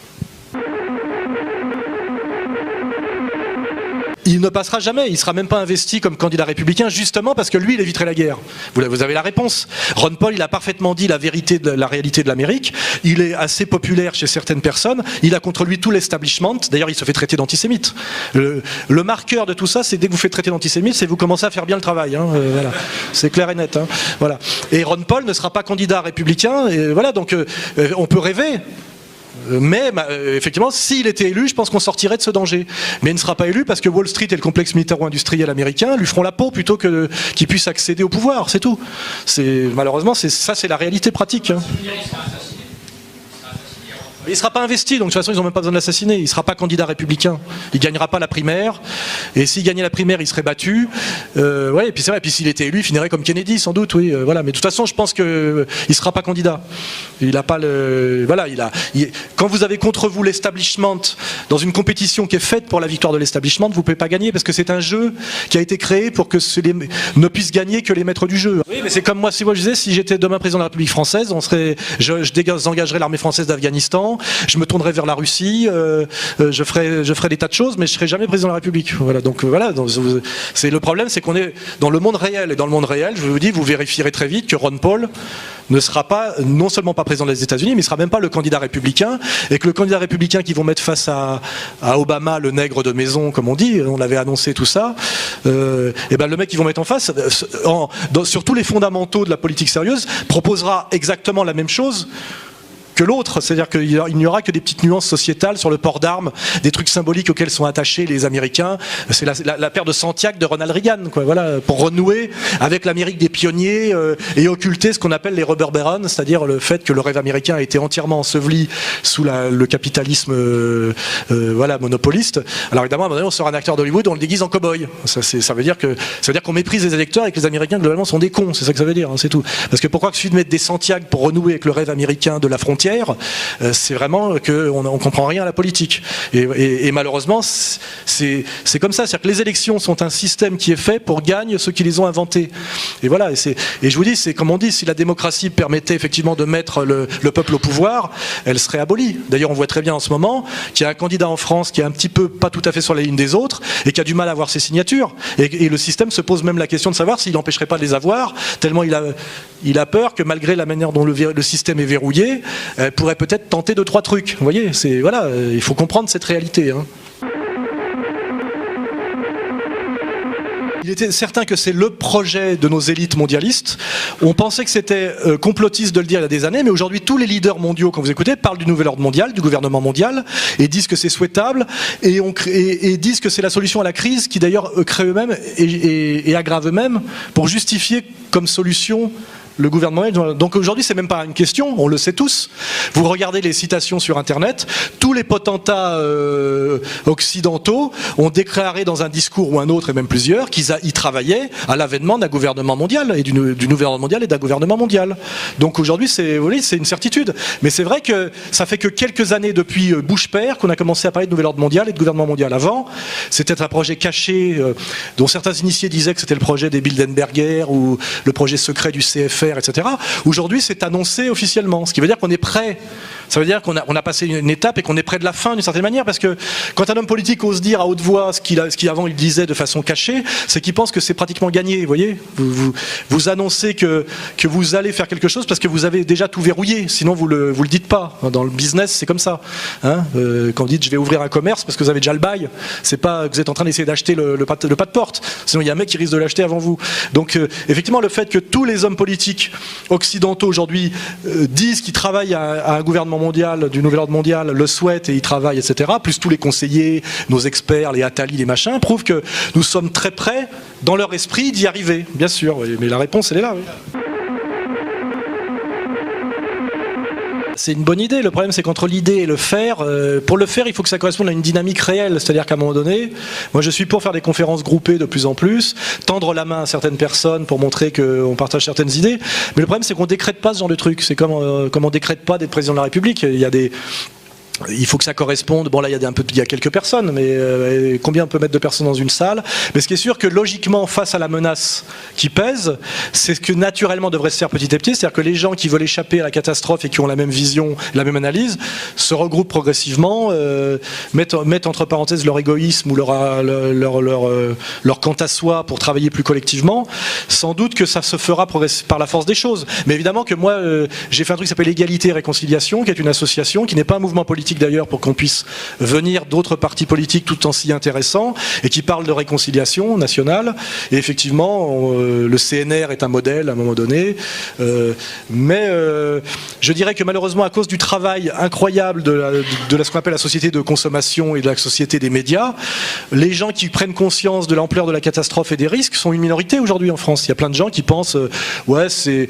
Il ne passera jamais, il ne sera même pas investi comme candidat républicain, justement parce que lui, il éviterait la guerre. Vous avez la réponse. Ron Paul, il a parfaitement dit la réalité de l'Amérique. Il est assez populaire chez certaines personnes. Il a contre lui tout l'establishment. D'ailleurs, il se fait traiter d'antisémite. Le marqueur de tout ça, c'est dès que vous faites traiter d'antisémite, c'est que vous commencez à faire bien le travail. Hein, voilà. C'est clair et net. Hein, voilà. Et Ron Paul ne sera pas candidat républicain. Et voilà, donc on peut rêver. Mais effectivement, s'il était élu, je pense qu'on sortirait de ce danger. Mais il ne sera pas élu parce que Wall Street et le complexe militaro-industriel américain lui feront la peau plutôt qu'il puisse accéder au pouvoir, c'est tout. Malheureusement, c'est la réalité pratique. Hein. Il ne sera pas investi, donc de toute façon ils n'ont même pas besoin de l'assassiner. Il ne sera pas candidat républicain. Il ne gagnera pas la primaire. Et s'il gagnait la primaire, il serait battu. Ouais, et puis c'est vrai. Et puis s'il était élu, il finirait comme Kennedy, sans doute. Oui, voilà. Mais de toute façon, je pense qu'il ne sera pas candidat. Il n'a pas le. Voilà, quand vous avez contre vous l'establishment dans une compétition qui est faite pour la victoire de l'establishment, vous ne pouvez pas gagner parce que c'est un jeu qui a été créé pour que ne puissent gagner que les maîtres du jeu. Oui, mais c'est comme moi, si je disais, si j'étais demain président de la République française, je désengagerais l'armée française d'Afghanistan. Je me tournerai vers la Russie, je ferai des tas de choses, mais je ne serai jamais président de la République. Voilà, donc voilà. Le problème, c'est qu'on est dans le monde réel. Et dans le monde réel, je vous dis, vous vérifierez très vite que Ron Paul ne sera pas, non seulement pas président des États-Unis, mais il ne sera même pas le candidat républicain. Et que le candidat républicain qu'ils vont mettre face à Obama, le nègre de maison, comme on dit, on avait annoncé tout ça, et ben le mec qu'ils vont mettre en face, sur tous les fondamentaux de la politique sérieuse, proposera exactement la même chose que l'autre, c'est-à-dire qu'il n'y aura que des petites nuances sociétales sur le port d'armes, des trucs symboliques auxquels sont attachés les Américains. C'est la paire de Santiago de Ronald Reagan, quoi, voilà, pour renouer avec l'Amérique des pionniers et occulter ce qu'on appelle les rubber barons, c'est-à-dire le fait que le rêve américain a été entièrement enseveli sous le capitalisme voilà, monopoliste. Alors évidemment, à un moment donné, on sera un acteur d'Hollywood, on le déguise en cow-boy. Ça veut dire qu'on méprise les électeurs et que les Américains globalement sont des cons, c'est ça que ça veut dire, hein, c'est tout. Parce que pourquoi il suffit de mettre des Santiago pour renouer avec le rêve américain de la frontière, c'est vraiment qu'on ne comprend rien à la politique. Et malheureusement, c'est comme ça. C'est-à-dire que les élections sont un système qui est fait pour gagner ceux qui les ont inventés. Et voilà. Et je vous dis, c'est comme on dit, si la démocratie permettait effectivement de mettre le peuple au pouvoir, elle serait abolie. D'ailleurs, on voit très bien en ce moment qu'il y a un candidat en France qui est un petit peu pas tout à fait sur la ligne des autres et qui a du mal à avoir ses signatures. Et le système se pose même la question de savoir s'il n'empêcherait pas de les avoir, tellement il a peur que malgré la manière dont le système est verrouillé, pourrait peut-être tenter 2-3 trucs. Vous voyez, voilà, il faut comprendre cette réalité. Hein. Il était certain que c'est le projet de nos élites mondialistes. On pensait que c'était complotiste de le dire il y a des années, mais aujourd'hui tous les leaders mondiaux, quand vous écoutez, parlent du nouvel ordre mondial, du gouvernement mondial, et disent que c'est souhaitable, et disent que c'est la solution à la crise, qui d'ailleurs créent eux-mêmes et aggravent eux-mêmes, pour justifier comme solution le gouvernement. Donc aujourd'hui, c'est même pas une question, on le sait tous. Vous regardez les citations sur Internet, tous les potentats occidentaux ont déclaré dans un discours ou un autre, et même plusieurs, qu'ils travaillaient à l'avènement d'un gouvernement mondial, et du nouvel ordre mondial et d'un gouvernement mondial. Donc aujourd'hui, c'est une certitude. Mais c'est vrai que ça fait que quelques années depuis Bush père qu'on a commencé à parler de nouvel ordre mondial et de gouvernement mondial. Avant, c'était un projet caché, dont certains initiés disaient que c'était le projet des Bilderberger ou le projet secret du CFR, etc. Aujourd'hui, c'est annoncé officiellement, ce qui veut dire qu'on est prêt. Ça veut dire qu'on a passé une étape et qu'on est près de la fin d'une certaine manière, parce que quand un homme politique ose dire à haute voix ce qu'avant il disait de façon cachée, c'est qu'il pense que c'est pratiquement gagné. Vous voyez, vous annoncez que vous allez faire quelque chose parce que vous avez déjà tout verrouillé, sinon vous le dites pas. Dans le business, c'est comme ça. Hein, quand vous dites je vais ouvrir un commerce parce que vous avez déjà le bail, c'est pas que vous êtes en train d'essayer d'acheter le pas de porte. Sinon il y a un mec qui risque de l'acheter avant vous. Donc effectivement, le fait que tous les hommes politiques occidentaux aujourd'hui disent qu'ils travaillent à un gouvernement mondial, du nouvel ordre mondial, le souhaitent et y travaillent, etc., plus tous les conseillers, nos experts, les Attali, les machins, prouvent que nous sommes très près, dans leur esprit, d'y arriver, bien sûr. Mais la réponse, elle est là. Oui. C'est une bonne idée. Le problème, c'est qu'entre l'idée et le faire, pour le faire, il faut que ça corresponde à une dynamique réelle. C'est-à-dire qu'à un moment donné, moi je suis pour faire des conférences groupées de plus en plus, tendre la main à certaines personnes pour montrer qu'on partage certaines idées. Mais le problème, c'est qu'on décrète pas ce genre de truc. C'est comme on décrète pas d'être président de la République. Il faut que ça corresponde. Bon là il y a quelques personnes, mais combien on peut mettre de personnes dans une salle? Mais ce qui est sûr que logiquement face à la menace qui pèse, c'est ce que naturellement devrait se faire petit à petit, c'est-à-dire que les gens qui veulent échapper à la catastrophe et qui ont la même vision, la même analyse, se regroupent progressivement, mettent entre parenthèses leur égoïsme ou leur quant à soi pour travailler plus collectivement. Sans doute que ça se fera par la force des choses. Mais évidemment que moi j'ai fait un truc qui s'appelle Égalité et Réconciliation, qui est une association, qui n'est pas un mouvement politique d'ailleurs, pour qu'on puisse venir d'autres partis politiques tout en si intéressants, et qui parle de réconciliation nationale. Et effectivement, le CNR est un modèle à un moment donné, mais je dirais que malheureusement, à cause du travail incroyable de ce qu'on appelle la société de consommation et de la société des médias, les gens qui prennent conscience de l'ampleur de la catastrophe et des risques sont une minorité aujourd'hui en France. Il y a plein de gens qui pensent ouais, c'est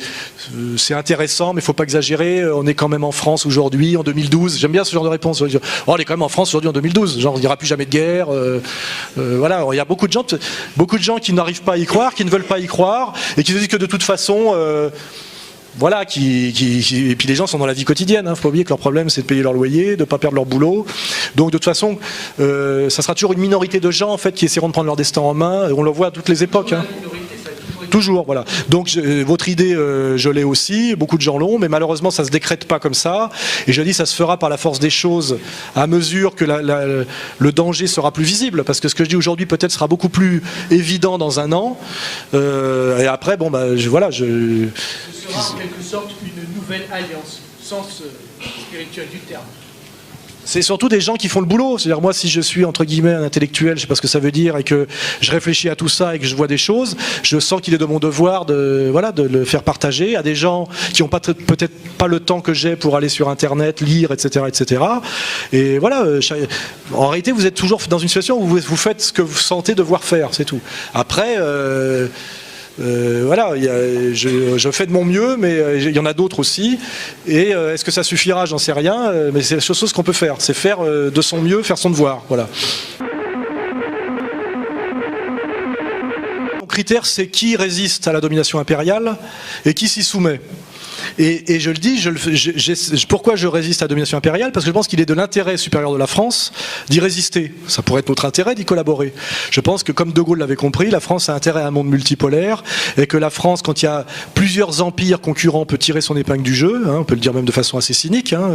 intéressant, mais il ne faut pas exagérer, on est quand même en France aujourd'hui, en 2012. J'aime bien ce genre de réponse. Oh, on est quand même en France aujourd'hui en 2012, genre il n'y aura plus jamais de guerre. Voilà, il y a beaucoup de gens qui n'arrivent pas à y croire, qui ne veulent pas y croire, et qui se disent que de toute façon, voilà, et puis les gens sont dans la vie quotidienne. Faut pas oublier que leur problème c'est de payer leur loyer, de pas perdre leur boulot. Donc de toute façon, ça sera toujours une minorité de gens en fait qui essaieront de prendre leur destin en main. Et on le voit à toutes les époques. Hein. Toujours, voilà. Donc votre idée, je l'ai aussi, beaucoup de gens l'ont, mais malheureusement ça se décrète pas comme ça. Et je dis ça se fera par la force des choses à mesure que le danger sera plus visible, parce que ce que je dis aujourd'hui peut-être sera beaucoup plus évident dans un an. Et après, bon bah voilà, Ce sera en quelque sorte une nouvelle alliance, au sens spirituel du terme. C'est surtout des gens qui font le boulot. C'est-à-dire moi, si je suis entre guillemets un intellectuel, je sais pas ce que ça veut dire, et que je réfléchis à tout ça et que je vois des choses, je sens qu'il est de mon devoir de le faire partager à des gens qui n'ont peut-être pas le temps que j'ai pour aller sur Internet, lire, etc., etc. Et voilà. En réalité, vous êtes toujours dans une situation où vous faites ce que vous sentez devoir faire, c'est tout. Après. Voilà, je fais de mon mieux, mais il y en a d'autres aussi. Et est-ce que ça suffira? J'en sais rien. Mais c'est la seule chose qu'on peut faire, c'est faire de son mieux, faire son devoir. Voilà. Mon critère, c'est qui résiste à la domination impériale et qui s'y soumet. Et je le dis, pourquoi je résiste à la domination impériale? Parce que je pense qu'il est de l'intérêt supérieur de la France d'y résister. Ça pourrait être notre intérêt d'y collaborer. Je pense que, comme De Gaulle l'avait compris, la France a intérêt à un monde multipolaire, et que la France, quand il y a plusieurs empires concurrents, peut tirer son épingle du jeu, hein, on peut le dire même de façon assez cynique, hein,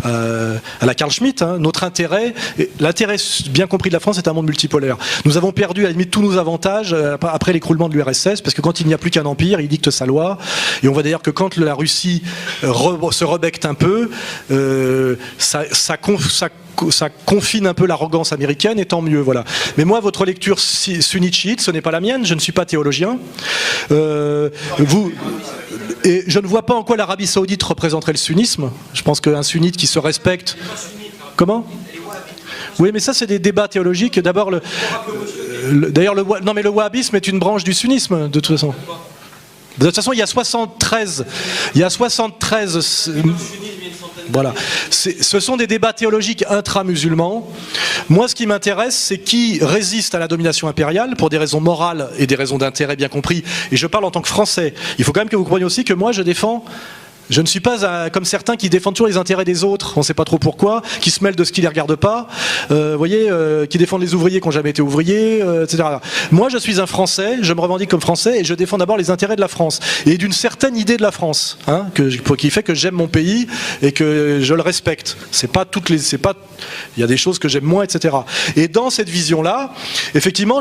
à la Carl Schmitt. Hein, notre intérêt, l'intérêt bien compris de la France, c'est un monde multipolaire. Nous avons perdu à la limite tous nos avantages après l'écroulement de l'URSS, parce que quand il n'y a plus qu'un empire, il dicte sa loi. Et on voit d'ailleurs que quand la Russie se rebecte un peu, ça confine un peu l'arrogance américaine, et tant mieux, voilà. Mais moi, votre lecture sunnite chiite, ce n'est pas la mienne, je ne suis pas théologien. Et je ne vois pas en quoi l'Arabie Saoudite représenterait le sunnisme. Je pense qu'un sunnite qui se respecte... Comment ? Oui, mais ça, c'est des débats théologiques. D'abord, d'ailleurs, non, mais le wahhabisme est une branche du sunnisme, de toute façon. De toute façon, il y a 73. Voilà. Ce sont des débats théologiques intra-musulmans. Moi, ce qui m'intéresse, c'est qui résiste à la domination impériale pour des raisons morales et des raisons d'intérêt bien compris. Et je parle en tant que Français. Il faut quand même que vous compreniez aussi que moi, je ne suis pas comme certains qui défendent toujours les intérêts des autres, on ne sait pas trop pourquoi, qui se mêlent de ce qui ne les regarde pas, qui défendent les ouvriers qui n'ont jamais été ouvriers, etc. Moi, je suis un Français, je me revendique comme Français et je défends d'abord les intérêts de la France et d'une certaine idée de la France, hein, qui fait que j'aime mon pays et que je le respecte. Il y a des choses que j'aime moins, etc. Et dans cette vision-là, effectivement,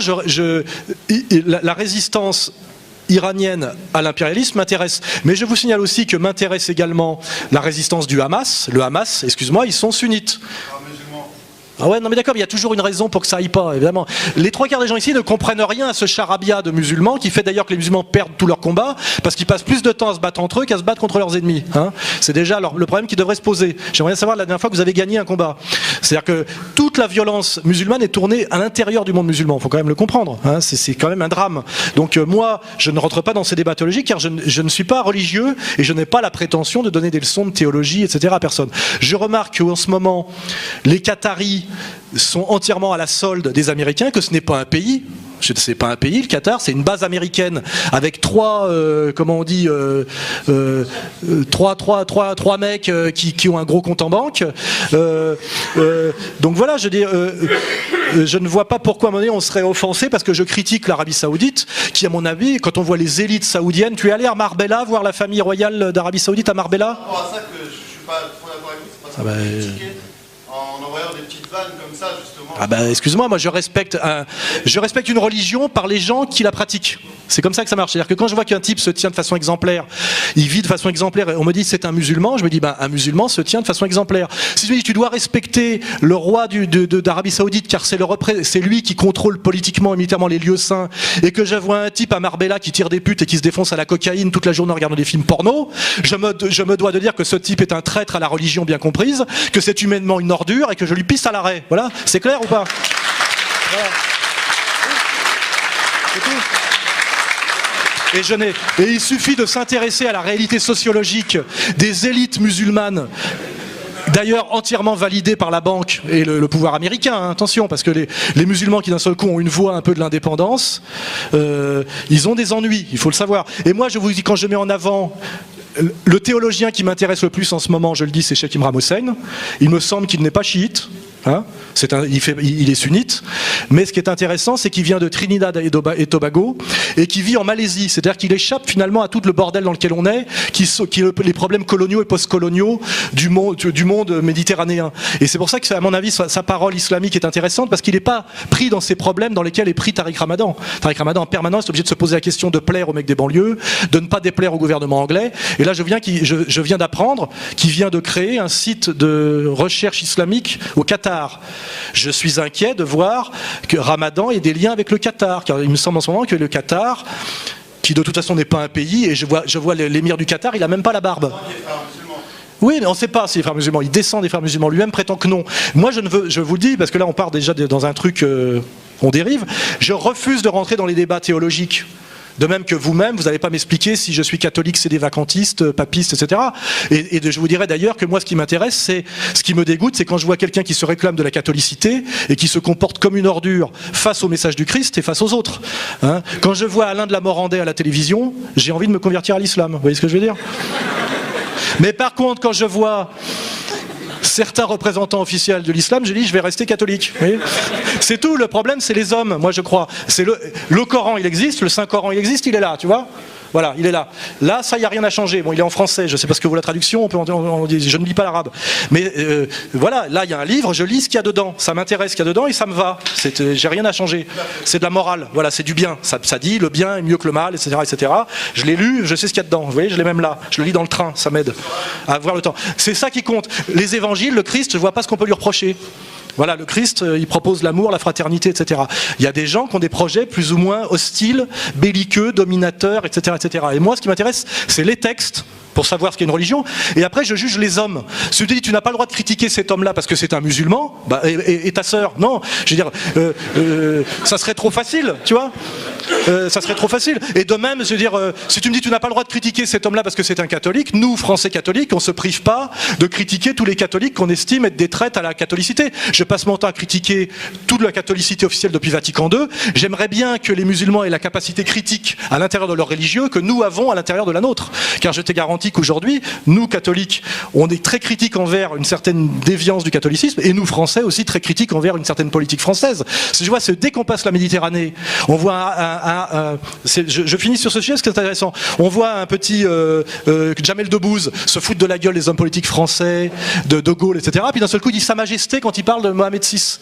la résistance iranienne à l'impérialisme m'intéresse. Mais je vous signale aussi que m'intéresse également la résistance du Hamas. Le Hamas, excuse-moi, ils sont sunnites. Ah ouais, non mais d'accord, il y a toujours une raison pour que ça aille pas, évidemment. Les trois quarts des gens ici ne comprennent rien à ce charabia de musulmans, qui fait d'ailleurs que les musulmans perdent tous leurs combats, parce qu'ils passent plus de temps à se battre entre eux qu'à se battre contre leurs ennemis. Hein. C'est déjà le problème qui devrait se poser. J'aimerais bien savoir la dernière fois que vous avez gagné un combat. C'est-à-dire que toute la violence musulmane est tournée à l'intérieur du monde musulman, il faut quand même le comprendre. Hein. C'est quand même un drame. Donc moi, je ne rentre pas dans ces débats théologiques, car je ne suis pas religieux, et je n'ai pas la prétention de donner des leçons de théologie, etc. à personne. Je remarque qu'en ce moment, les Qataris sont entièrement à la solde des Américains, que ce n'est pas un pays. C'est pas un pays, le Qatar, c'est une base américaine avec trois mecs qui ont un gros compte en banque. Donc voilà, je ne vois pas pourquoi à un moment donné on serait offensé parce que je critique l'Arabie Saoudite, qui à mon avis, quand on voit les élites saoudiennes, tu es allé à Marbella voir la famille royale d'Arabie Saoudite à Marbella ? C'est pour ça que je suis pas trop d'accord avec vous, c'est pas ça que j'ai critiqué. En envoyant des petites vannes comme ça, justement. Ah bah excuse-moi, moi je respecte une religion par les gens qui la pratiquent. C'est comme ça que ça marche. C'est-à-dire que quand je vois qu'un type se tient de façon exemplaire, il vit de façon exemplaire, et on me dit c'est un musulman, je me dis un musulman se tient de façon exemplaire. Si je me dis tu dois respecter le roi d'Arabie Saoudite car c'est lui qui contrôle politiquement et militairement les lieux saints, et que je vois un type à Marbella qui tire des putes et qui se défonce à la cocaïne toute la journée en regardant des films porno, je me dois de dire que ce type est un traître à la religion bien comprise, que c'est humainement une ordure et que je lui pisse à l'arrêt. Voilà, c'est clair ou pas ? Voilà. C'est tout. Et il suffit de s'intéresser à la réalité sociologique des élites musulmanes, d'ailleurs entièrement validées par la banque et le pouvoir américain, hein, attention, parce que les musulmans qui d'un seul coup ont une voix un peu de l'indépendance, ils ont des ennuis, il faut le savoir. Et moi je vous dis, quand je mets en avant le théologien qui m'intéresse le plus en ce moment, je le dis, c'est Cheikh Imran Hossein. Il me semble qu'il n'est pas chiite. Hein, il est sunnite, mais ce qui est intéressant, c'est qu'il vient de Trinidad et Tobago et qu'il vit en Malaisie, c'est-à-dire qu'il échappe finalement à tout le bordel dans lequel on est, les problèmes coloniaux et post-coloniaux du monde méditerranéen. Et c'est pour ça que, à mon avis, sa parole islamique est intéressante, parce qu'il n'est pas pris dans ces problèmes dans lesquels est pris Tariq Ramadan. Tariq Ramadan en permanence est obligé de se poser la question de plaire aux mecs des banlieues, de ne pas déplaire au gouvernement anglais. Et là, je viens d'apprendre qu'il vient de créer un site de recherche islamique au Qatar. Je suis inquiet de voir que Ramadan ait des liens avec le Qatar, car il me semble en ce moment que le Qatar, qui de toute façon n'est pas un pays, et je vois l'émir du Qatar, il n'a même pas la barbe. Oui, mais on ne sait pas s'il est frère musulman. Il descend des frères musulmans. Lui-même prétend que non. Moi, je vous le dis, parce que là, on part déjà dans un truc, on dérive. Je refuse de rentrer dans les débats théologiques. De même que vous-même, vous n'allez pas m'expliquer si je suis catholique, sédévacantiste, papiste, etc. Et je vous dirais d'ailleurs que moi, ce qui m'intéresse, ce qui me dégoûte, c'est quand je vois quelqu'un qui se réclame de la catholicité et qui se comporte comme une ordure face au message du Christ et face aux autres. Hein, quand je vois Alain de la Morandais à la télévision, j'ai envie de me convertir à l'islam. Vous voyez ce que je veux dire ? Mais par contre, quand je vois certains représentants officiels de l'islam, j'ai dit je vais rester catholique. C'est tout, le problème c'est les hommes, moi je crois. Le Coran il existe, le Saint-Coran il existe, il est là, tu vois. Voilà, il est là. Là, ça, il n'y a rien à changer. Bon, il est en français, je ne sais pas ce que vaut la traduction, je ne lis pas l'arabe. Mais voilà, là, il y a un livre, je lis ce qu'il y a dedans. Ça m'intéresse ce qu'il y a dedans et ça me va. J'ai rien à changer. C'est de la morale, voilà, c'est du bien. Ça dit le bien est mieux que le mal, etc., etc. Je l'ai lu, je sais ce qu'il y a dedans. Vous voyez, je l'ai même là. Je le lis dans le train, ça m'aide à voir le temps. C'est ça qui compte. Les évangiles, le Christ, je ne vois pas ce qu'on peut lui reprocher. Voilà, le Christ, il propose l'amour, la fraternité, etc. Il y a des gens qui ont des projets plus ou moins hostiles, belliqueux, dominateurs, etc., etc. Et moi, ce qui m'intéresse, c'est les textes, pour savoir ce qu'est une religion, et après je juge les hommes. Si tu dis tu n'as pas le droit de critiquer cet homme-là parce que c'est un musulman, bah, et ta sœur, non, je veux dire, ça serait trop facile, tu vois, ça serait trop facile. Et de même, je veux dire, si tu me dis tu n'as pas le droit de critiquer cet homme-là parce que c'est un catholique, nous, Français catholiques, on se prive pas de critiquer tous les catholiques qu'on estime être des traites à la catholicité. Je passe mon temps à critiquer toute la catholicité officielle depuis Vatican II. J'aimerais bien que les musulmans aient la capacité critique à l'intérieur de leur religieux que nous avons à l'intérieur de la nôtre, car je t'ai garanti qu'aujourd'hui, nous, catholiques, on est très critiques envers une certaine déviance du catholicisme, et nous, Français, aussi très critiques envers une certaine politique française. Je vois, dès qu'on passe la Méditerranée, on voit je finis sur ce sujet, parce que c'est intéressant. On voit un petit Jamel Debbouze se foutre de la gueule des hommes politiques français, de Gaulle, etc. Puis d'un seul coup, il dit Sa Majesté quand il parle de Mohamed VI.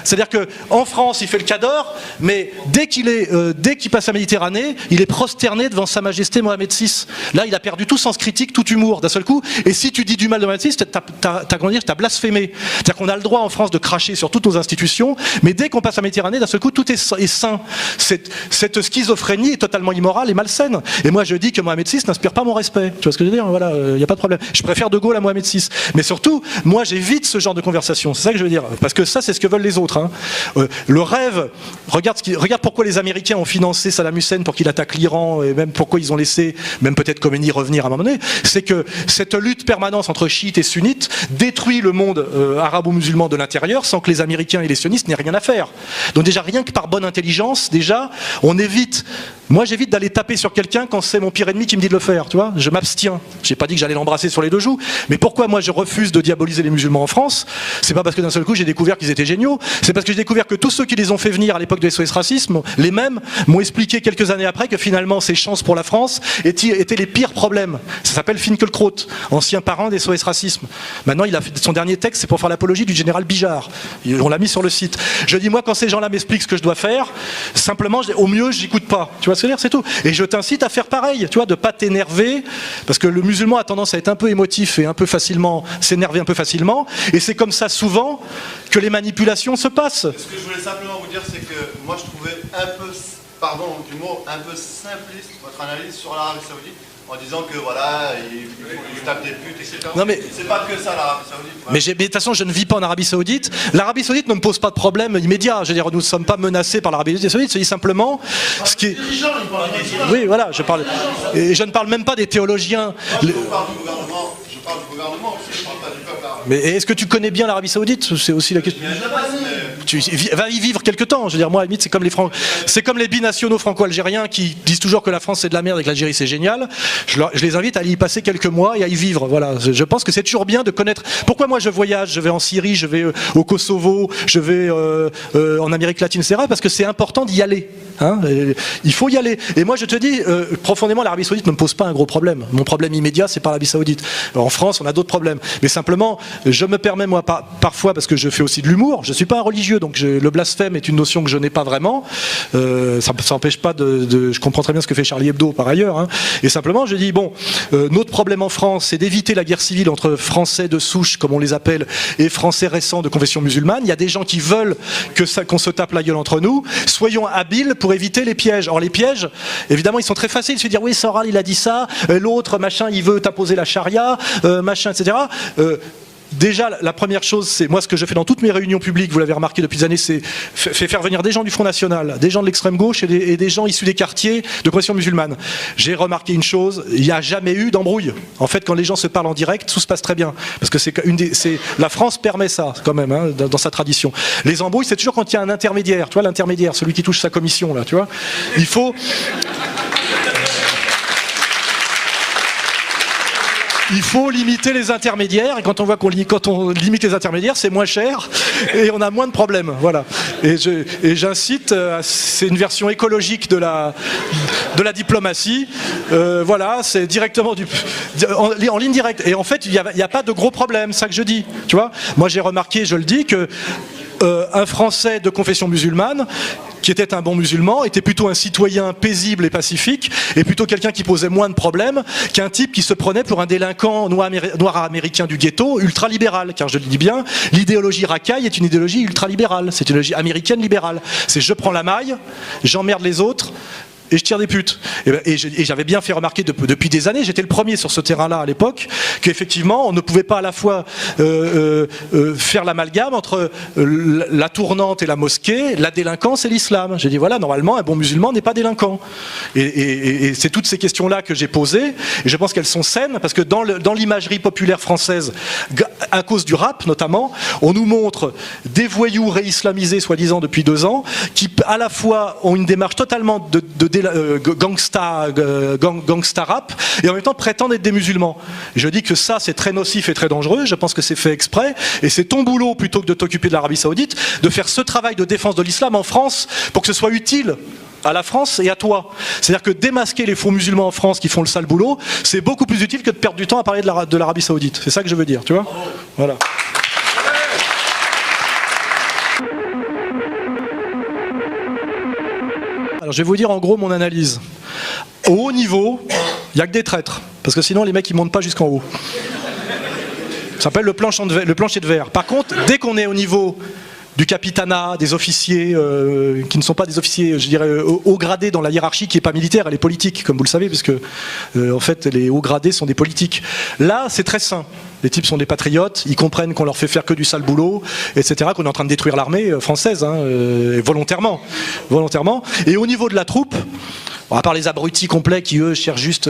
C'est-à-dire qu'en France, il fait le cador, mais dès qu'il passe la Méditerranée, il est prosterné devant Sa Majesté Mohamed VI. Là, il a perdu tout sens critique, tout humour d'un seul coup. Et si tu dis du mal de Mohamed VI, t'as blasphémé. C'est-à-dire qu'on a le droit en France de cracher sur toutes nos institutions, mais dès qu'on passe la Méditerranée, d'un seul coup, tout est sain. Cette schizophrénie est totalement immorale et malsaine. Et moi, je dis que Mohamed VI n'inspire pas mon respect. Tu vois ce que je veux dire? Voilà, il n'y a pas de problème. Je préfère De Gaulle à Mohamed VI. Mais surtout, moi, j'évite ce genre de conversation. C'est ça que je veux dire. Parce que ça, c'est ce que veulent les autres. Hein. Le rêve, regarde pourquoi les Américains ont financé Saddam Hussein pour qu'il attaque l'Iran, et même pourquoi ils ont laissé, même peut-être Khomeini revenir à un moment donné, c'est que cette lutte permanente entre chiites et sunnites détruit le monde arabo-musulman de l'intérieur sans que les Américains et les sionistes n'aient rien à faire. Donc déjà, rien que par bonne intelligence, déjà, on évite. Moi, j'évite d'aller taper sur quelqu'un quand c'est mon pire ennemi qui me dit de le faire, tu vois. Je m'abstiens. J'ai pas dit que j'allais l'embrasser sur les deux joues, mais pourquoi moi je refuse de diaboliser les musulmans en France? C'est pas parce que d'un seul coup j'ai découvert qu'ils étaient géniaux, c'est parce que j'ai découvert que tous ceux qui les ont fait venir à l'époque de SOS Racisme, les mêmes, m'ont expliqué quelques années après que finalement ces chances pour la France étaient les pires problèmes. Ça s'appelle Finkielkraut, ancien parrain des SOS Racisme. Maintenant, il a fait son dernier texte, c'est pour faire l'apologie du général Bijard. On l'a mis sur le site. Je dis, moi, quand ces gens-là m'expliquent ce que je dois faire, simplement, au mieux, j'écoute pas. Tu vois ce que je veux dire, c'est tout. Et je t'incite à faire pareil, tu vois, de pas t'énerver, parce que le musulman a tendance à être un peu émotif et un peu facilement, s'énerver un peu facilement, et c'est comme ça souvent que les manipulations se passent. Ce que je voulais simplement vous dire, c'est que moi, je trouvais un peu, pardon du mot, un peu simpliste votre analyse sur l'Arabie Saoudite, en disant que voilà, ils tapent des putes, etc. Non, mais c'est pas que ça l'Arabie Saoudite. Mais de toute façon, je ne vis pas en Arabie Saoudite. L'Arabie Saoudite ne me pose pas de problème immédiat. Je veux dire, nous ne sommes pas menacés par l'Arabie Saoudite. Je dis simplement ce qui est. Oui, voilà, je parle. Et je ne parle même pas des théologiens. Je parle du gouvernement. Je parle du gouvernement aussi. Je parle pas du peuple arabe. Mais est-ce que tu connais bien l'Arabie Saoudite? C'est aussi la question. Tu vas y vivre quelque temps. Je veux dire, moi, à la limite, c'est comme les binationaux franco-algériens qui disent toujours que la France c'est de la merde et que l'Algérie c'est génial. Je les invite à y passer quelques mois et à y vivre. Voilà. Je pense que c'est toujours bien de connaître. Pourquoi moi je voyage? Je vais en Syrie, je vais au Kosovo, je vais en Amérique latine, etc. Parce que c'est important d'y aller. Hein, il faut y aller. Et moi je te dis, profondément, l'Arabie Saoudite ne me pose pas un gros problème. Mon problème immédiat, c'est pas l'Arabie Saoudite. Alors, en France, on a d'autres problèmes. Mais simplement, je me permets, moi, parfois, parce que je fais aussi de l'humour, je suis pas un religieux, donc le blasphème est une notion que je n'ai pas vraiment. Ça n'empêche pas je comprends très bien ce que fait Charlie Hebdo par ailleurs. Hein. Et simplement, je dis, bon, notre problème en France, c'est d'éviter la guerre civile entre Français de souche, comme on les appelle, et Français récents de confession musulmane. Il y a des gens qui veulent qu'on se tape la gueule entre nous. Soyons habiles pour éviter les pièges. Or, les pièges, évidemment, ils sont très faciles. Se dire, oui, Soral, il a dit ça, l'autre, machin, il veut t'imposer la charia, machin, etc. Déjà, la première chose, c'est moi ce que je fais dans toutes mes réunions publiques, vous l'avez remarqué depuis des années, c'est faire venir des gens du Front National, des gens de l'extrême gauche et des gens issus des quartiers de confession musulmane. J'ai remarqué une chose, il n'y a jamais eu d'embrouille. En fait, quand les gens se parlent en direct, tout se passe très bien. Parce que la France permet ça, quand même, hein, dans sa tradition. Les embrouilles, c'est toujours quand il y a un intermédiaire, tu vois, l'intermédiaire, celui qui touche sa commission, là, tu vois. Il faut il faut limiter les intermédiaires, et quand on voit quand on limite les intermédiaires, c'est moins cher et on a moins de problèmes. Voilà. Et j'incite, c'est une version écologique de la diplomatie. Voilà, c'est directement en ligne directe. Et en fait, il n'y a pas de gros problème, c'est ça que je dis. Tu vois, moi j'ai remarqué, je le dis, que un Français de confession musulmane, qui était un bon musulman, était plutôt un citoyen paisible et pacifique, et plutôt quelqu'un qui posait moins de problèmes qu'un type qui se prenait pour un délinquant noir américain du ghetto, ultralibéral. Car je le dis bien, l'idéologie racaille est une idéologie ultralibérale, c'est une idéologie américaine libérale. C'est je prends la maille, j'emmerde les autres, et je tire des putes. Et j'avais bien fait remarquer depuis des années, j'étais le premier sur ce terrain-là à l'époque, qu'effectivement on ne pouvait pas à la fois faire l'amalgame entre la tournante et la mosquée, la délinquance et l'islam. J'ai dit voilà, normalement un bon musulman n'est pas délinquant. Et c'est toutes ces questions-là que j'ai posées, et je pense qu'elles sont saines, parce que dans l'imagerie populaire française, à cause du rap notamment, on nous montre des voyous réislamisés soi-disant depuis 2 ans, qui à la fois ont une démarche totalement de gangsta rap, et en même temps prétendent être des musulmans. Je dis que ça c'est très nocif et très dangereux, je pense que c'est fait exprès, et c'est ton boulot, plutôt que de t'occuper de l'Arabie Saoudite, de faire ce travail de défense de l'islam en France, pour que ce soit utile à la France et à toi. C'est-à-dire que démasquer les faux musulmans en France qui font le sale boulot, c'est beaucoup plus utile que de perdre du temps à parler de l'Arabie Saoudite. C'est ça que je veux dire, tu vois ? Voilà. Alors je vais vous dire en gros mon analyse. Au haut niveau, il n'y a que des traîtres, parce que sinon les mecs ils montent pas jusqu'en haut. Ça s'appelle le plancher de verre. Par contre, dès qu'on est au niveau du capitanat, des officiers qui ne sont pas des officiers, je dirais, haut gradés dans la hiérarchie qui n'est pas militaire, elle est politique, comme vous le savez, puisque en fait les hauts gradés sont des politiques. Là, c'est très sain. Les types sont des patriotes, ils comprennent qu'on leur fait faire que du sale boulot, etc., qu'on est en train de détruire l'armée française, hein, volontairement. Et au niveau de la troupe, à part les abrutis complets qui eux cherchent juste,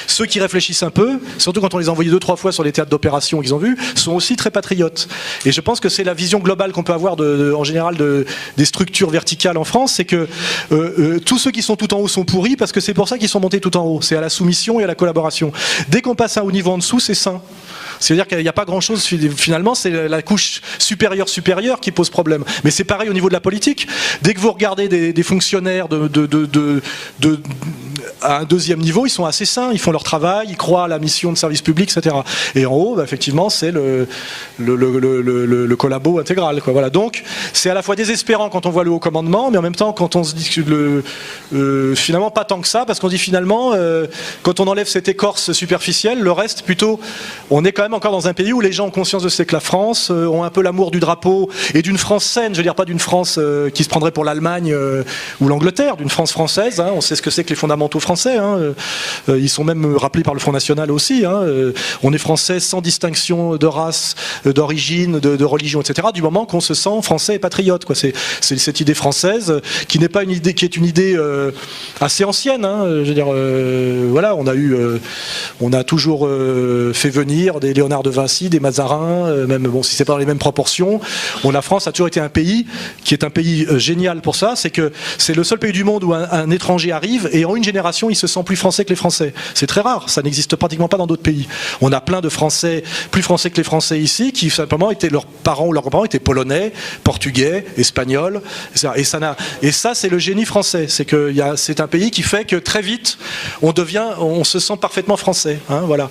ceux qui réfléchissent un peu, surtout quand on les a envoyés 2-3 fois sur les théâtres d'opération qu'ils ont vus, sont aussi très patriotes. Et je pense que c'est la vision globale qu'on peut avoir en général des structures verticales en France, c'est que tous ceux qui sont tout en haut sont pourris, parce que c'est pour ça qu'ils sont montés tout en haut. C'est à la soumission et à la collaboration. Dès qu'on passe à un haut niveau en dessous, c'est sain. C'est-à-dire qu'il n'y a pas grand-chose, finalement, c'est la couche supérieure qui pose problème. Mais c'est pareil au niveau de la politique. Dès que vous regardez des fonctionnaires à un deuxième niveau, ils sont assez sains, ils font leur travail, ils croient à la mission de service public, etc. Et en haut, effectivement, c'est le collabo intégral, quoi. Voilà. Donc, c'est à la fois désespérant quand on voit le haut commandement, mais en même temps, quand on se dit que finalement, pas tant que ça, parce qu'on dit finalement, quand on enlève cette écorce superficielle, le reste, plutôt, on est quand même encore dans un pays où les gens ont conscience de ce que la France, ont un peu l'amour du drapeau et d'une France saine, je veux dire pas d'une France qui se prendrait pour l'Allemagne ou l'Angleterre, d'une France française, hein. On sait ce que c'est que les fondamentaux français, hein. Ils sont même rappelés par le Front National aussi, hein. On est français sans distinction de race, d'origine, de religion, etc., du moment qu'on se sent français et patriote, quoi. C'est cette idée française qui n'est pas une idée, qui est une idée assez ancienne, hein. Je veux dire, voilà, on a toujours fait venir des Léonard de Vinci, des Mazarin, même bon, si c'est pas dans les mêmes proportions. Bon, la France a toujours été un pays qui est un pays génial pour ça, c'est que c'est le seul pays du monde où un étranger arrive et en une génération il se sent plus français que les Français. C'est très rare, ça n'existe pratiquement pas dans d'autres pays. On a plein de Français plus français que les Français ici, qui simplement étaient leurs parents ou leurs grands-parents étaient polonais, portugais, espagnols, et ça c'est le génie français, c'est que c'est un pays qui fait que très vite on se sent parfaitement français, hein, voilà.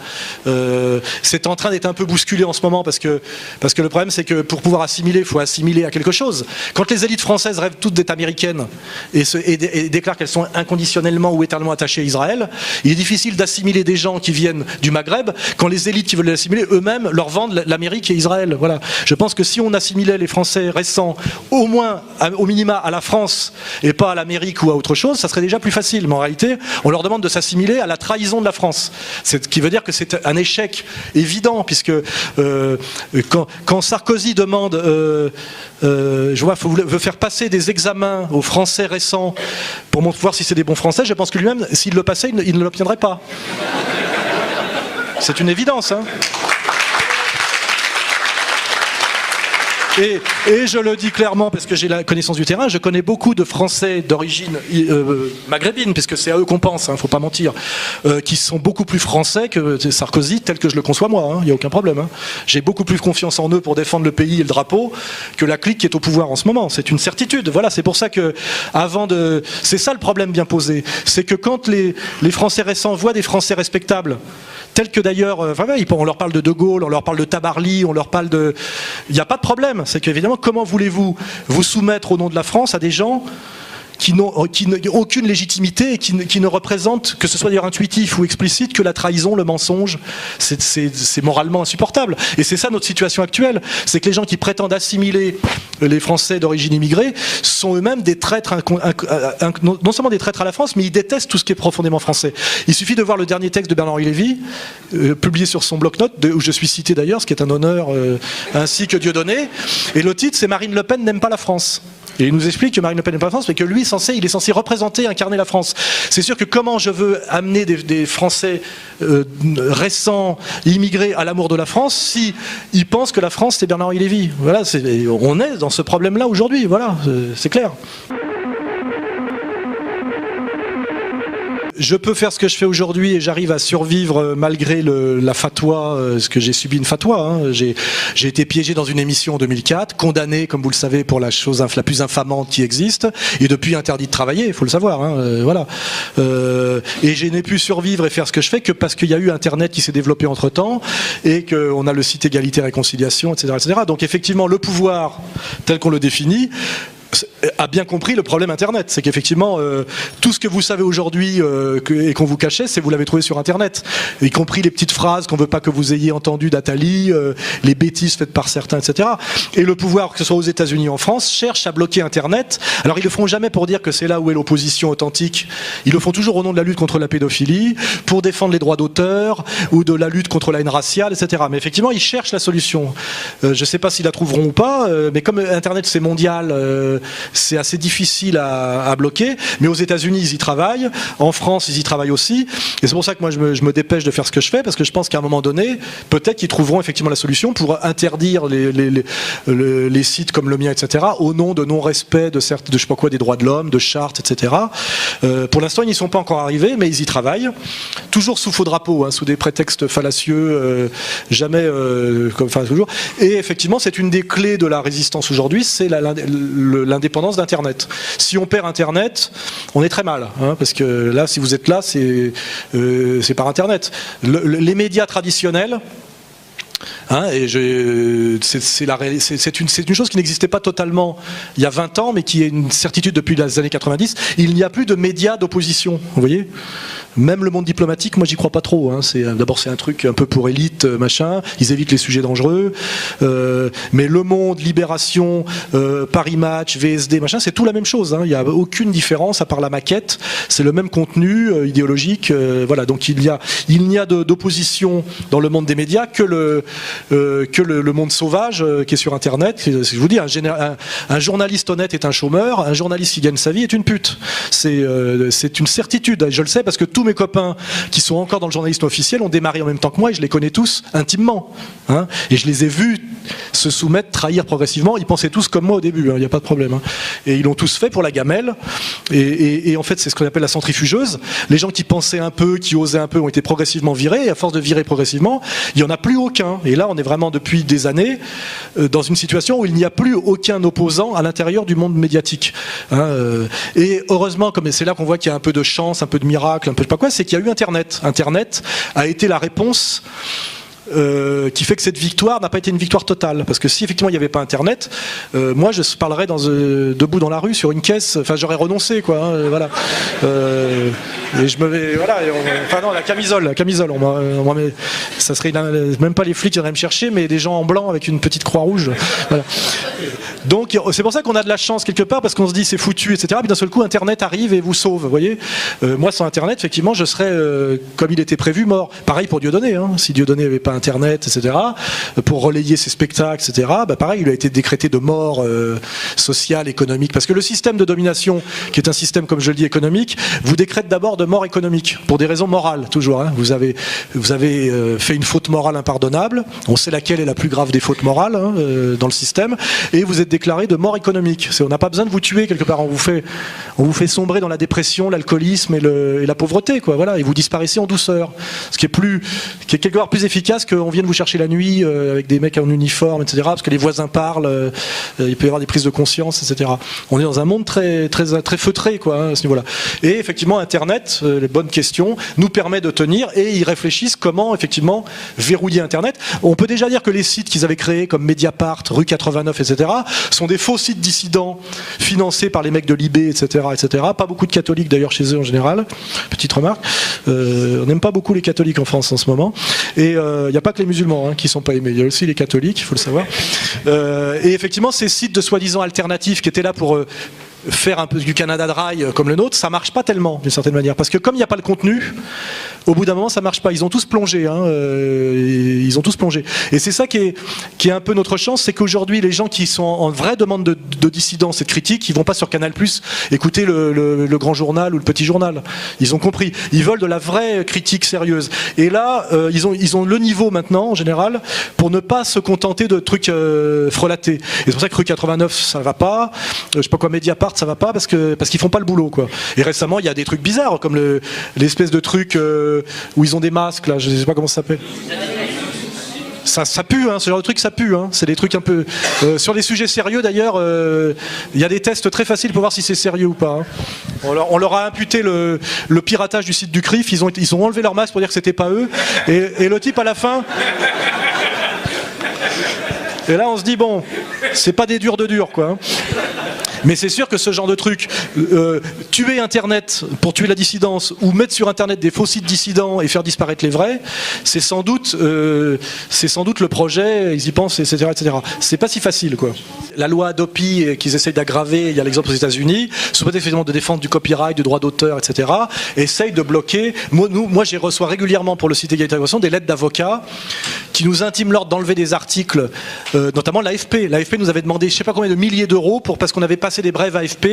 C'est en train d'être un peu bousculé en ce moment parce que le problème c'est que pour pouvoir assimiler, il faut assimiler à quelque chose. Quand les élites françaises rêvent toutes d'être américaines et déclarent qu'elles sont inconditionnellement ou éternellement attachées à Israël, il est difficile d'assimiler des gens qui viennent du Maghreb quand les élites qui veulent les assimiler eux-mêmes leur vendent l'Amérique et Israël. Voilà. Je pense que si on assimilait les Français récents au moins, au minima, à la France et pas à l'Amérique ou à autre chose, ça serait déjà plus facile. Mais en réalité, on leur demande de s'assimiler à la trahison de la France. Ce qui veut dire que c'est un échec évident, puisque quand Sarkozy demande, veut faire passer des examens aux Français récents pour voir si c'est des bons Français, je pense que lui-même, s'il le passait, il ne l'obtiendrait pas. C'est une évidence, hein. Et je le dis clairement parce que j'ai la connaissance du terrain, je connais beaucoup de Français d'origine maghrébine, puisque c'est à eux qu'on pense, faut pas mentir, qui sont beaucoup plus français que Sarkozy, tel que je le conçois moi, il n'y a aucun problème. J'ai beaucoup plus confiance en eux pour défendre le pays et le drapeau que la clique qui est au pouvoir en ce moment. C'est une certitude. Voilà, c'est pour ça que c'est ça le problème bien posé, c'est que quand les Français récents voient des Français respectables, tels que d'ailleurs, on leur parle de Gaulle, on leur parle de Tabarly, on leur parle de... Il n'y a pas de problème, c'est qu'évidemment, comment voulez-vous vous soumettre au nom de la France à des gens qui n'ont aucune légitimité et qui ne représentent, que ce soit d'ailleurs intuitif ou explicite, que la trahison, le mensonge. C'est moralement insupportable. Et c'est ça notre situation actuelle. C'est que les gens qui prétendent assimiler les Français d'origine immigrée sont eux-mêmes des traîtres, non seulement des traîtres à la France, mais ils détestent tout ce qui est profondément français. Il suffit de voir le dernier texte de Bernard-Henri Lévy, publié sur son bloc-notes, où je suis cité d'ailleurs, ce qui est un honneur, ainsi que Dieudonné. Et le titre, c'est « Marine Le Pen n'aime pas la France ». Et il nous explique que Marine Le Pen n'est pas la France, mais que lui, il est censé représenter, incarner la France. C'est sûr que comment je veux amener des Français récents, immigrés, à l'amour de la France, si ils pensent que la France, c'est Bernard-Henri Lévy. Voilà, on est dans ce problème-là aujourd'hui, voilà, c'est clair. Je peux faire ce que je fais aujourd'hui et j'arrive à survivre malgré la fatwa, parce que j'ai subi une fatwa. J'ai été piégé dans une émission en 2004, condamné, comme vous le savez, pour la chose la plus infamante qui existe, et depuis interdit de travailler, il faut le savoir. Voilà. Et je n'ai pu survivre et faire ce que je fais que parce qu'il y a eu Internet qui s'est développé entre-temps et qu'on a le site Égalité et Réconciliation, etc., etc. Donc effectivement, le pouvoir, tel qu'on le définit, a bien compris le problème Internet. C'est qu'effectivement, tout ce que vous savez aujourd'hui et qu'on vous cachait, vous l'avez trouvé sur Internet. Y compris les petites phrases qu'on ne veut pas que vous ayez entendues d'Attali, les bêtises faites par certains, etc. Et le pouvoir, que ce soit aux États-Unis ou en France, cherche à bloquer Internet. Alors ils le feront jamais pour dire que c'est là où est l'opposition authentique. Ils le font toujours au nom de la lutte contre la pédophilie, pour défendre les droits d'auteur ou de la lutte contre la haine raciale, etc. Mais effectivement, ils cherchent la solution. Je ne sais pas s'ils la trouveront ou pas, mais comme Internet c'est mondial, c'est assez difficile à bloquer, mais aux États-Unis ils y travaillent, en France ils y travaillent aussi, et c'est pour ça que moi je me dépêche de faire ce que je fais, parce que je pense qu'à un moment donné, peut-être qu'ils trouveront effectivement la solution pour interdire les sites comme le mien, etc., au nom de non-respect de je sais pas quoi, des droits de l'homme, de chartes, etc. Pour l'instant ils n'y sont pas encore arrivés, mais ils y travaillent, toujours sous faux drapeau, sous des prétextes fallacieux, jamais toujours. Et effectivement c'est une des clés de la résistance aujourd'hui, c'est l'indépendance d'Internet. Si on perd Internet, on est très mal, parce que là, si vous êtes là, c'est par Internet. Les médias traditionnels, c'est une chose qui n'existait pas totalement il y a 20 ans, mais qui est une certitude depuis les années 90. Il n'y a plus de médias d'opposition, vous voyez. Même le monde diplomatique, moi j'y crois pas trop. D'abord c'est un truc un peu pour élite, machin. Ils évitent les sujets dangereux. Mais Le Monde, Libération, Paris Match, VSD, machin, c'est tout la même chose. Il n'y a aucune différence à part la maquette. C'est le même contenu idéologique. Voilà. Donc il n'y a d'opposition dans le monde des médias que le monde sauvage qui est sur Internet. Je vous dis, un journaliste honnête est un chômeur. Un journaliste qui gagne sa vie est une pute. C'est une certitude. Je le sais parce que tous mes copains qui sont encore dans le journalisme officiel ont démarré en même temps que moi et je les connais tous intimement. Et je les ai vus se soumettre, trahir progressivement. Ils pensaient tous comme moi au début, il n'y a pas de problème. Et ils l'ont tous fait pour la gamelle. Et en fait, c'est ce qu'on appelle la centrifugeuse. Les gens qui pensaient un peu, qui osaient un peu, ont été progressivement virés. Et à force de virer progressivement, il n'y en a plus aucun. Et là, on est vraiment depuis des années dans une situation où il n'y a plus aucun opposant à l'intérieur du monde médiatique. Et heureusement, comme c'est là qu'on voit qu'il y a un peu de chance, un peu de miracle, un peu de pas quoi, c'est qu'il y a eu Internet. Internet a été la réponse qui fait que cette victoire n'a pas été une victoire totale. Parce que si effectivement il n'y avait pas Internet, moi je parlerais debout dans la rue sur une caisse, enfin j'aurais renoncé quoi. Voilà. Et je me vais, voilà. Enfin non, la camisole, ça serait même pas les flics qui viendraient me chercher, mais des gens en blanc avec une petite croix rouge. Voilà. Donc c'est pour ça qu'on a de la chance quelque part, parce qu'on se dit c'est foutu, etc. Puis d'un seul coup Internet arrive et vous sauve. Vous voyez. Moi sans Internet, effectivement, je serais comme il était prévu mort. Pareil pour Dieudonné. Si Dieudonné n'avait pas Internet, etc., pour relayer ses spectacles, etc., pareil, il a été décrété de mort sociale, économique. Parce que le système de domination, qui est un système, comme je le dis, économique, vous décrète d'abord de mort économique, pour des raisons morales, toujours. Hein. Vous avez fait une faute morale impardonnable, on sait laquelle est la plus grave des fautes morales dans le système, et vous êtes déclaré de mort économique. On n'a pas besoin de vous tuer quelque part, on vous fait sombrer dans la dépression, l'alcoolisme et la pauvreté, quoi. Voilà, et vous disparaissez en douceur. Ce qui est quelque part plus efficace qu'on vienne vous chercher la nuit avec des mecs en uniforme, etc., parce que les voisins parlent, il peut y avoir des prises de conscience, etc. On est dans un monde très, très, très feutré, quoi, à ce niveau-là. Et effectivement, Internet, les bonnes questions, nous permet de tenir, et ils réfléchissent comment, effectivement, verrouiller Internet. On peut déjà dire que les sites qu'ils avaient créés, comme Mediapart, Rue 89, etc., sont des faux sites dissidents financés par les mecs de Libé, etc., etc. Pas beaucoup de catholiques, d'ailleurs, chez eux, en général. Petite remarque. On n'aime pas beaucoup les catholiques en France en ce moment. Et il n'y a pas que les musulmans qui ne sont pas aimés. Il y a aussi les catholiques, il faut le savoir. Et effectivement, ces sites de soi-disant alternatifs qui étaient là pour faire un peu du Canada Dry comme le nôtre, ça marche pas tellement d'une certaine manière, parce que comme il n'y a pas le contenu, au bout d'un moment ça marche pas. Ils ont tous plongé, ils ont tous plongé. Et c'est ça qui est un peu notre chance, c'est qu'aujourd'hui les gens qui sont en vraie demande de dissidence et de critique, ils vont pas sur Canal+ écouter le grand journal ou le petit journal. Ils ont compris. Ils veulent de la vraie critique sérieuse. Et là, ils ont le niveau maintenant en général pour ne pas se contenter de trucs frelatés. Et c'est pour ça que Rue 89 ça va pas. Je sais pas quoi, Mediapart ça va pas parce qu'ils font pas le boulot, quoi. Et récemment il y a des trucs bizarres comme l'espèce de truc où ils ont des masques là, je sais pas comment ça s'appelle. Ça pue, ce genre de truc ça pue. C'est des trucs un peu sur des sujets sérieux d'ailleurs. Il y a des tests très faciles pour voir si c'est sérieux ou pas. On leur a imputé le piratage du site du CRIF. Ils ont enlevé leur masque pour dire que c'était pas eux. Et le type à la fin. Et là on se dit bon, c'est pas des durs de durs, quoi. Mais c'est sûr que ce genre de truc, tuer Internet pour tuer la dissidence ou mettre sur Internet des faux sites dissidents et faire disparaître les vrais, c'est sans doute le projet, ils y pensent, etc., etc. C'est pas si facile, quoi. La loi Adopi qu'ils essayent d'aggraver, il y a l'exemple aux États-Unis, sous prétexte de défendre du copyright, du droit d'auteur, etc., essayent de bloquer. Moi, j'y reçois régulièrement pour le site Égalité et Révolution des lettres d'avocats qui nous intiment l'ordre d'enlever des articles, notamment l'AFP. L'AFP nous avait demandé je sais pas combien de milliers d'euros parce qu'on avait passé des brèves AFP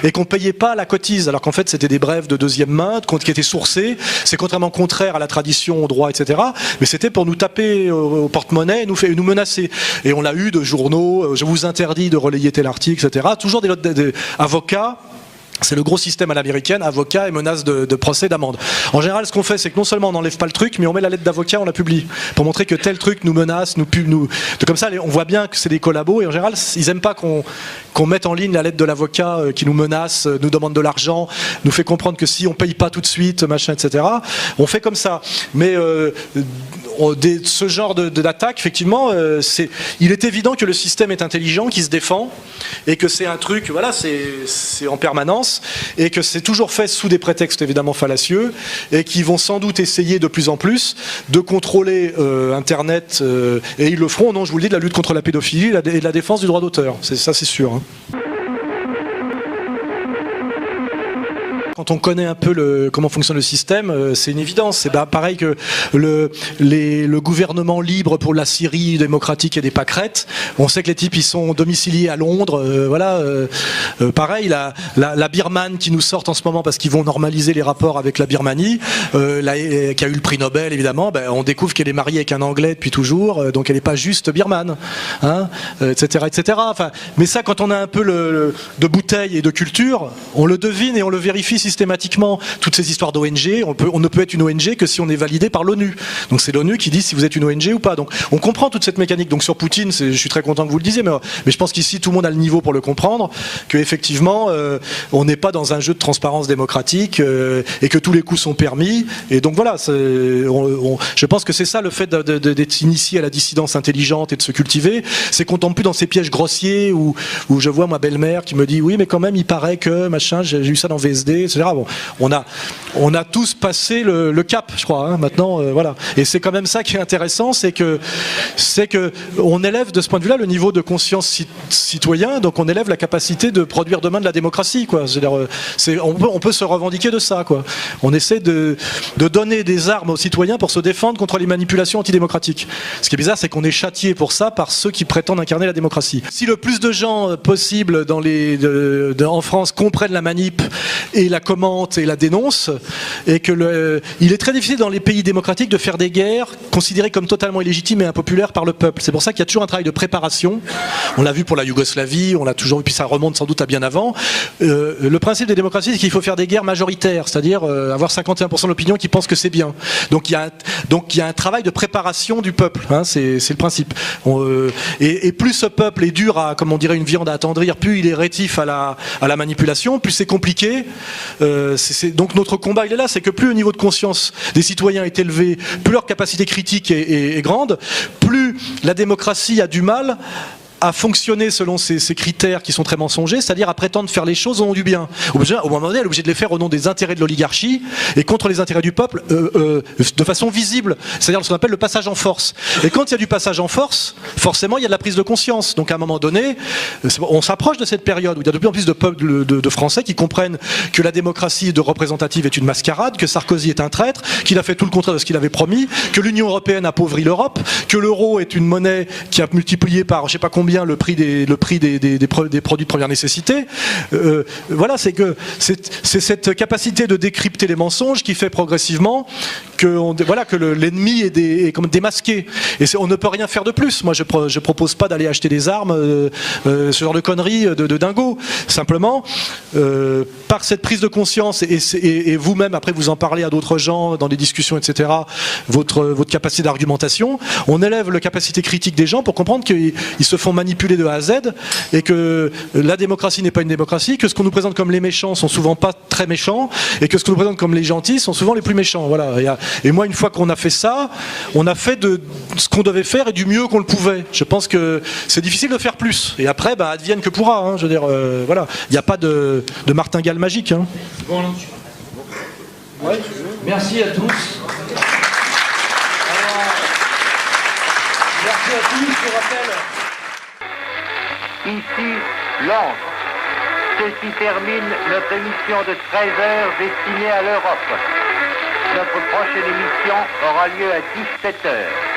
et qu'on payait pas la cotise, alors qu'en fait c'était des brèves de deuxième main qui étaient sourcées. C'est contrairement contraire à la tradition, au droit, etc. Mais c'était pour nous taper au porte-monnaie et nous menacer. Et on l'a eu de journaux, je vous interdis de relayer tel article, etc. Toujours des avocats. C'est le gros système à l'américaine, avocat et menace de procès, d'amende. En général, ce qu'on fait, c'est que non seulement on n'enlève pas le truc, mais on met la lettre d'avocat, on la publie, pour montrer que tel truc nous menace, comme ça, on voit bien que c'est des collabos, et en général, ils aiment pas qu'on mette en ligne la lettre de l'avocat qui nous menace, nous demande de l'argent, nous fait comprendre que si on paye pas tout de suite, machin, etc. On fait comme ça. Mais ce genre d'attaque, effectivement, il est évident que le système est intelligent, qu'il se défend, et que c'est un truc, voilà, c'est en permanence, et que c'est toujours fait sous des prétextes évidemment fallacieux, et qui vont sans doute essayer de plus en plus de contrôler Internet, et ils le feront, non, je vous le dis, de la lutte contre la pédophilie et de la défense du droit d'auteur. Ça, c'est sûr. Quand on connaît un peu comment fonctionne le système, c'est une évidence. C'est pareil que le gouvernement libre pour la Syrie démocratique et des pâquerettes. On sait que les types ils sont domiciliés à Londres. Pareil, la Birmane qui nous sort en ce moment parce qu'ils vont normaliser les rapports avec la Birmanie, qui a eu le prix Nobel évidemment. On découvre qu'elle est mariée avec un Anglais depuis toujours, donc elle n'est pas juste birmane, etc., etc. Enfin, mais ça, quand on a un peu de bouteille et de culture, on le devine et on le vérifie systématiquement. Toutes ces histoires d'ONG, on ne peut être une ONG que si on est validé par l'ONU. Donc c'est l'ONU qui dit si vous êtes une ONG ou pas. Donc on comprend toute cette mécanique. Donc sur Poutine, je suis très content que vous le disiez, mais je pense qu'ici tout le monde a le niveau pour le comprendre, qu'effectivement on n'est pas dans un jeu de transparence démocratique et que tous les coups sont permis. Et donc voilà, je pense que c'est ça le fait d'être initié à la dissidence intelligente et de se cultiver, c'est qu'on tombe plus dans ces pièges grossiers où je vois ma belle-mère qui me dit oui mais quand même il paraît que machin, j'ai eu ça dans VSD, etc. Bon, on a tous passé le cap, je crois, hein, maintenant, voilà. Et c'est quand même ça qui est intéressant, c'est que on élève de ce point de vue-là le niveau de conscience citoyen, donc on élève la capacité de produire demain de la démocratie, quoi. C'est-à-dire, on peut se revendiquer de ça, quoi. On essaie de donner des armes aux citoyens pour se défendre contre les manipulations antidémocratiques. Ce qui est bizarre, c'est qu'on est châtié pour ça par ceux qui prétendent incarner la démocratie. Si le plus de gens possible en France comprennent la manip et la commentent et la dénoncent, et que il est très difficile dans les pays démocratiques de faire des guerres considérées comme totalement illégitimes et impopulaires par le peuple. C'est pour ça qu'il y a toujours un travail de préparation. On l'a vu pour la Yougoslavie, on l'a toujours vu, puis ça remonte sans doute à bien avant. Le principe des démocraties, c'est qu'il faut faire des guerres majoritaires, c'est-à-dire avoir 51% de l'opinion qui pense que c'est bien. Donc il y a un travail de préparation du peuple, hein, c'est le principe. Et plus ce peuple est dur à, comme on dirait, une viande à attendrir, plus il est rétif à la manipulation, plus c'est compliqué. Donc notre combat, il est là, c'est que plus le niveau de conscience des citoyens est élevé, plus leur capacité critique est grande, plus la démocratie a du mal à fonctionner selon ces critères qui sont très mensongers, c'est-à-dire à prétendre faire les choses au nom du bien. Au moment donné, elle est obligée de les faire au nom des intérêts de l'oligarchie et contre les intérêts du peuple de façon visible, c'est-à-dire ce qu'on appelle le passage en force. Et quand il y a du passage en force, forcément il y a de la prise de conscience. Donc à un moment donné, on s'approche de cette période où il y a de plus en plus de peuples de Français qui comprennent que la démocratie représentative est une mascarade, que Sarkozy est un traître, qu'il a fait tout le contraire de ce qu'il avait promis, que l'Union européenne appauvrit l'Europe, que l'euro est une monnaie qui a multiplié par je sais pas combien le prix des produits de première nécessité. Voilà, c'est cette capacité de décrypter les mensonges qui fait progressivement que l'ennemi est comme démasqué. Et on ne peut rien faire de plus. Moi, je propose pas d'aller acheter des armes, ce genre de conneries de dingo. Simplement, par cette prise de conscience et vous-même, après vous en parlez à d'autres gens dans des discussions, etc., votre capacité d'argumentation, on élève la capacité critique des gens pour comprendre qu'ils se font manipuler de A à Z et que la démocratie n'est pas une démocratie, que ce qu'on nous présente comme les méchants sont souvent pas très méchants et que ce qu'on nous présente comme les gentils sont souvent les plus méchants. Voilà. Et moi, une fois qu'on a fait ça, on a fait de ce qu'on devait faire et du mieux qu'on le pouvait. Je pense que c'est difficile de faire plus. Et après, advienne que pourra. Hein. Je veux dire, voilà. Il n'y a pas de martingale magique. Hein. Bon, ouais. Merci à tous. Merci à tous, je rappelle. Ici, Lens. Ceci termine notre émission de 13h destinée à l'Europe. Notre prochaine émission aura lieu à 17h.